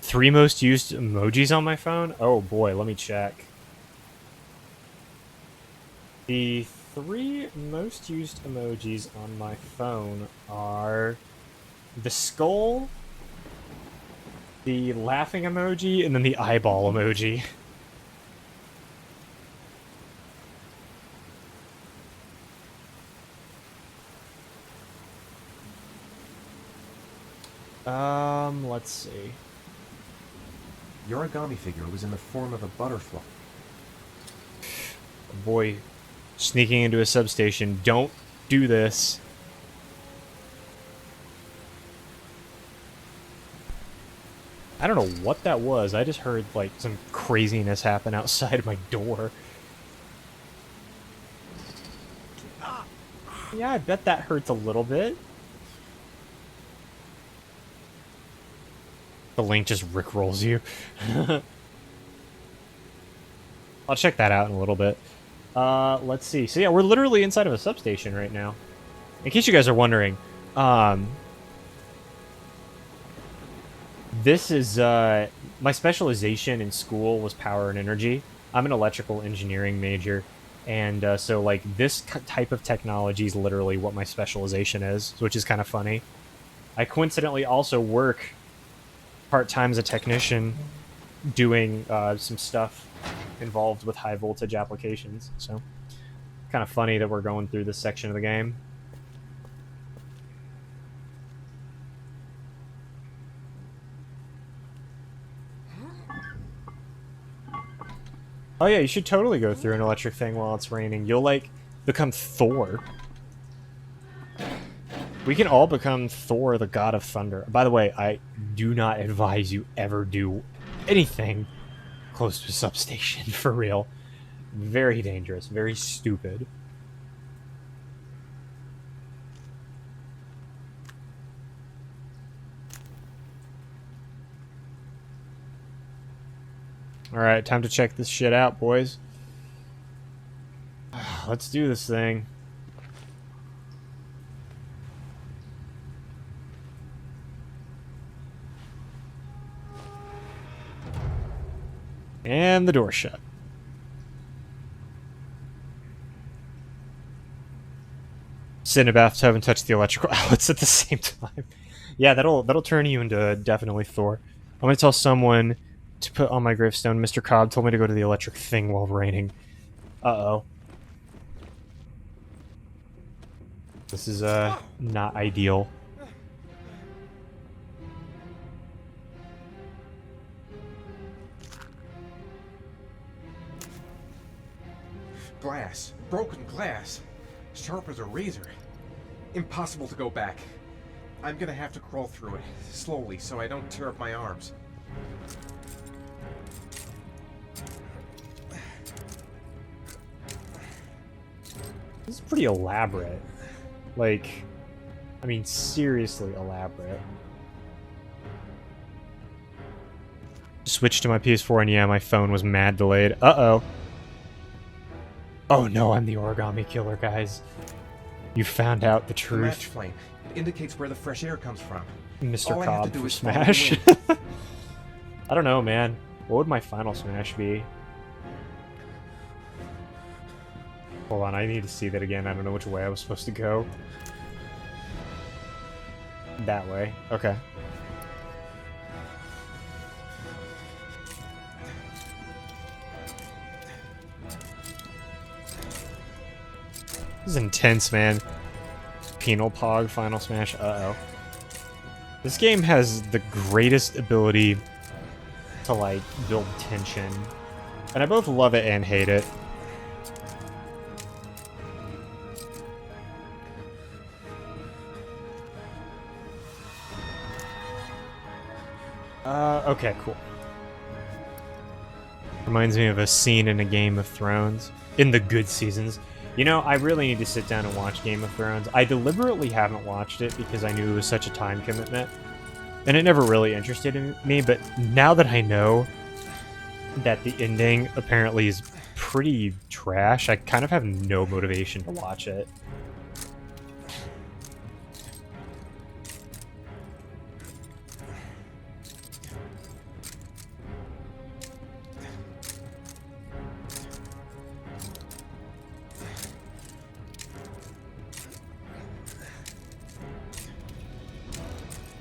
Three most used emojis on my phone? Oh boy, let me check. The 3 most used emojis on my phone are the skull, the laughing emoji, and then the eyeball emoji. Let's see. The origami figure was in the form of a butterfly. Boy, sneaking into a substation. Don't do this. I don't know what that was. I just heard, like, some craziness happen outside of my door. Yeah, I bet that hurts a little bit. The link just rickrolls you. I'll check that out in a little bit. Let's see. So yeah, we're literally inside of a substation right now. In case you guys are wondering, this is, my specialization in school was power and energy. I'm an electrical engineering major, and so, like, this type of technology is literally what my specialization is, which is kind of funny. I coincidentally also work part-time as a technician doing some stuff involved with high voltage applications, so kind of funny that we're going through this section of the game. Oh yeah, you should totally go through an electric thing while it's raining. You'll, like, become Thor. We can all become Thor, the god of thunder. By the way, I do not advise you ever do anything close to a substation, for real. Very dangerous, very stupid. Alright, time to check this shit out, boys. Let's do this thing. And the door shut. Sit in a bathtub and touch the electrical outlets at the same time. Yeah, that'll turn you into definitely Thor. I'm gonna tell someone to put on my gravestone, Mr. Cobb told me to go to the electric thing while raining. Uh-oh. This is, not ideal. Glass. Broken glass. Sharp as a razor. Impossible to go back. I'm gonna have to crawl through it, slowly, so I don't tear up my arms. This is pretty elaborate. Like, I mean, seriously elaborate. Switched to my PS4 and yeah, my phone was mad delayed. Uh-oh. Oh no, I'm the origami killer, guys. You found out the The truth. match flame. It indicates where the fresh air comes from. Mr. All I have to Cobb do for is follow the Smash. wind. I don't know, man. What would my final Smash be? Hold on, I need to see that again. I don't know which way I was supposed to go. That way. Okay. This is intense, man. Penal Pog, Final Smash, uh-oh. This game has the greatest ability to, like, build tension. And I both love it and hate it. Okay, cool. Reminds me of a scene in a Game of Thrones. In the good seasons. You know, I really need to sit down and watch Game of Thrones. I deliberately haven't watched it because I knew it was such a time commitment. And it never really interested in me, but now that I know that the ending apparently is pretty trash, I kind of have no motivation to watch it.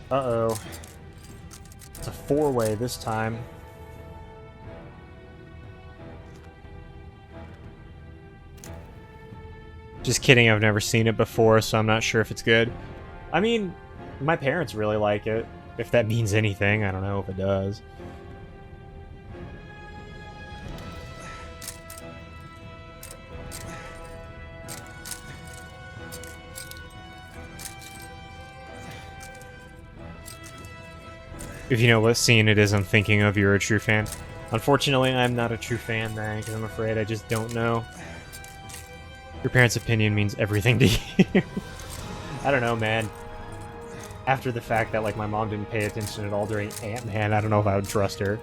Uh-oh. It's a four-way this time. Just kidding, I've never seen it before, so I'm not sure if it's good. I mean, my parents really like it. If that means anything, I don't know if it does. If you know what scene it is I'm thinking of, you're a true fan. Unfortunately, I'm not a true fan, man, because I'm afraid I just don't know. Your parents' opinion means everything to you. I don't know, man. After the fact that, like, my mom didn't pay attention at all during Ant-Man, I don't know if I would trust her.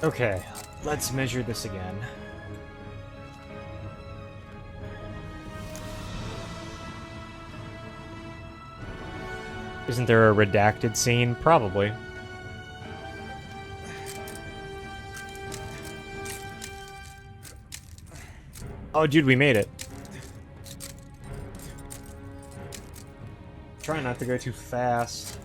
Okay, let's measure this again. Isn't there a redacted scene? Probably. Oh, dude, we made it. Try not to go too fast.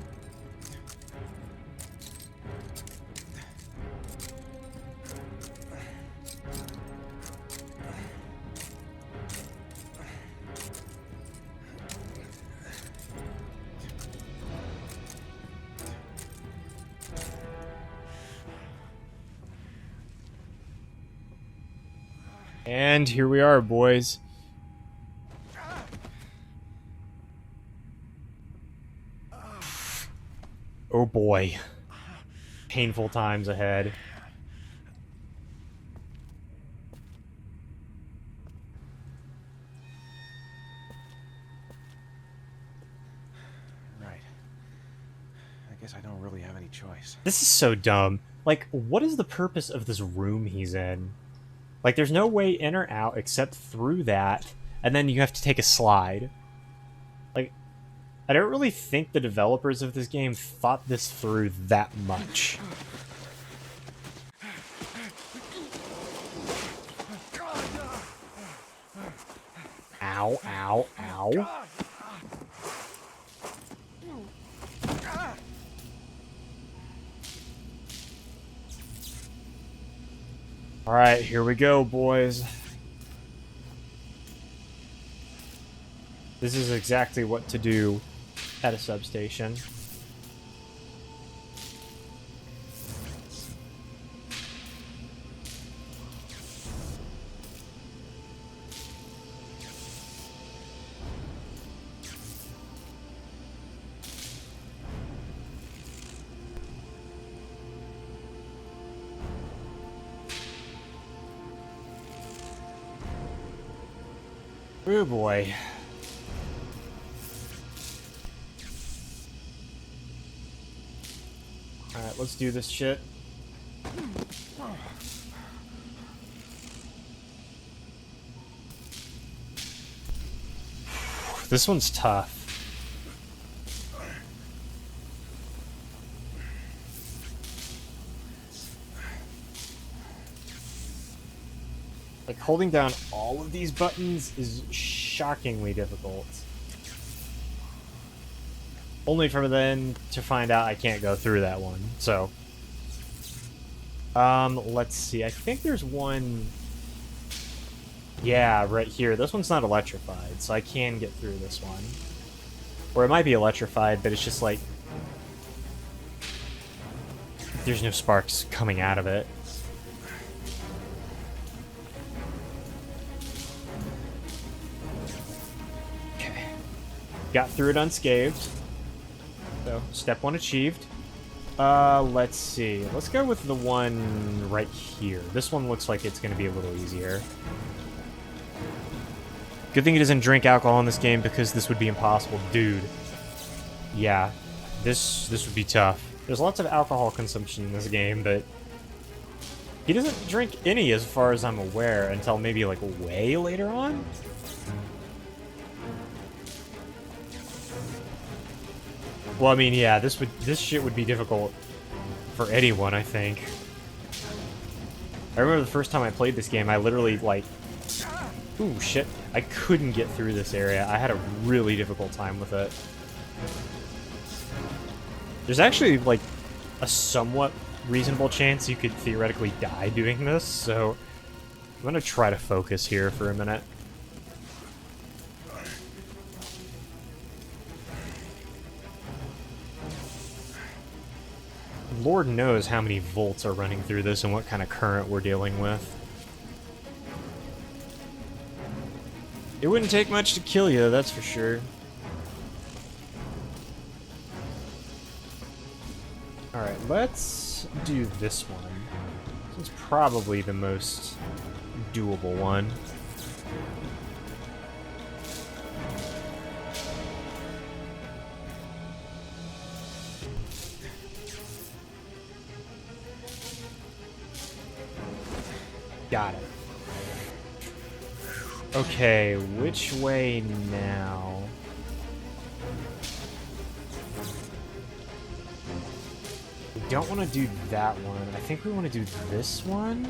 And here we are, boys. Oh boy. Painful times ahead. Right. I guess I don't really have any choice. This is so dumb. Like, what is the purpose of this room he's in? Like, there's no way in or out except through that, and then you have to take a slide. Like, I don't really think the developers of this game thought this through that much. Ow, ow, ow. Alright, here we go, boys. This is exactly what to do at a substation. Oh boy. Alright, let's do this shit. This one's tough. Like, holding down all of these buttons is shockingly difficult. Only for then to find out I can't go through that one, so. Let's see. I think there's one... Yeah, right here. This one's not electrified, so I can get through this one. Or it might be electrified, but it's just like... There's no sparks coming out of it. Okay. Got through it unscathed. So, step one achieved. Let's see. Let's go with the one right here. This one looks like it's going to be a little easier. Good thing he doesn't drink alcohol in this game because this would be impossible. Dude. Yeah. This would be tough. There's lots of alcohol consumption in this game, but he doesn't drink any as far as I'm aware until maybe like way later on. Well, I mean, yeah, this shit would be difficult for anyone, I think. I remember the first time I played this game, I literally, like... Ooh, shit. I couldn't get through this area. I had a really difficult time with it. There's actually, like, a somewhat reasonable chance you could theoretically die doing this, so... I'm gonna try to focus here for a minute. Lord knows how many volts are running through this and what kind of current we're dealing with. It wouldn't take much to kill you, that's for sure. Alright, let's do this one. This is probably the most doable one. Got it. Okay, which way now? We don't want to do that one. I think we want to do this one.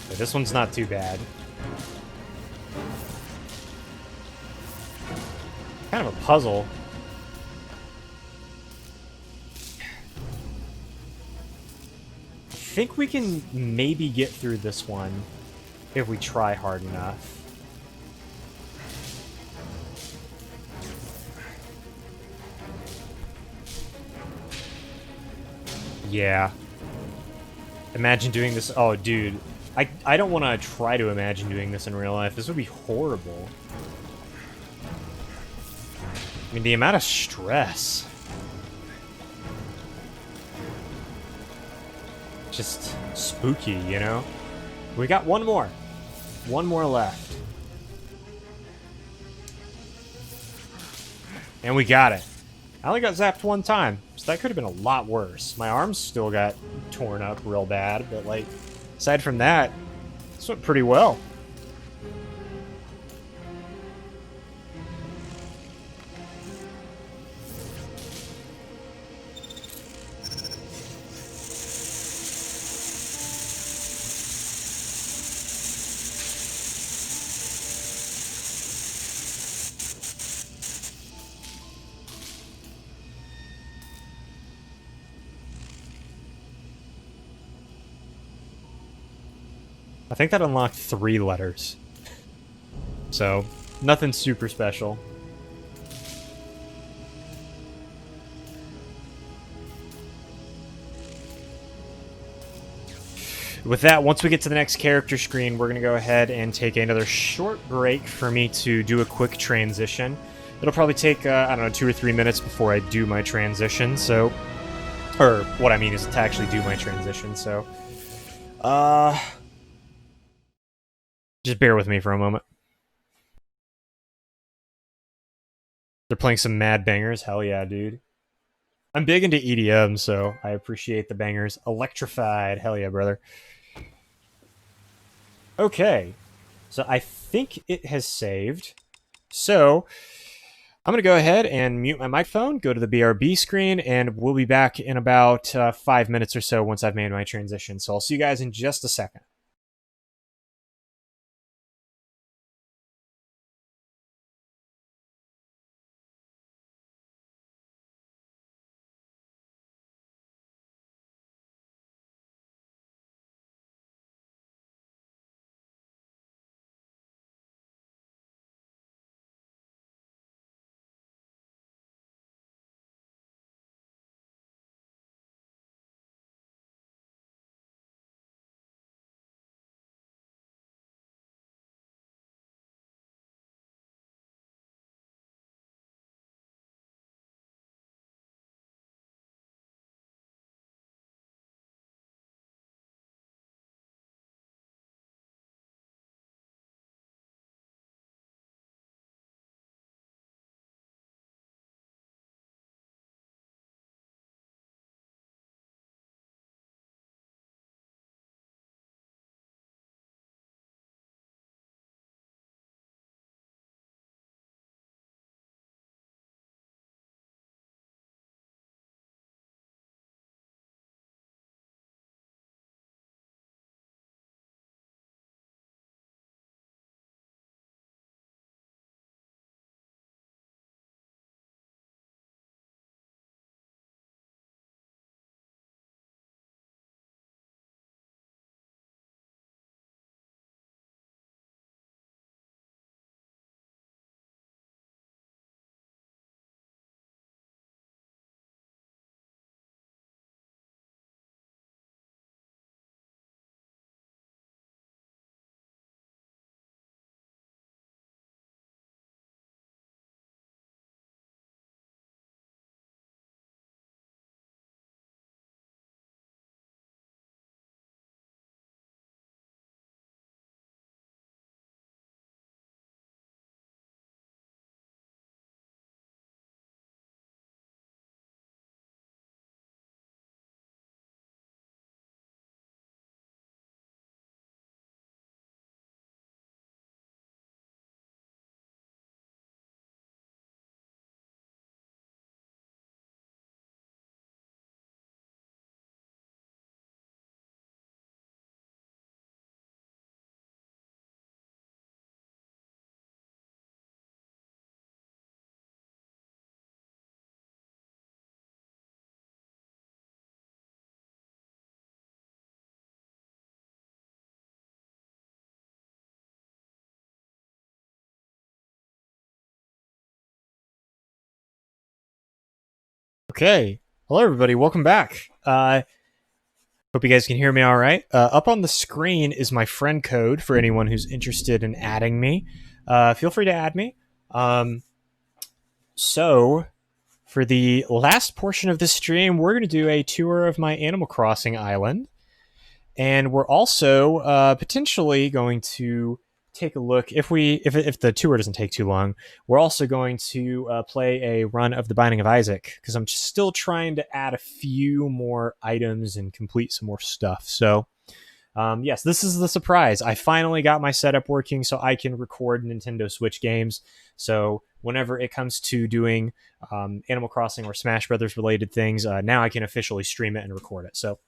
Okay, this one's not too bad. Kind of a puzzle. I think we can maybe get through this one if we try hard enough. Yeah. Imagine doing this. Oh, dude. I don't want to try to imagine doing this in real life. This would be horrible. I mean, the amount of stress. Just spooky, you know? We got one more. One more left. And we got it. I only got zapped one time, so that could have been a lot worse. My arms still got torn up real bad, but, like, aside from that, this went pretty well. I think that unlocked 3 letters. So, nothing super special. With that, once we get to the next character screen, we're going to go ahead and take another short break for me to do a quick transition. It'll probably take, I don't know, 2 or 3 minutes before I do my transition, so... Or, what I mean is to actually do my transition, so... Just bear with me for a moment. They're playing some mad bangers. Hell yeah, dude. I'm big into EDM, so I appreciate the bangers. Electrified. Hell yeah, brother. Okay. So I think it has saved. So I'm going to go ahead and mute my microphone, go to the BRB screen, and we'll be back in about 5 minutes or so once I've made my transition. So I'll see you guys in just a second. Okay. Hello, everybody. Welcome back. Hope you guys can hear me all right. Up on the screen is my friend code for anyone who's interested in adding me. Feel free to add me. So, for the last portion of this stream, we're going to do a tour of my Animal Crossing island. And we're also potentially going to take a look, if the tour doesn't take too long, we're also going to play a run of The Binding of Isaac, because I'm still trying to add a few more items and complete some more stuff. So yes, this is the surprise. I finally got my setup working so I can record Nintendo Switch games. So whenever it comes to doing Animal Crossing or Smash Brothers related things, now I can officially stream it and record it. So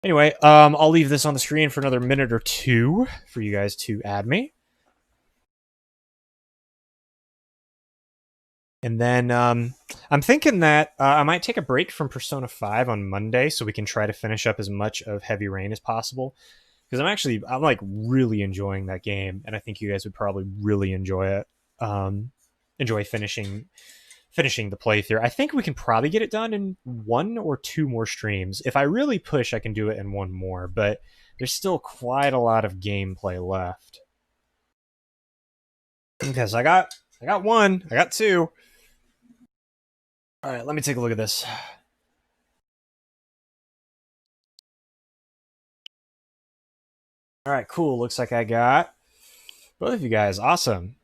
anyway, I'll leave this on the screen for another minute or two for you guys to add me. And then I'm thinking that I might take a break from Persona 5 on Monday so we can try to finish up as much of Heavy Rain as possible. Because I'm like really enjoying that game, and I think you guys would probably really enjoy it. Enjoy finishing the playthrough. I think we can probably get it done in 1 or 2 more streams. If I really push, I can do it in 1 more, but there's still quite a lot of gameplay left. Okay, so I got 1, I got 2. All right, let me take a look at this. All right, cool. Looks like I got both of you guys. Awesome.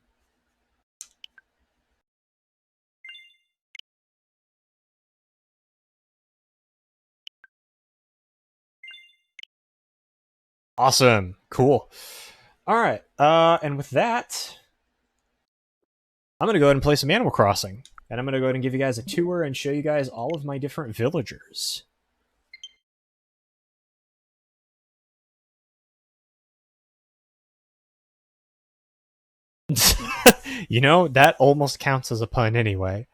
Awesome. Cool. All right. And with that, I'm going to go ahead and play some Animal Crossing. And I'm going to go ahead and give you guys a tour and show you guys all of my different villagers. You know, that almost counts as a pun anyway.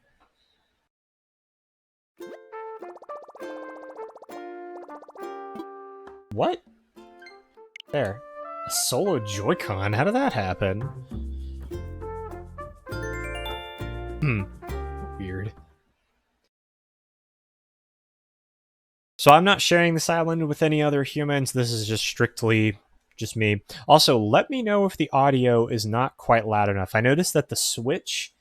What? There. A solo Joy-Con? How did that happen? Weird. So I'm not sharing this island with any other humans. This is just strictly just me. Also, let me know if the audio is not quite loud enough. I noticed that the Switch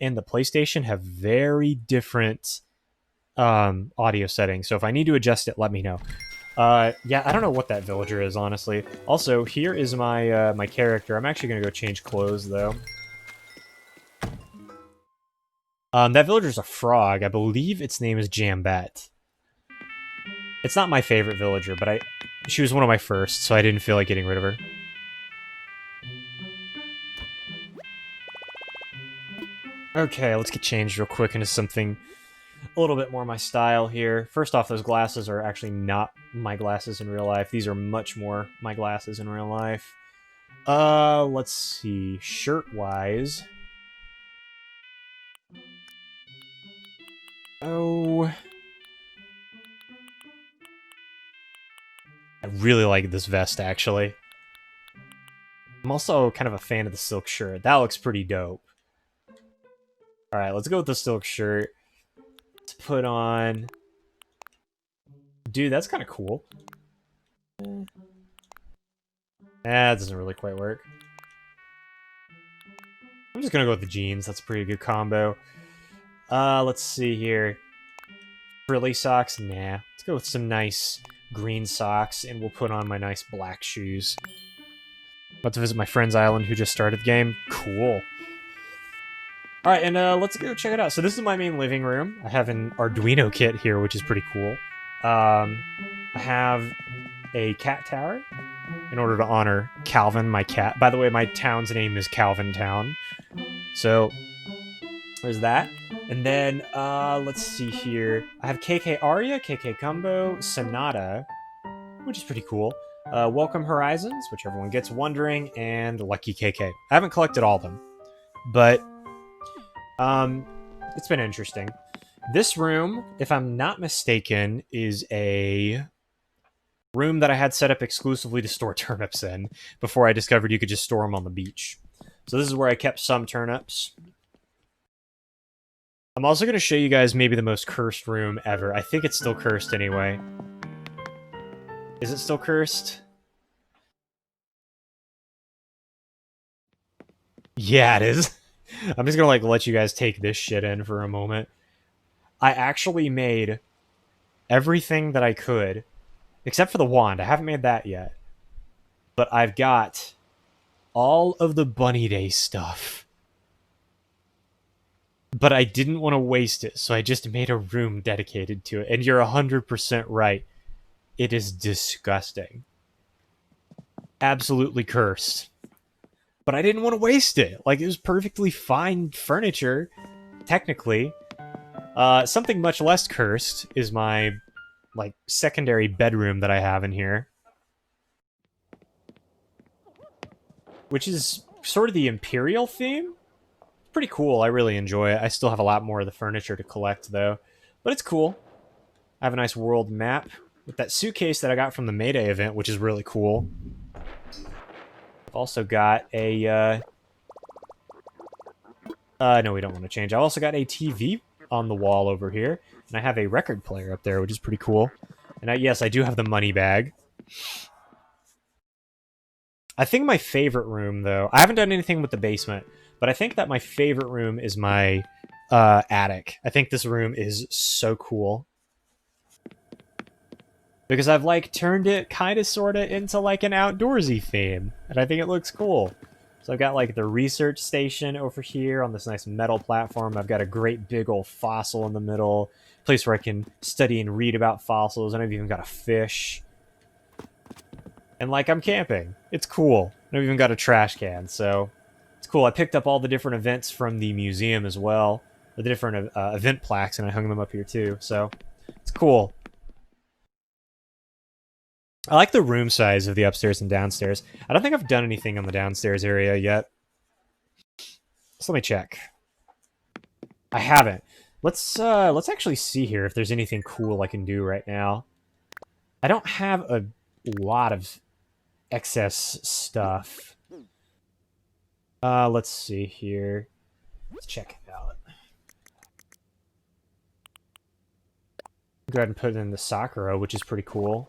and the PlayStation have very different audio settings. So if I need to adjust it, let me know. Yeah, I don't know what that villager is, honestly. Also, here is my my character. I'm actually going to go change clothes, though. That villager's a frog. I believe its name is Jambette. It's not my favorite villager, but she was one of my first, so I didn't feel like getting rid of her. Okay, let's get changed real quick into something a little bit more my style here. First off, those glasses are actually not my glasses in real life. These are much more my glasses in real life. Let's see. Shirt-wise. Oh... I really like this vest, actually. I'm also kind of a fan of the silk shirt. That looks pretty dope. Alright, let's go with the silk shirt. Let's put on... Dude, that's kind of cool. That doesn't really quite work. I'm just gonna go with the jeans. That's a pretty good combo. Let's see here. Frilly socks? Nah. Let's go with some nice green socks, and we'll put on my nice black shoes. About to visit my friend's island who just started the game. Cool. Alright, and let's go check it out. So this is my main living room. I have an Arduino kit here, which is pretty cool. I have a cat tower in order to honor Calvin, my cat. By the way, my town's name is Calvin Town. So, there's that. And then, let's see here. I have KK Aria, KK Combo, Sonata, which is pretty cool. Welcome Horizons, which everyone gets wondering, and Lucky KK. I haven't collected all of them, but it's been interesting. This room, if I'm not mistaken, is a room that I had set up exclusively to store turnips in before I discovered you could just store them on the beach. So this is where I kept some turnips. I'm also going to show you guys maybe the most cursed room ever. I think it's still cursed anyway. Is it still cursed? Yeah, it is. I'm just gonna like let you guys take this shit in for a moment. I actually made everything that I could, except for the wand. I haven't made that yet. But I've got all of the Bunny Day stuff. But I didn't want to waste it, so I just made a room dedicated to it. And you're 100% right. It is disgusting. Absolutely cursed. But I didn't want to waste it. Like, it was perfectly fine furniture, technically. Something much less cursed is my, like, secondary bedroom that I have in here. Which is sort of the Imperial theme. It's pretty cool. I really enjoy it. I still have a lot more of the furniture to collect, though. But it's cool. I have a nice world map with that suitcase that I got from the Mayday event, which is really cool. I've also got a, no, we don't want to change. I also got a TV on the wall over here, and I have a record player up there, which is pretty cool. And yes, I do have the money bag. I think my favorite room, though, I haven't done anything with the basement, but I think that my favorite room is my attic. I think this room is so cool. Because I've, like, turned it kind of sort of into, like, an outdoorsy theme. And I think it looks cool. So I've got, like, the research station over here on this nice metal platform. I've got a great big old fossil in the middle. Place where I can study and read about fossils. And I've even got a fish. And, like, I'm camping. It's cool. And I've even got a trash can, so it's cool. I picked up all the different events from the museum as well. The different event plaques, and I hung them up here, too. So it's cool. I like the room size of the upstairs and downstairs. I don't think I've done anything on the downstairs area yet. So let me check. I haven't. Let's actually see here if there's anything cool I can do right now. I don't have a lot of excess stuff. Let's see here. Let's check it out. Go ahead and put in the Sakura, which is pretty cool.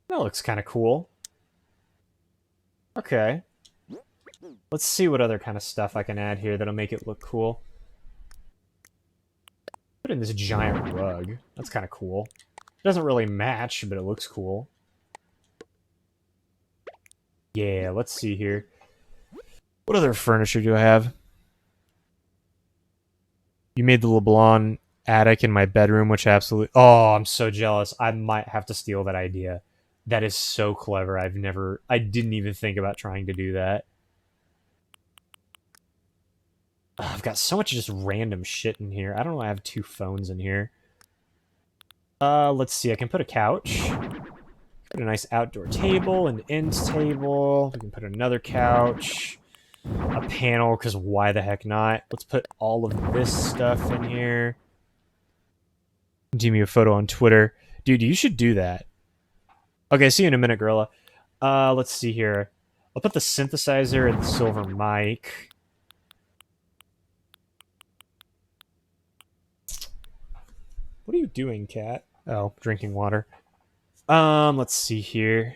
That looks kind of cool. Okay. Let's see what other kind of stuff I can add here that'll make it look cool. Put in this giant rug. That's kind of cool. It doesn't really match, but it looks cool. Yeah, let's see here. What other furniture do I have? You made the LeBlanc attic in my bedroom, which absolutely... Oh, I'm so jealous. I might have to steal that idea. That is so clever. I didn't even think about trying to do that. I've got so much just random shit in here. I don't know why I have 2 phones in here. Let's see. I can put a couch. Put a nice outdoor table, an end table. We can put another couch. A panel, because why the heck not? Let's put all of this stuff in here. Do me a photo on Twitter. Dude, you should do that. Okay, see you in a minute, Gorilla. Let's see here. I'll put the synthesizer and the silver mic. What are you doing, cat? Oh, drinking water. Let's see here.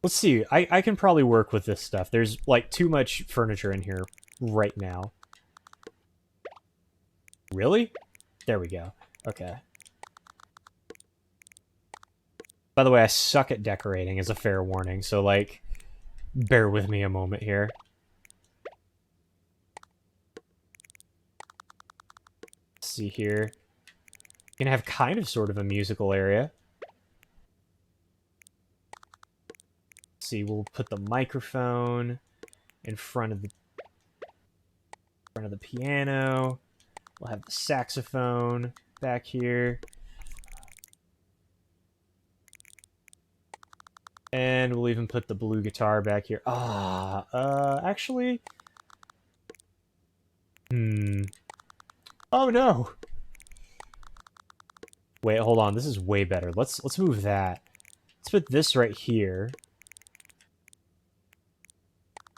Let's see. I can probably work with this stuff. There's, like, too much furniture in here right now. Really? There we go. Okay. By the way, I suck at decorating, as a fair warning, so, like, bear with me a moment here. Let's see here. Gonna have kind of sort of a musical area. Let's see, we'll put the microphone in front of the piano. We'll have the saxophone back here. And we'll even put the blue guitar back here. Actually... Oh no! Wait, hold on. This is way better. Let's move that. Let's put this right here.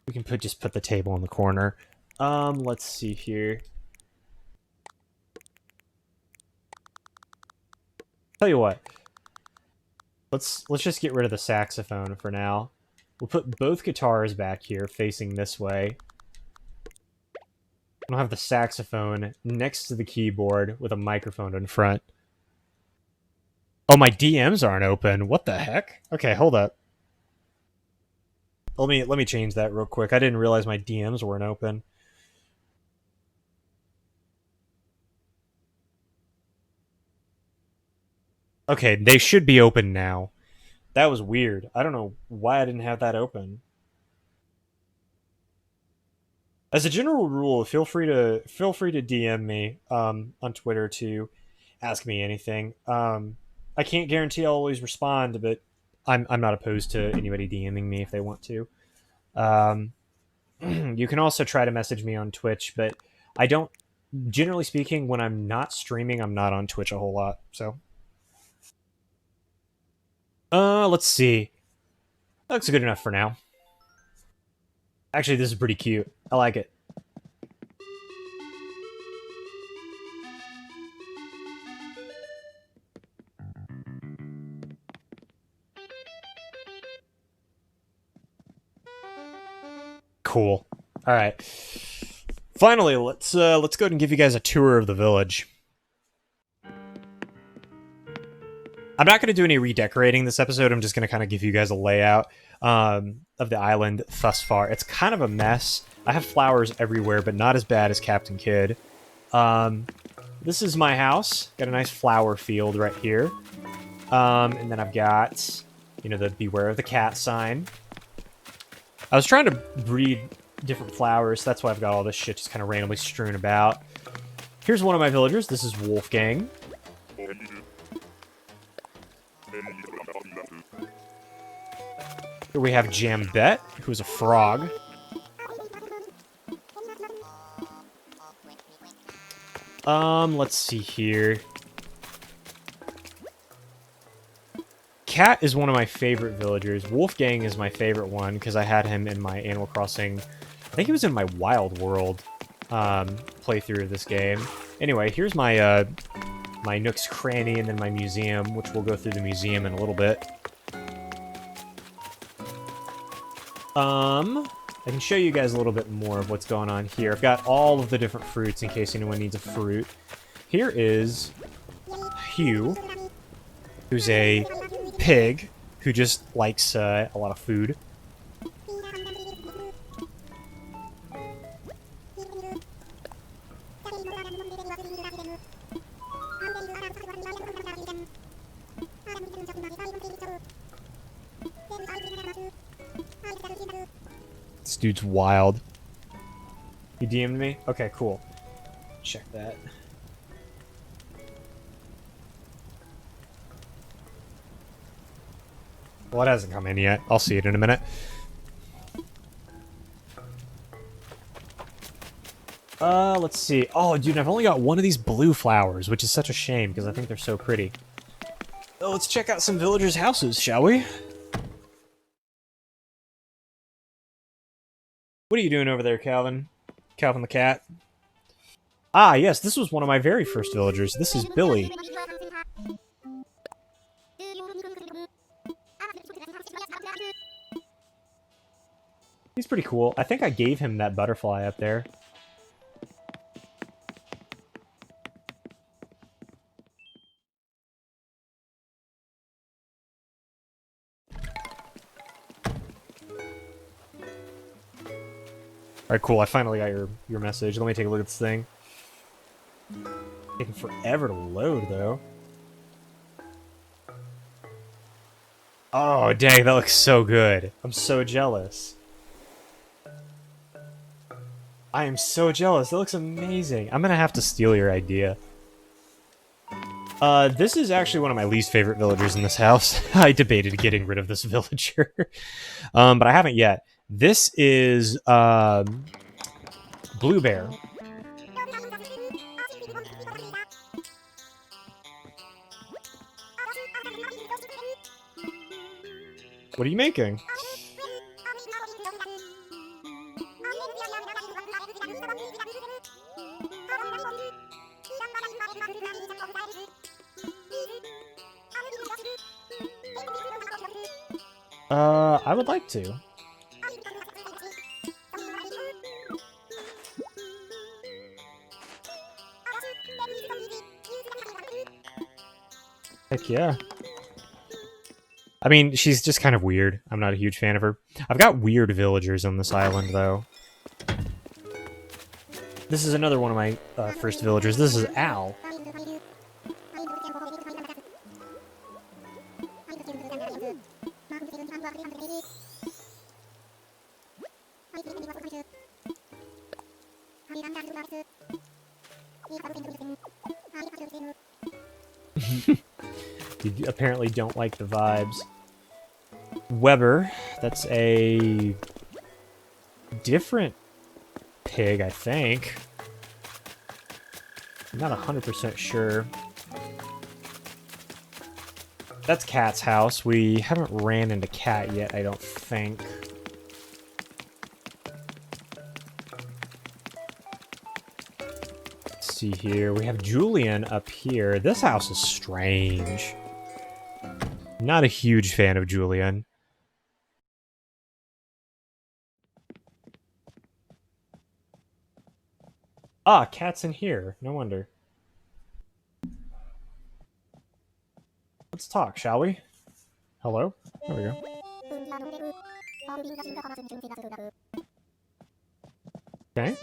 We can just put the table in the corner. Let's see here. Tell you what. Let's just get rid of the saxophone for now. We'll put both guitars back here facing this way. I'll have the saxophone next to the keyboard with a microphone in front. Oh, my DMs aren't open. What the heck? Okay, hold up. Let me change that real quick. I didn't realize my DMs weren't open. Okay, they should be open now. That was weird. I don't know why I didn't have that open. As a general rule, feel free to DM me on Twitter to ask me anything. I can't guarantee I'll always respond, but I'm not opposed to anybody DMing me if they want to. You can also try to message me on Twitch, but I don't. Generally speaking, when I'm not streaming, I'm not on Twitch a whole lot. So, let's see. That looks good enough for now. Actually, this is pretty cute. I like it. Cool. All right. Finally, let's go ahead and give you guys a tour of the village. I'm not going to do any redecorating this episode. I'm just going to kind of give you guys a layout of the island thus far. It's kind of a mess. I have flowers everywhere, but not as bad as Captain Kidd. This is my house. Got a nice flower field right here. And then I've got, you know, the Beware of the Cat sign. I was trying to breed different flowers. That's why I've got all this shit just kind of randomly strewn about. Here's one of my villagers. This is Wolfgang. Here we have Jambette, who's a frog. Let's see here. Cat is one of my favorite villagers. Wolfgang is my favorite one because I had him in my Animal Crossing. I think he was in my Wild World playthrough of this game. Anyway, here's my my Nook's Cranny and then my museum, which we'll go through the museum in a little bit. I can show you guys a little bit more of what's going on here. I've got all of the different fruits in case anyone needs a fruit. Here is Hugh, who's a pig who just likes a lot of food. This dude's wild. You DM'd me? Okay, cool. Check that. Well, it hasn't come in yet. I'll see it in a minute. Let's see. Oh, dude, I've only got one of these blue flowers, which is such a shame because I think they're so pretty. Oh, let's check out some villagers' houses, shall we? What are you doing over there, Calvin? Calvin the cat? Ah, yes, this was one of my very first villagers. This is Billy. He's pretty cool. I think I gave him that butterfly up there. Alright, cool. I finally got your message. Let me take a look at this thing. Taking forever to load, though. Oh, dang, that looks so good. I'm so jealous. I am so jealous. That looks amazing. I'm gonna have to steal your idea. This is actually one of my least favorite villagers in this house. I debated getting rid of this villager. But I haven't yet. This is, Blue Bear. What are you making? I would like to. Heck yeah. I mean, she's just kind of weird. I'm not a huge fan of her. I've got weird villagers on this island, though. This is another one of my first villagers. This is Al. You apparently don't like the vibes. Weber, that's a different pig, I think. I'm not 100% sure. That's Cat's house. We haven't ran into Cat yet, I don't think. Let's see here. We have Julian up here. This house is strange. Not a huge fan of Julian. Ah, Cat's in here. No wonder. Let's talk, shall we? Hello? There we go. Okay.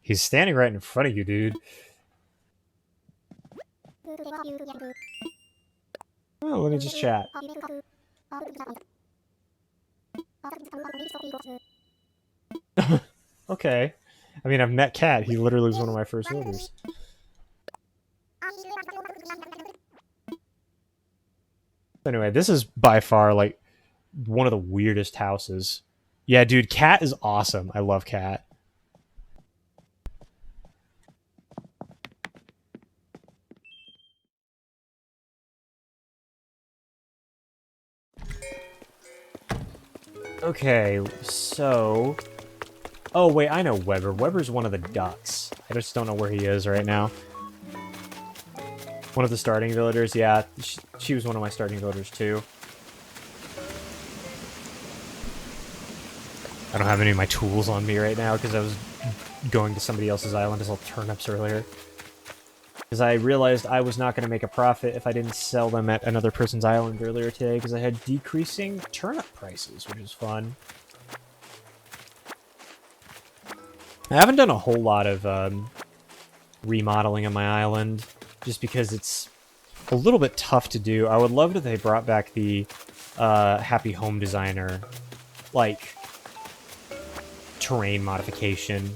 He's standing right in front of you, dude. Oh, let me just chat. Okay. I mean, I've met Cat. He literally was one of my first orders. Anyway, this is by far, like, one of the weirdest houses. Yeah, dude, Cat is awesome. I love Cat. Okay, so... Oh, wait, I know Weber. Weber's one of the ducks. I just don't know where he is right now. One of the starting villagers, yeah. She was one of my starting villagers, too. I don't have any of my tools on me right now because I was going to somebody else's island to sell turnips earlier. Because I realized I was not going to make a profit if I didn't sell them at another person's island earlier today because I had decreasing turnip prices, which is fun. I haven't done a whole lot of remodeling on my island just because it's a little bit tough to do. I would love if they brought back the Happy Home Designer, like, terrain modification.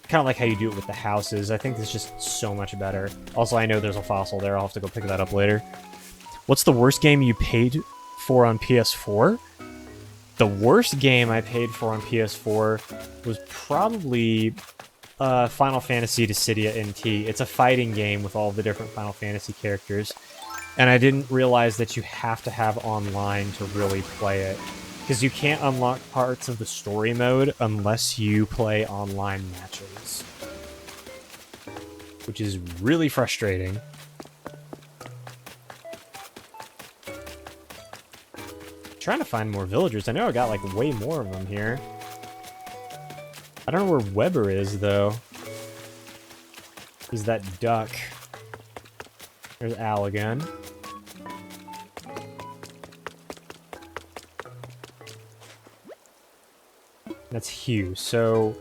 Kind of like how you do it with the houses. I think it's just so much better. Also, I know there's a fossil there. I'll have to go pick that up later. What's the worst game you paid for on PS4? The worst game I paid for on PS4 was probably Final Fantasy Dissidia NT. It's a fighting game with all the different Final Fantasy characters. And I didn't realize that you have to have online to really play it. Because you can't unlock parts of the story mode unless you play online matches. Which is really frustrating. Trying to find more villagers. I know I got like way more of them here. I don't know where Weber is though. Is that duck? There's Al again. That's Hugh. So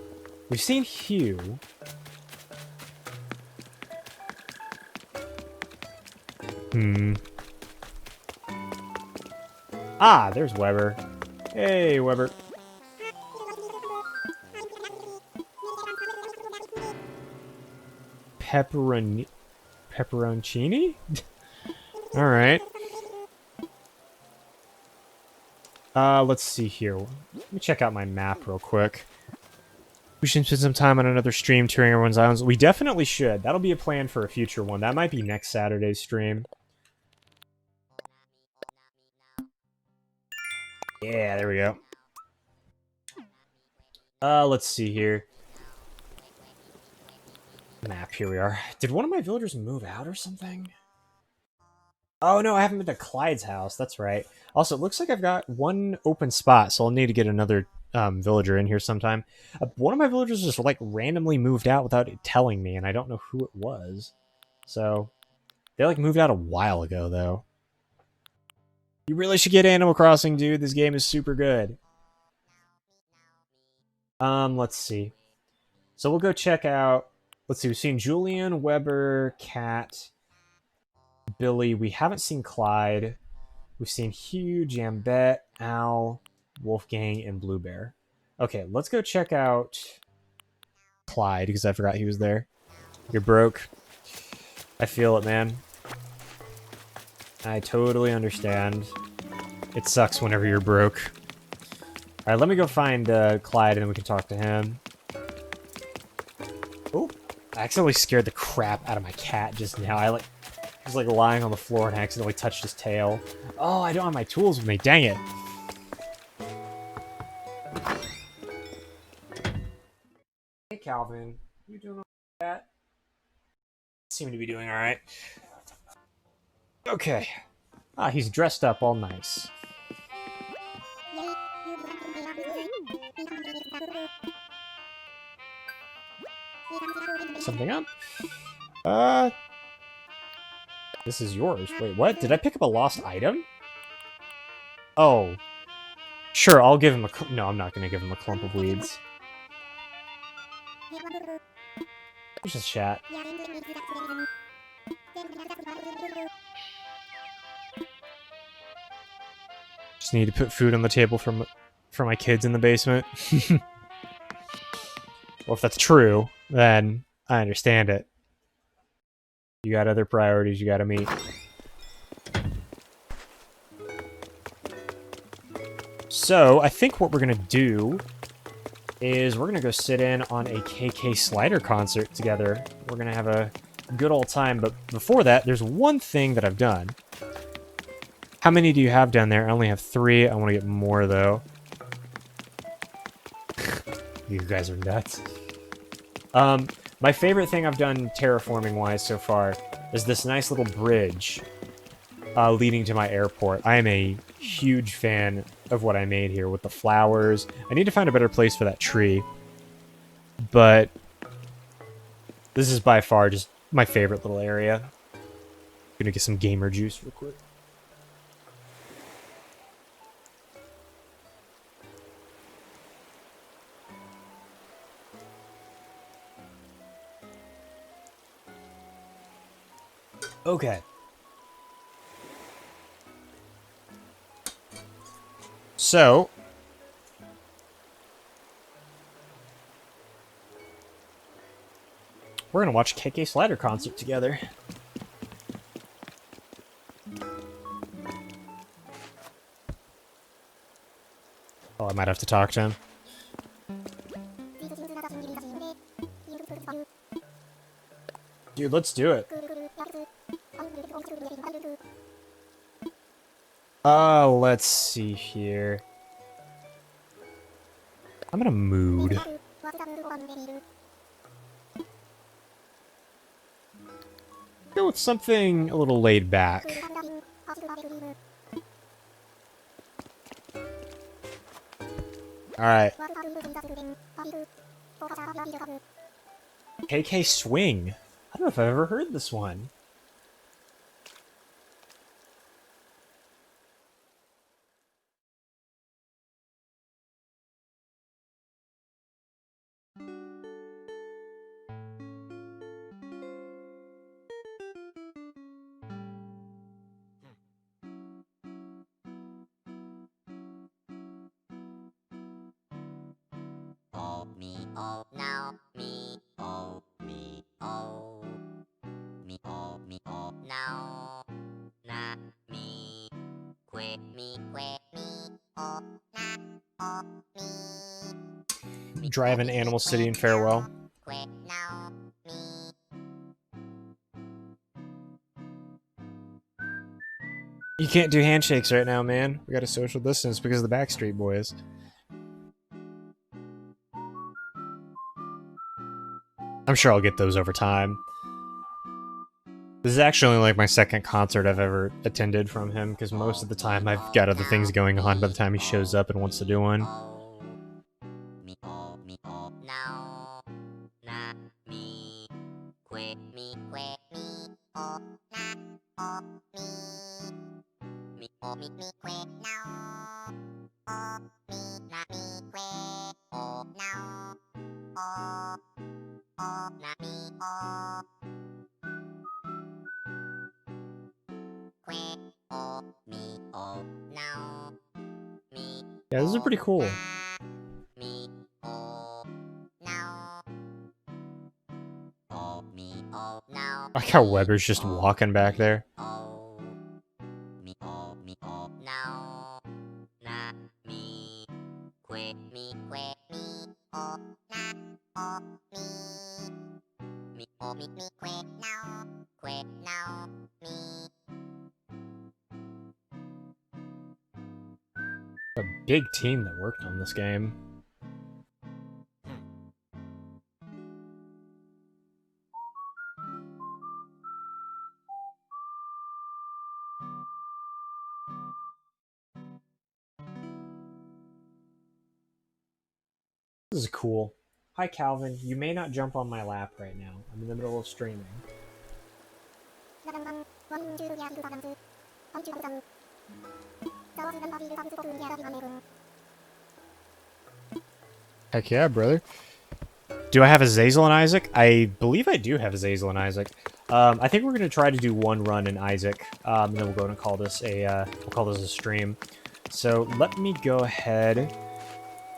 we've seen Hugh. Ah, there's Weber. Hey, Weber. Pepperoncini? Alright. Let's see here. Let me check out my map real quick. We should spend some time on another stream touring everyone's islands. We definitely should. That'll be a plan for a future one. That might be next Saturday's stream. Yeah, there we go. Let's see here. Map, here we are. Did one of my villagers move out or something? Oh no, I haven't been to Clyde's house. That's right. Also, it looks like I've got one open spot, so I'll need to get another villager in here sometime. One of my villagers just like randomly moved out without telling me, and I don't know who it was. So they like moved out a while ago, though. You really should get Animal Crossing, dude. This game is super good. Let's see. So we'll go check out. Let's see. We've seen Julian, Weber, Cat, Billy. We haven't seen Clyde. We've seen Hugh, Jambette, Al, Wolfgang, and Blue Bear. Okay, let's go check out Clyde, because I forgot he was there. You're broke. I feel it, man. I totally understand. It sucks whenever you're broke. Alright, let me go find Clyde, and then we can talk to him. Oh, I accidentally scared the crap out of my cat just now. I was like lying on the floor and I accidentally touched his tail. Oh, I don't have my tools with me. Dang it. Hey, Calvin. You doing all right? Seem to be doing all right. Okay. Ah, he's dressed up all nice. Something up? This is yours. Wait, what? Did I pick up a lost item? Oh. Sure, I'll give him a... No, I'm not going to give him a clump of weeds. Let's just chat. Just need to put food on the table for my kids in the basement. Well, if that's true, then I understand it. You got other priorities you gotta meet. So, I think what we're gonna do is we're gonna go sit in on a KK Slider concert together. We're gonna have a good old time, but before that, there's one thing that I've done. How many do you have down there? I only have 3. I want to get more, though. You guys are nuts. My favorite thing I've done terraforming-wise so far is this nice little bridge leading to my airport. I am a huge fan of what I made here with the flowers. I need to find a better place for that tree. But this is by far just my favorite little area. Gonna get some gamer juice real quick. Okay. So, we're gonna watch KK Slider concert together. Oh, I might have to talk to him. Dude, let's do it. Let's see here. I'm in a mood. Go with something a little laid back. Alright. KK Swing. I don't know if I've ever heard this one. Oh me, oh now me, oh me, oh me, oh me, oh now, na me, me, oh na, oh me. driving Animal City and Farewell. You can't do handshakes right now, man. We got a social distance because of the Backstreet Boys. I'm sure I'll get those over time. This is actually only like my second concert I've ever attended from him, because most of the time I've got other things going on by the time he shows up and wants to do one. Yeah, this is pretty cool. I like how Weber's just walking back there. A big team that worked on this game. This is cool. Hi, Calvin. You may not jump on my lap right now. I'm in the middle of streaming. Heck yeah, brother. Do I have a Zazel and Isaac? I believe I do have a Zazel and Isaac. I think we're gonna try to do one run in Isaac, and then we'll go and call this a stream. So let me go ahead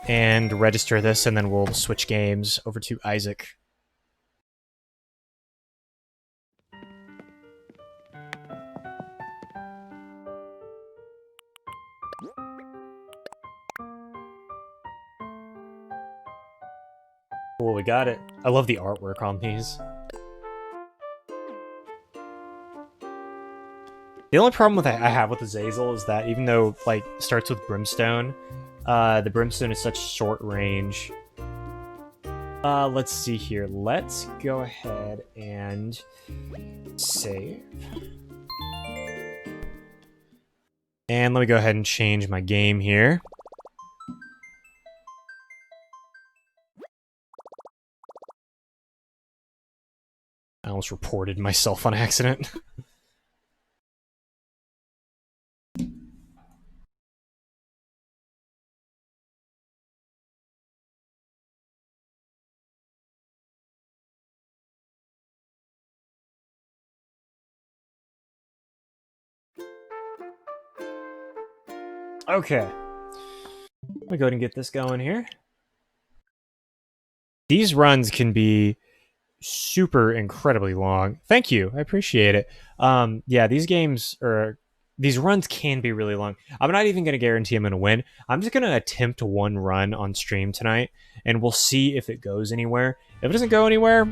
and register this, and then we'll switch games over to Isaac. Cool, we got it. I love the artwork on these. The only problem I have with the Zazel is that even though, like, it starts with Brimstone, the Brimstone is such short range. Let's see here. Let's go ahead and save. And let me go ahead and change my game here. I almost reported myself on accident. Okay. Let me go ahead and get this going here. These runs can be super incredibly long. Thank you. I appreciate it. Yeah, these runs can be really long. I'm not even going to guarantee I'm going to win. I'm just going to attempt one run on stream tonight, and we'll see if it goes anywhere. If it doesn't go anywhere,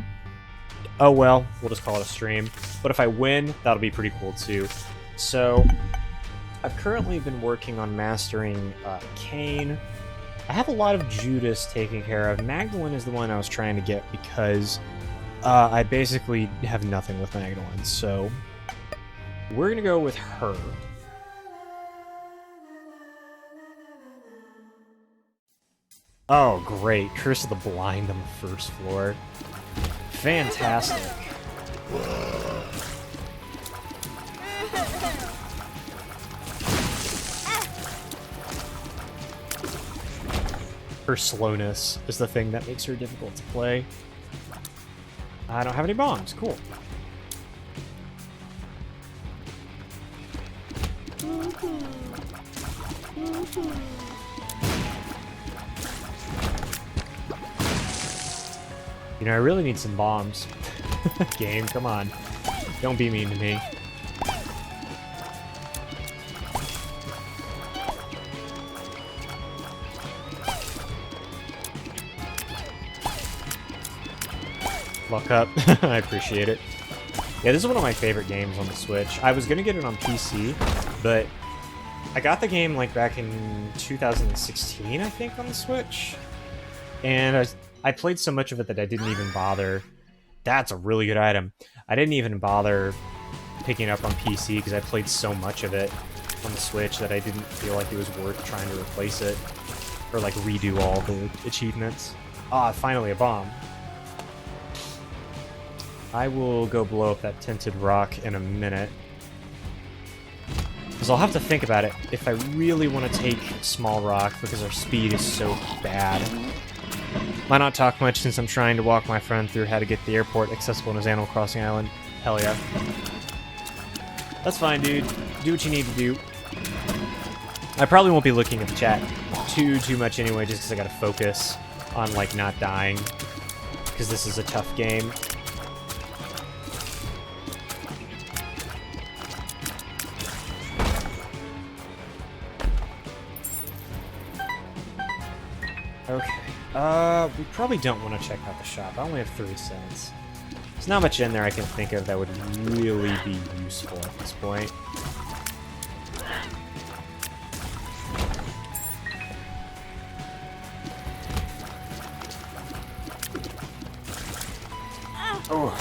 oh well, we'll just call it a stream. But if I win, that'll be pretty cool too. So I've currently been working on mastering Cain. I have a lot of Judas taken care of. Magdalene is the one I was trying to get because I basically have nothing with Magdalene, so we're gonna go with her. Oh, great. Curse of the Blind on the first floor. Fantastic. Her slowness is the thing that makes her difficult to play. I don't have any bombs. Cool. You know, I really need some bombs. Game, come on. Don't be mean to me. Luck up. I appreciate it. Yeah, this is one of my favorite games on the Switch. I was gonna get it on PC, but I got the game like back in 2016, I think, on the Switch. And I played so much of it that I didn't even bother. That's a really good item. I didn't even bother picking it up on PC because I played so much of it on the Switch that I didn't feel like it was worth trying to replace it or like redo all the achievements. Ah, finally a bomb. I will go blow up that tinted rock in a minute. Because I'll have to think about it if I really want to take small rock because our speed is so bad. Might not talk much since I'm trying to walk my friend through how to get to the airport accessible in his Animal Crossing island. Hell yeah. That's fine, dude. Do what you need to do. I probably won't be looking at the chat too much anyway, just because I gotta focus on, like, not dying. Because this is a tough game. Okay. We probably don't want to check out the shop. I only have 3 cents. There's not much in there I can think of that would really be useful at this point. Oh.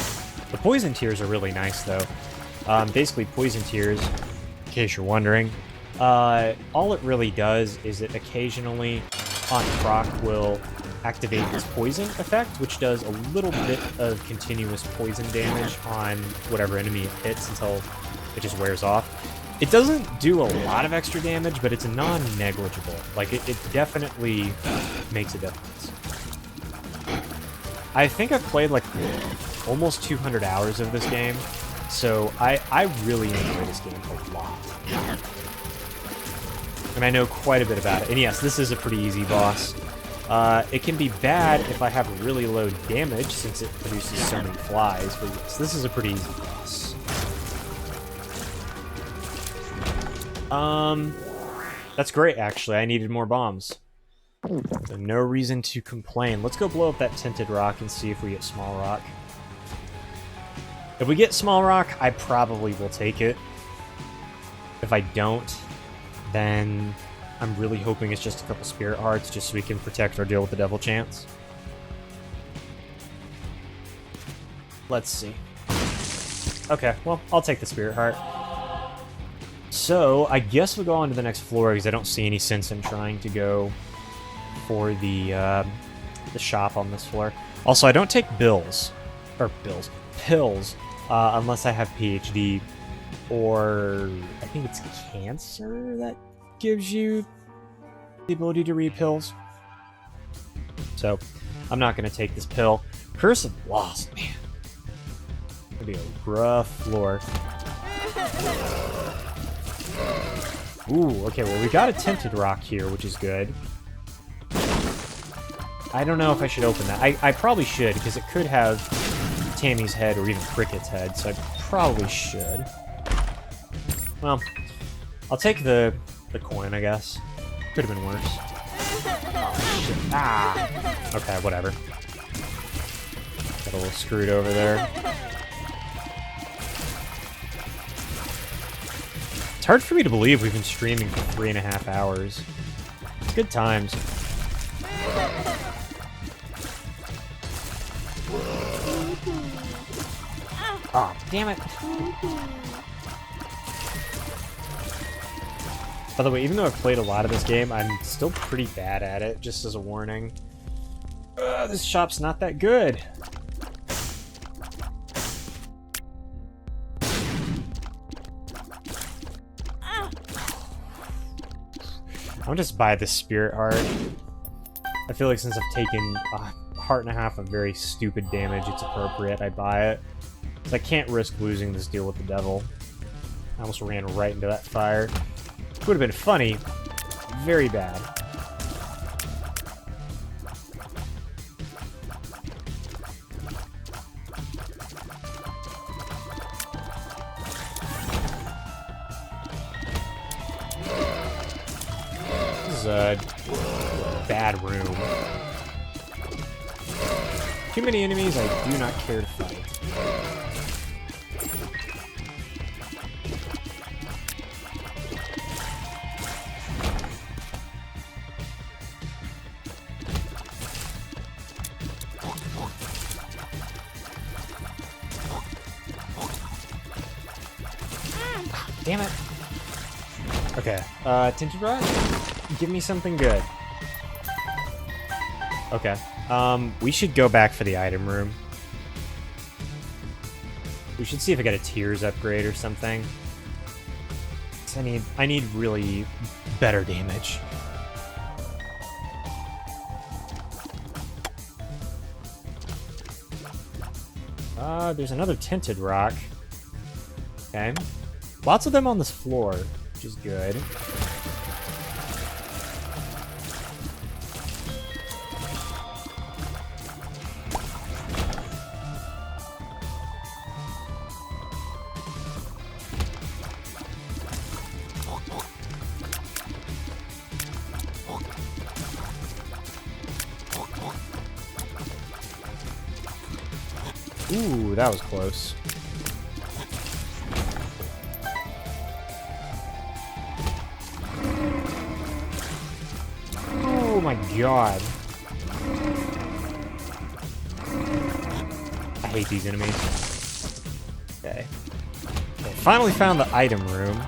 The poison tears are really nice, though. Basically, poison tears, in case you're wondering, all it really does is it occasionally, on proc, will activate its poison effect, which does a little bit of continuous poison damage on whatever enemy it hits until it just wears off. It doesn't do a lot of extra damage, but it's non-negligible. Like, it definitely makes a difference. I think I've played, like, almost 200 hours of this game, so I really enjoy this game a lot. And I know quite a bit about it. And yes, this is a pretty easy boss. It can be bad if I have really low damage, since it produces so many flies, but yes, this is a pretty easy boss. That's great, actually. I needed more bombs. So no reason to complain. Let's go blow up that tinted rock and see if we get small rock. If we get small rock, I probably will take it. If I don't, then I'm really hoping it's just a couple spirit hearts just so we can protect our deal with the devil chance. Let's see. Okay, well, I'll take the spirit heart. So, I guess we'll go on to the next floor because I don't see any sense in trying to go for the shop on this floor. Also, I don't take pills, unless I have PhD, or I think it's cancer that gives you the ability to read pills. So, I'm not going to take this pill. Curse of Lost, man. It'll be a rough floor. Ooh, okay, well, we got a tinted rock here, which is good. I don't know if I should open that. I probably should, because it could have Tammy's head or even Cricket's head, so I probably should. Well, I'll take the coin, I guess. Could have been worse. Oh, shit. Ah! Okay, whatever. Got a little screwed over there. It's hard for me to believe we've been streaming for 3.5 hours. It's good times. Oh, damn it. By the way, even though I've played a lot of this game, I'm still pretty bad at it, just as a warning. This shop's not that good. I'll just buy the spirit heart. I feel like since I've taken a heart and a half of very stupid damage, it's appropriate I buy it. Because I can't risk losing this deal with the devil. I almost ran right into that fire. Would have been funny. Very bad. This is a bad room. Too many enemies I do not care to fight. Damn it. Okay, Tinted Rock? Give me something good. Okay. We should go back for the item room. We should see if I get a Tears upgrade or something. I need really better damage. There's another Tinted Rock. Okay. Lots of them on this floor, which is good. Ooh, that was close. Oh my god. I hate these enemies. Okay. Finally found the item room.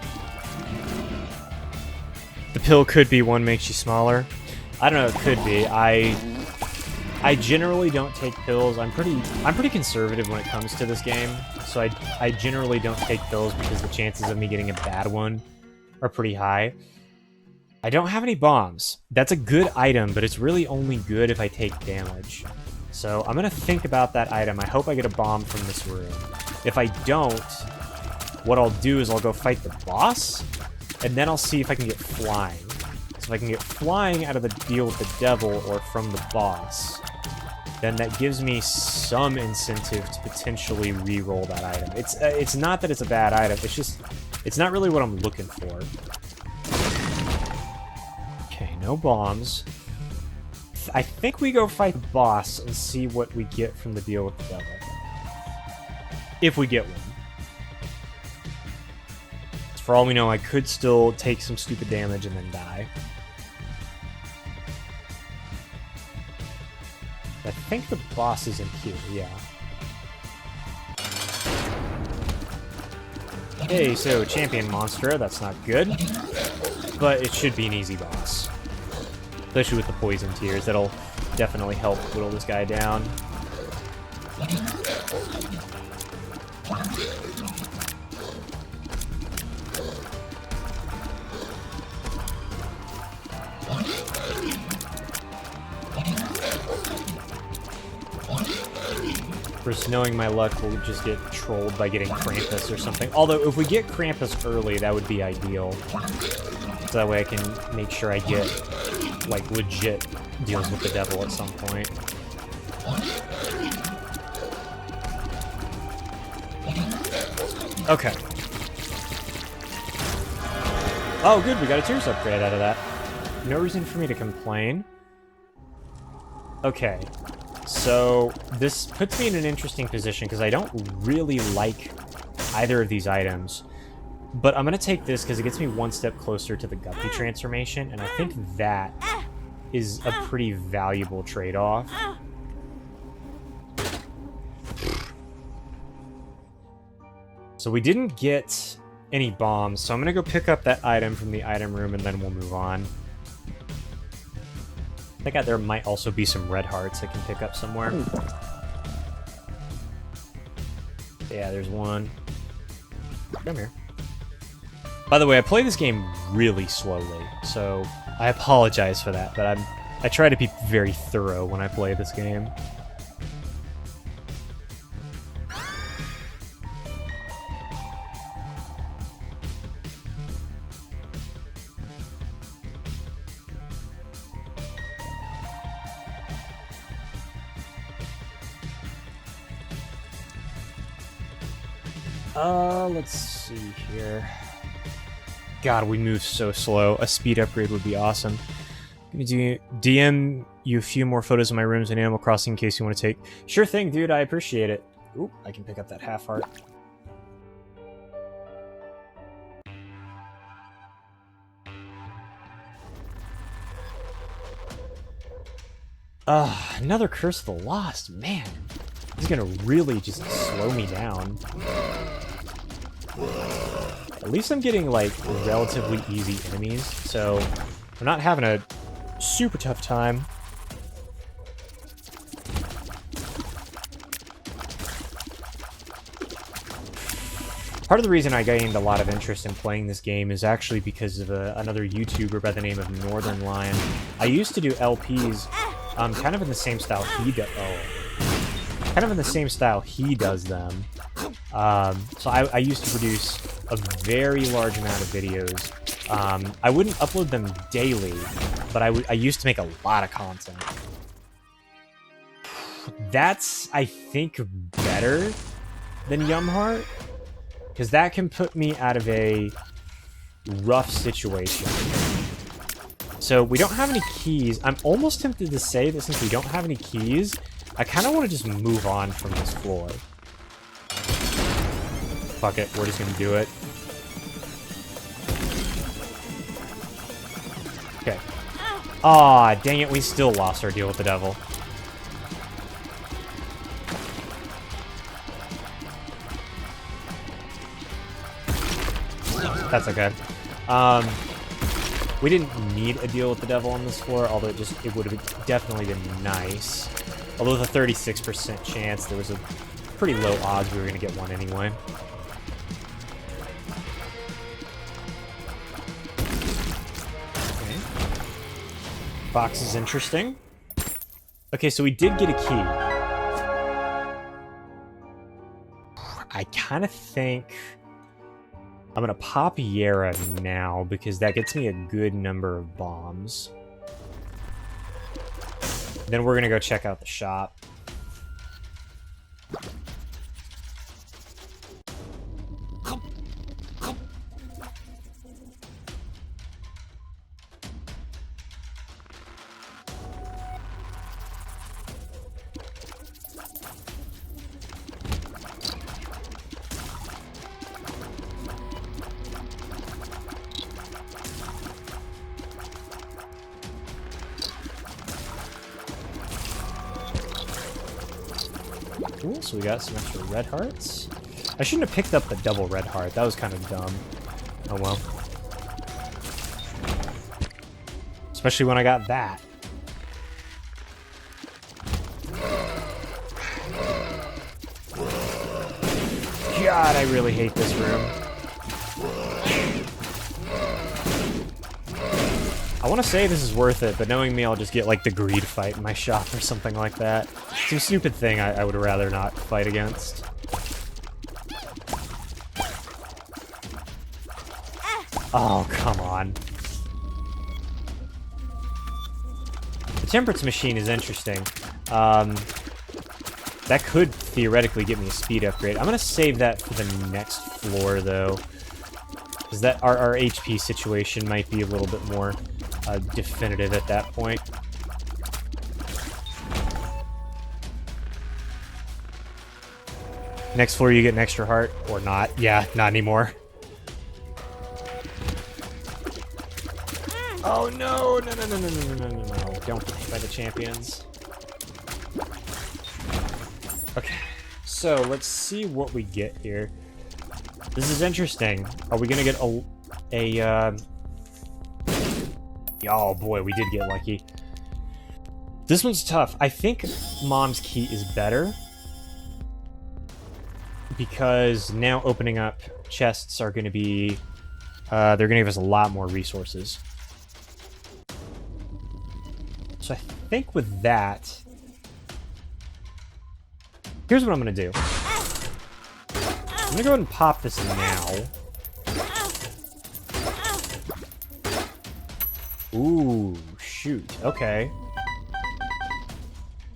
The pill could be one makes you smaller. I don't know, it could be. I generally don't take pills. I'm pretty conservative when it comes to this game, so I generally don't take pills because the chances of me getting a bad one are pretty high. I don't have any bombs. That's a good item, but it's really only good if I take damage. So I'm gonna think about that item. I hope I get a bomb from this room. If I don't, what I'll do is I'll go fight the boss, and then I'll see if I can get flying. So if I can get flying out of the deal with the devil or from the boss, then that gives me some incentive to potentially re-roll that item. It's not that it's a bad item, it's just, it's not really what I'm looking for. Okay, no bombs. I think we go fight the boss and see what we get from the deal with the devil. If we get one. For all we know, I could still take some stupid damage and then die. I think the boss is in here, yeah. Okay, so champion monster, that's not good. But it should be an easy boss. Especially with the poison tears, that'll definitely help whittle this guy down. First, knowing my luck, we'll just get trolled by getting Krampus or something. Although, if we get Krampus early, that would be ideal. So that way I can make sure I get, like, legit deals with the devil at some point. Okay. Oh, good, we got a Tears upgrade out of that. No reason for me to complain. Okay. So, this puts me in an interesting position, because I don't really like either of these items. But I'm going to take this, because it gets me one step closer to the Guppy transformation, and I think that is a pretty valuable trade-off. So we didn't get any bombs, so I'm going to go pick up that item from the item room, and then we'll move on. I think there might also be some red hearts I can pick up somewhere. Yeah, there's one. Come here. By the way, I play this game really slowly, so I apologize for that, but I try to be very thorough when I play this game. Let's see here. God, we move so slow. A speed upgrade would be awesome. Gonna DM you a few more photos of my rooms in Animal Crossing in case you want to take. Sure thing, dude. I appreciate it. Oop, I can pick up that half heart. Another Curse of the Lost. Man, this is gonna really just slow me down. At least I'm getting, like, relatively easy enemies, so I'm not having a super tough time. Part of the reason I gained a lot of interest in playing this game is actually because of another YouTuber by the name of Northern Lion. I used to do LPs, kind of in the same style he does. Kind of in the same style he does them. So I used to produce a very large amount of videos. I wouldn't upload them daily, but I used to make a lot of content. That's, I think, better than Yumheart, because that can put me out of a rough situation. So we don't have any keys. I'm almost tempted to say that since we don't have any keys, I kind of want to just move on from this floor. Fuck it, we're just gonna do it. Okay. Aw, dang it, we still lost our deal with the devil. That's okay. We didn't need a deal with the devil on this floor, although it would have definitely been nice. Although with a 36% chance, there was a pretty low odds we were going to get one anyway. Okay. Box is interesting. Okay, so we did get a key. I kind of think I'm going to pop Yara now, because that gets me a good number of bombs. Then we're going to go check out the shop. Cool, so we got some extra red hearts. I shouldn't have picked up the double red heart. That was kind of dumb. Oh well. Especially when I got that. God, I really hate this room. I want to say this is worth it, but knowing me, I'll just get, like, the greed fight in my shop or something like that. Some stupid thing I would rather not fight against. Oh, come on. The Temperance Machine is interesting. That could theoretically get me a speed upgrade. I'm going to save that for the next floor, though. Because that our HP situation might be a little bit more definitive at that point. Next floor you get an extra heart, or not. Yeah, not anymore. Oh no, no, no, no, no, no, no, no, no. Don't get hit by the champions. Okay, so let's see what we get here. This is interesting. Are we gonna get oh boy, we did get lucky. This one's tough. I think Mom's Key is better, because now opening up chests are gonna be, they're gonna give us a lot more resources. So I think with that, here's what I'm gonna do. I'm gonna go ahead and pop this now. Ooh, shoot. Okay.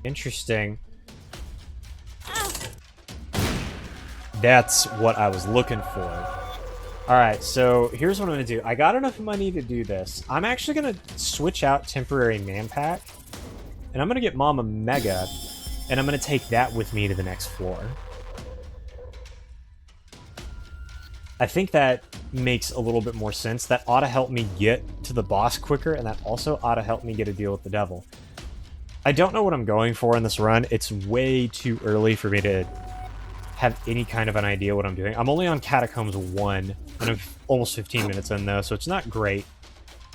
Interesting. That's what I was looking for. Alright, so here's what I'm going to do. I got enough money to do this. I'm actually going to switch out temporary man pack. And I'm going to get Mom a Mega. And I'm going to take that with me to the next floor. I think that makes a little bit more sense. That ought to help me get to the boss quicker. And that also ought to help me get a deal with the devil. I don't know what I'm going for in this run. It's way too early for me to have any kind of an idea what I'm doing. I'm only on Catacombs 1, and I'm almost 15 minutes in, though, so it's not great.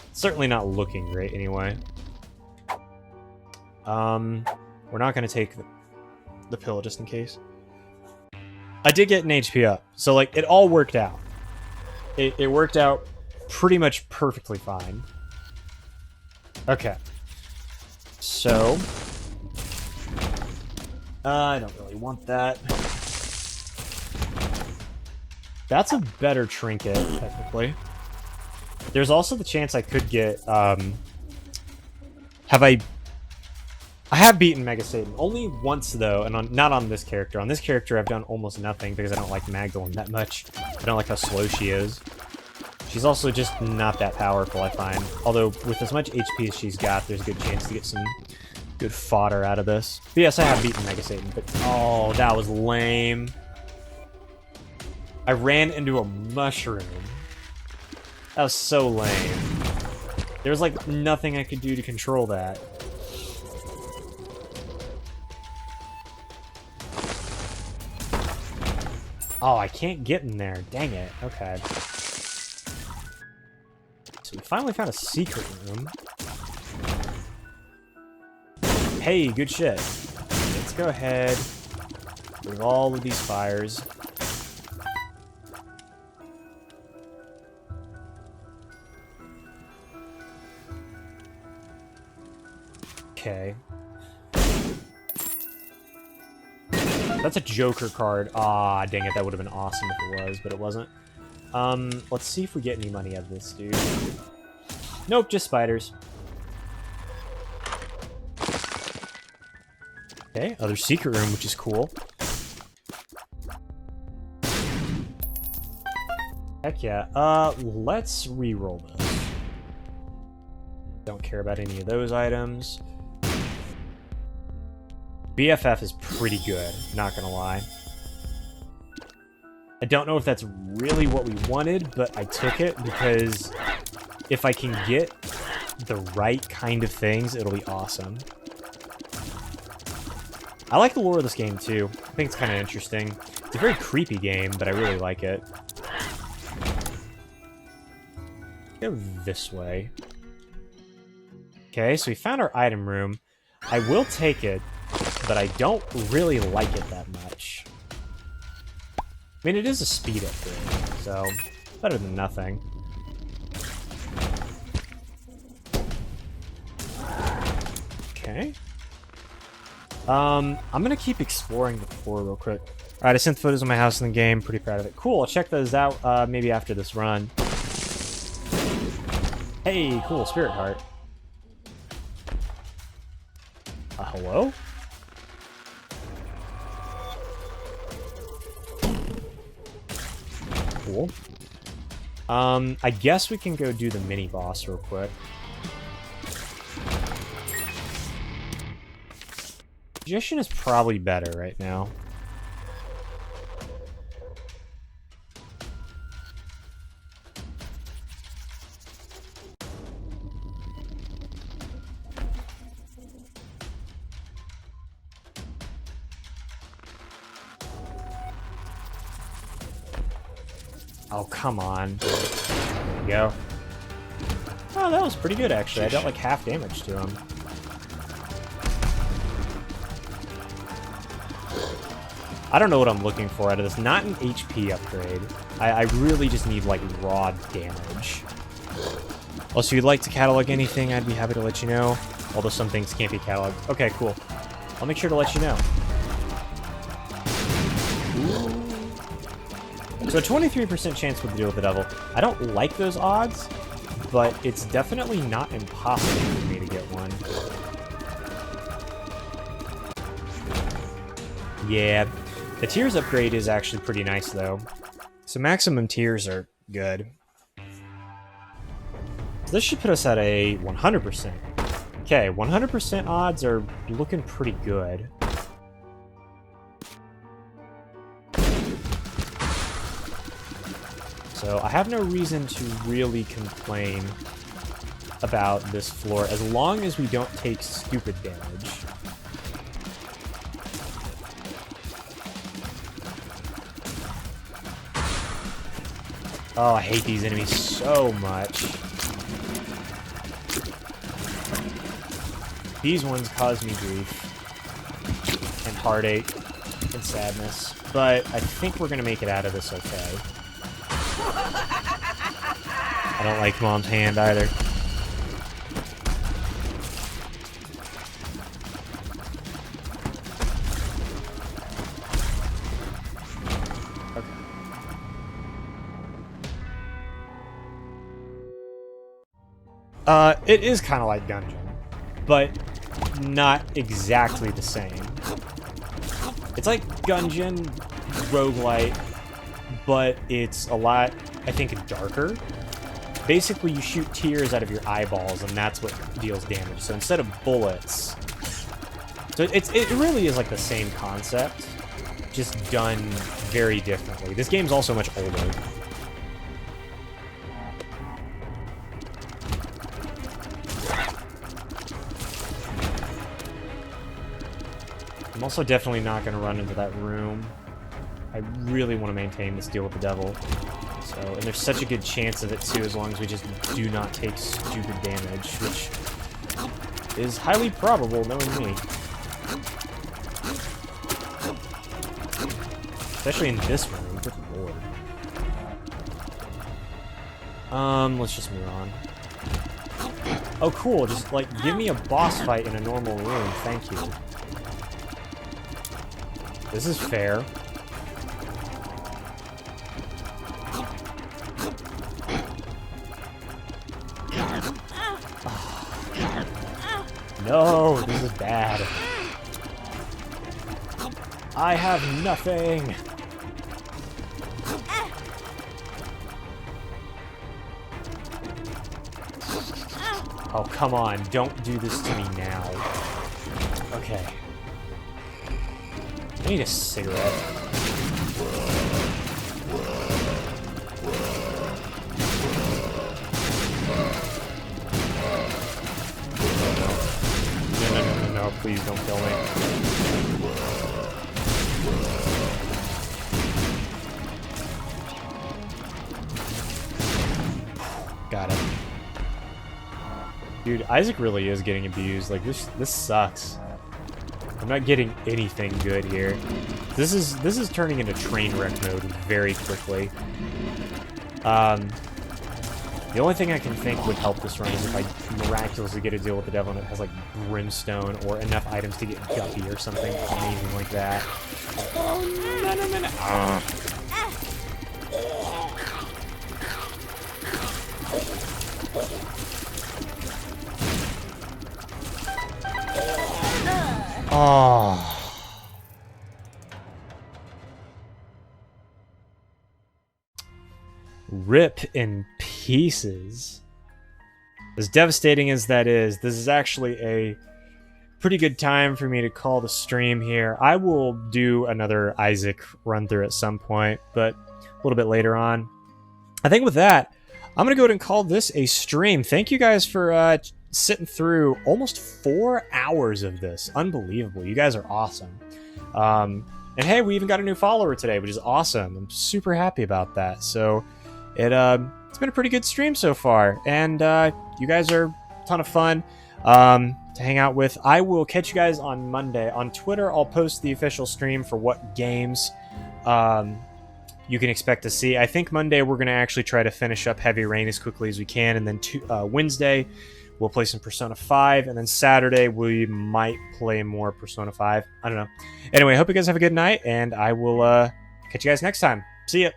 It's certainly not looking great, anyway. We're not going to take the pill, just in case. I did get an HP up, so, like, it all worked out. It worked out pretty much perfectly fine. Okay. So... I don't really want that. That's a better trinket, technically. There's also the chance I could get, I have beaten Mega Satan. Only once, though, and not on this character. On this character, I've done almost nothing because I don't like Magdalene that much. I don't like how slow she is. She's also just not that powerful, I find. Although, with as much HP as she's got, there's a good chance to get some good fodder out of this. But yes, I have beaten Mega Satan, but oh, that was lame. I ran into a mushroom. That was so lame. There was, like, nothing I could do to control that. Oh, I can't get in there. Dang it. Okay. So we finally found a secret room. Hey, good shit. Let's go ahead with all of these fires. Okay. That's a Joker card. Ah, dang it, that would have been awesome if it was, but it wasn't. Let's see if we get any money out of this, dude. Nope, just spiders. Okay, other secret room, which is cool. Heck yeah. Let's re-roll this. Don't care about any of those items. BFF is pretty good, not gonna lie. I don't know if that's really what we wanted, but I took it because if I can get the right kind of things, it'll be awesome. I like the lore of this game, too. I think it's kind of interesting. It's a very creepy game, but I really like it. Go this way. Okay, so we found our item room. I will take it, but I don't really like it that much. I mean, it is a speed upgrade, so better than nothing. Okay. I'm gonna keep exploring the floor real quick. Alright, I sent photos of my house in the game. Pretty proud of it. Cool, I'll check those out maybe after this run. Hey, cool, Spirit Heart. Hello? Cool. I guess we can go do the mini-boss real quick. Magician is probably better right now. Oh, come on. There we go. Oh, that was pretty good, actually. I dealt like half damage to him. I don't know what I'm looking for out of this. Not an HP upgrade. I really just need, like, raw damage. Also, if you'd like to catalog anything, I'd be happy to let you know. Although some things can't be cataloged. Okay, cool. I'll make sure to let you know. So 23% chance with the deal with the devil. I don't like those odds, but it's definitely not impossible for me to get one. Yeah, the tiers upgrade is actually pretty nice, though. So maximum tiers are Good. So this should put us at a 100%. Okay, 100% odds are looking pretty good. So I have no reason to really complain about this floor as long as we don't take stupid damage. Oh, I hate these enemies so much. These ones cause me grief and heartache and sadness, but I think we're gonna make it out of this okay. I don't like Mom's hand either. It is kind of like Gungeon, but not exactly the same. It's like Gungeon, roguelite, but it's a lot, I think, darker. Basically, you shoot tears out of your eyeballs, and that's what deals damage. So instead of bullets... So it really is like the same concept, just done very differently. This game's also much older. I'm also definitely not going to run into that room. I really want to maintain this deal with the devil. So, and there's such a good chance of it too, as long as we just do not take stupid damage, which is highly probable, knowing me. Especially in this room, good lord. Let's just move on. Oh cool, just like give me a boss fight in a normal room, thank you. This is fair. No, this is bad. I have nothing. Oh, come on. Don't do this to me now. Okay. I need a cigarette. No, please don't kill me. Got it. Dude, Isaac really is getting abused. Like, this sucks. I'm not getting anything good here. This is turning into train wreck mode very quickly. The only thing I can think would help this run is if I miraculously get a deal with the devil and it has like brimstone or enough items to get guppy or something amazing like that. Oh, no. Oh. Rip in pieces. As devastating as that is, this is actually a pretty good time for me to call the stream here. I will do another Isaac run through at some point, but a little bit later on. I think with that, I'm going to go ahead and call this a stream. Thank you guys for sitting through almost 4 hours of this. Unbelievable. You guys are awesome. And hey, we even got a new follower today, which is awesome. I'm super happy about that. So it's been a pretty good stream so far. And you guys are a ton of fun to hang out with. I will catch you guys on Monday. On Twitter, I'll post the official stream for what games you can expect to see. I think Monday we're going to actually try to finish up Heavy Rain as quickly as we can. And then Wednesday, we'll play some Persona 5, and then Saturday we might play more Persona 5. I don't know. Anyway, I hope you guys have a good night, and I will catch you guys next time. See ya!